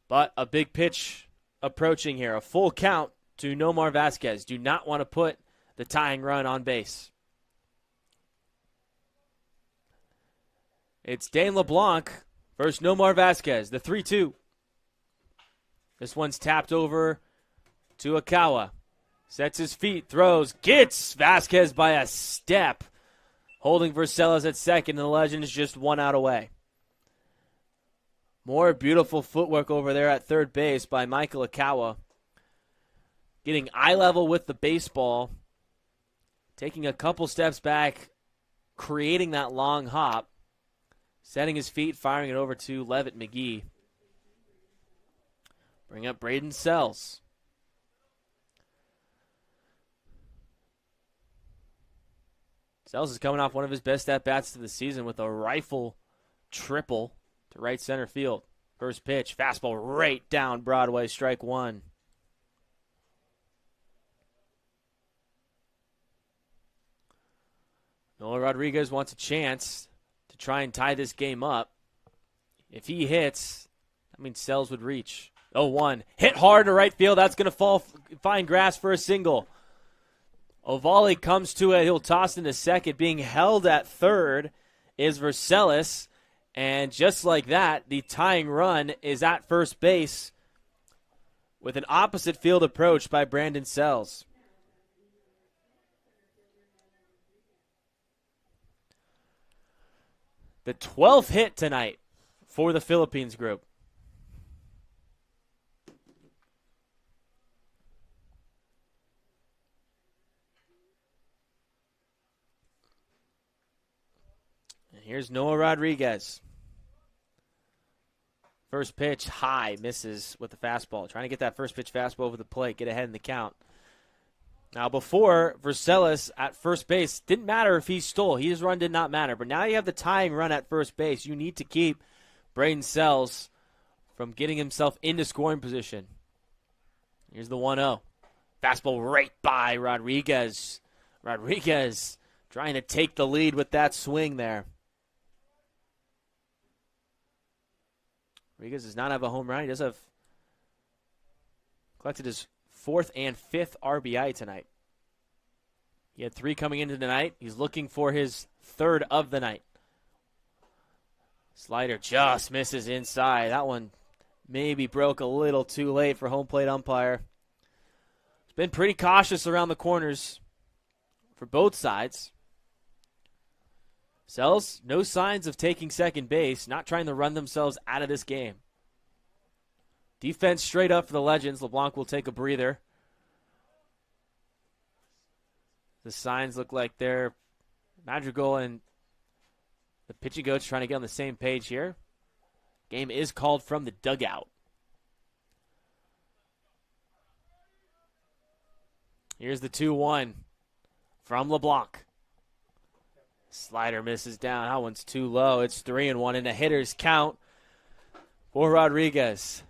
But a big pitch approaching here. A full count to Nomar Vasquez. Do not want to put the tying run on base. It's Dane LeBlanc versus Nomar Vasquez. The 3-2. This one's tapped over to Akawa. Sets his feet, throws, gets Vasquez by a step. Holding Vercelis at second, and the Legends just 1 out away. More beautiful footwork over there at third base by Michael Akawa. Getting eye level with the baseball. Taking a couple steps back. Creating that long hop. Setting his feet, firing it over to Levitt McGee. Bring up Braden Sells. Sells is coming off one of his best at-bats of the season with a rifle triple to right center field. First pitch, fastball right down Broadway, strike 1. Noah Rodriguez wants a chance to try and tie this game up. If he hits, that means Sells would reach. 0-1. Hit hard to right field. That's going to find grass for a single. Ovalle comes to it. He'll toss into second. Being held at third is Vercelis. And just like that, the tying run is at first base with an opposite field approach by Brandon Sells. The 12th hit tonight for the Philippines group. And here's Noah Rodriguez. First pitch, high, misses with the fastball. Trying to get that first pitch fastball over the plate, get ahead in the count. Now, before, Vercelis at first base, didn't matter if he stole. His run did not matter. But now you have the tying run at first base. You need to keep Braden Sells from getting himself into scoring position. Here's the 1-0. Fastball right by Rodriguez. Rodriguez trying to take the lead with that swing there. Rodriguez does not have a home run. He does have collected his 4th and 5th RBI tonight. He had 3 coming into the night. He's looking for his 3rd of the night. Slider just misses inside. That one maybe broke a little too late for home plate umpire. He's been pretty cautious around the corners for both sides. Sells, no signs of taking second base, not trying to run themselves out of this game. Defense straight up for the Legends. LeBlanc will take a breather. The signs look like they're Madrigal and the pitching coach trying to get on the same page here. Game is called from the dugout. Here's the 2-1 from LeBlanc. Slider misses down. That one's too low. It's 3-1 in a hitter's count for Rodriguez.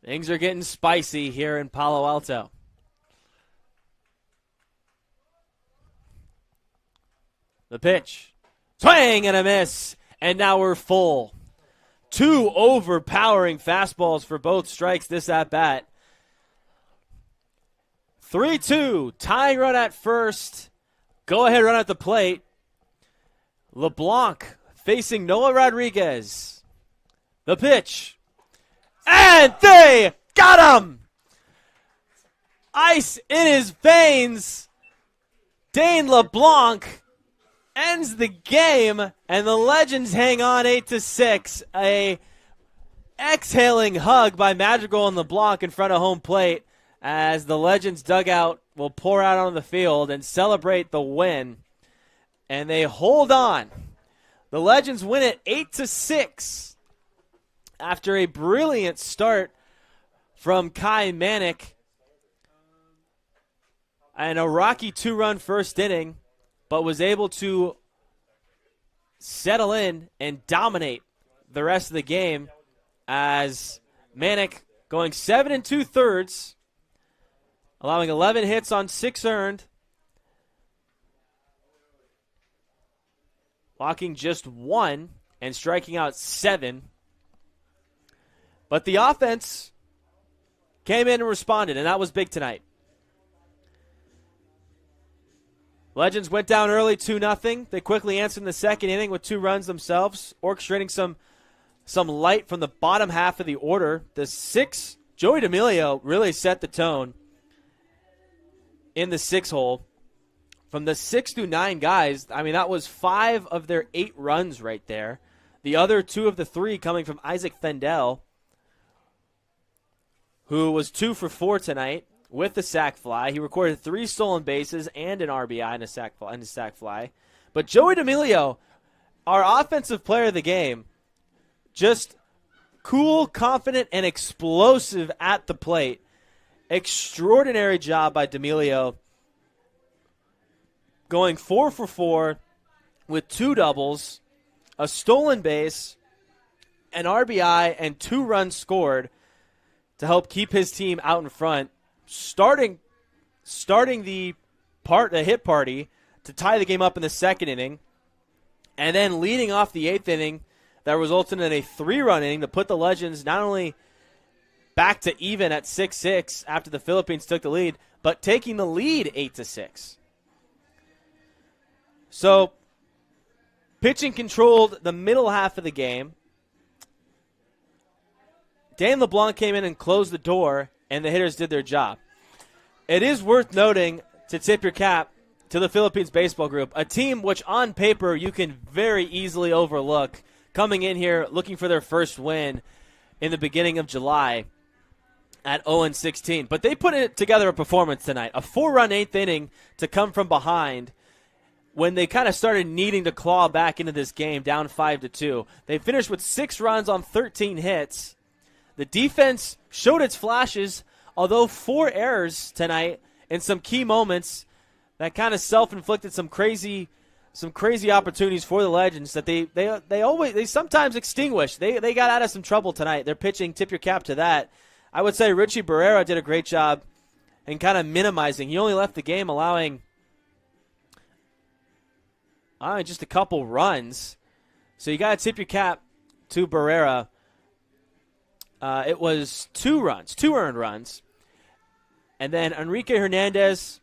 Things are getting spicy here in Palo Alto. The pitch. Swing and a miss. And now we're full. 2 overpowering fastballs for both strikes this at-bat. 3-2. Tying run at first. Go ahead run at the plate. LeBlanc facing Noah Rodriguez. The pitch. And they got him! Ice in his veins. Dane LeBlanc ends the game, and the Legends hang on 8-6. A exhaling hug by Madrigal and LeBlanc in front of home plate as the Legends dugout will pour out on the field and celebrate the win. And they hold on. The Legends win it 8-6. After a brilliant start from Kai Manick and a rocky 2-run first inning, but was able to settle in and dominate the rest of the game as Manick going 7 2/3, allowing 11 hits on 6 earned, walking just 1 and striking out 7. But the offense came in and responded, and that was big tonight. Legends went down early 2-0. They quickly answered in the second inning with 2 runs themselves, orchestrating some light from the bottom half of the order. The 6, Joey D'Amelio really set the tone in the 6 hole. From the 6 through 9 guys, I mean, that was 5 of their 8 runs right there. The other 2 of the 3 coming from Isaac Fendel, who was 2 for 4 tonight with the sac fly. He recorded 3 stolen bases and an RBI and a sac fly. But Joey D'Amelio, our offensive player of the game, just cool, confident, and explosive at the plate. Extraordinary job by D'Amelio, going 4 for 4 with 2 doubles, a stolen base, an RBI, and 2 runs scored to help keep his team out in front, starting the hit party to tie the game up in the second inning, and then leading off the 8th inning that resulted in a 3-run inning to put the Legends not only back to even at 6-6 after the Philippines took the lead, but taking the lead 8-6. So, pitching controlled the middle half of the game. Dan LeBlanc came in and closed the door, and the hitters did their job. It is worth noting, to tip your cap to the Philippines baseball group, a team which on paper you can very easily overlook, coming in here looking for their first win in the beginning of July at 0-16. But they put together a performance tonight, a 4-run 8th inning to come from behind when they kind of started needing to claw back into this game, down 5-2. They finished with 6 runs on 13 hits. The defense showed its flashes, although 4 errors tonight in some key moments that kind of self-inflicted some crazy opportunities for the Legends that they sometimes extinguish. They got out of some trouble tonight. Their pitching, tip your cap to that. I would say Richie Barrera did a great job in kind of minimizing. He only left the game allowing just a couple runs. So you got to tip your cap to Barrera. It was 2 earned runs. And then Enrique Hernandez,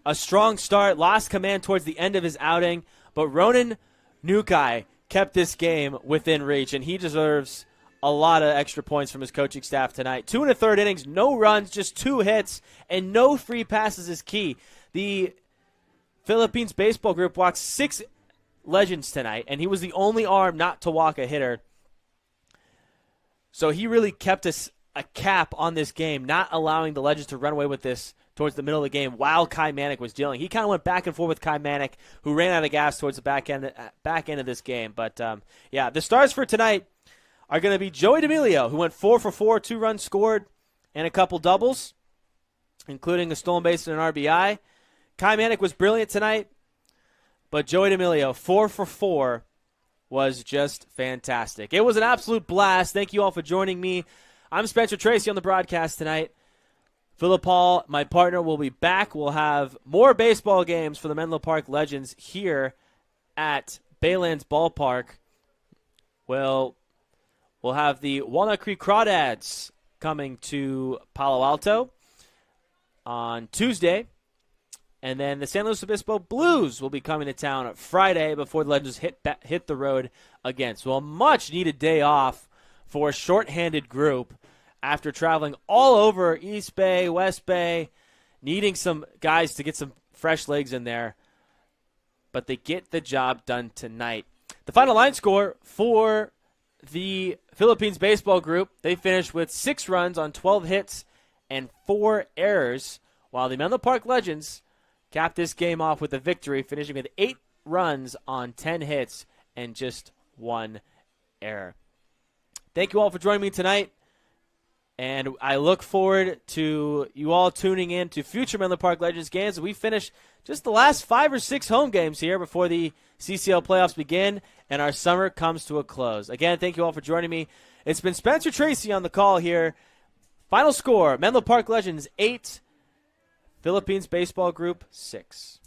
a strong start, lost command towards the end of his outing, but Ronan Nukai kept this game within reach, and he deserves a lot of extra points from his coaching staff tonight. 2 1/3 innings, no runs, just 2 hits, and no free passes is key. The Philippines baseball group walked 6 Legends tonight, and he was the only arm not to walk a hitter. So he really kept us a cap on this game, not allowing the Legends to run away with this towards the middle of the game while Kai Manick was dealing. He kind of went back and forth with Kai Manick, who ran out of gas towards the back end of this game. But, the stars for tonight are going to be Joey D'Amelio, who went 4 for 4, 2 runs scored, and a couple doubles, including a stolen base and an RBI. Kai Manick was brilliant tonight, but Joey D'Amelio, 4 for 4, was just fantastic. It was an absolute blast. Thank you all for joining me. I'm Spencer Tracy on the broadcast tonight. Philip Hall, my partner, will be back. We'll have more baseball games for the Menlo Park Legends here at Baylands Ballpark. We'll have the Walnut Creek Crawdads coming to Palo Alto on Tuesday. And then the San Luis Obispo Blues will be coming to town on Friday before the Legends hit the road again. So a much-needed day off for a shorthanded group after traveling all over East Bay, West Bay, needing some guys to get some fresh legs in there. But they get the job done tonight. The final line score for the Philippines baseball group, they finished with 6 runs on 12 hits and 4 errors, while the Menlo Park Legends capped this game off with a victory, finishing with 8 runs on 10 hits and just 1 error. Thank you all for joining me tonight, and I look forward to you all tuning in to future Menlo Park Legends games. We finish just the last 5 or 6 home games here before the CCL playoffs begin and our summer comes to a close. Again, thank you all for joining me. It's been Spencer Tracy on the call here. Final score, Menlo Park Legends 8, Philippines Baseball Group 6.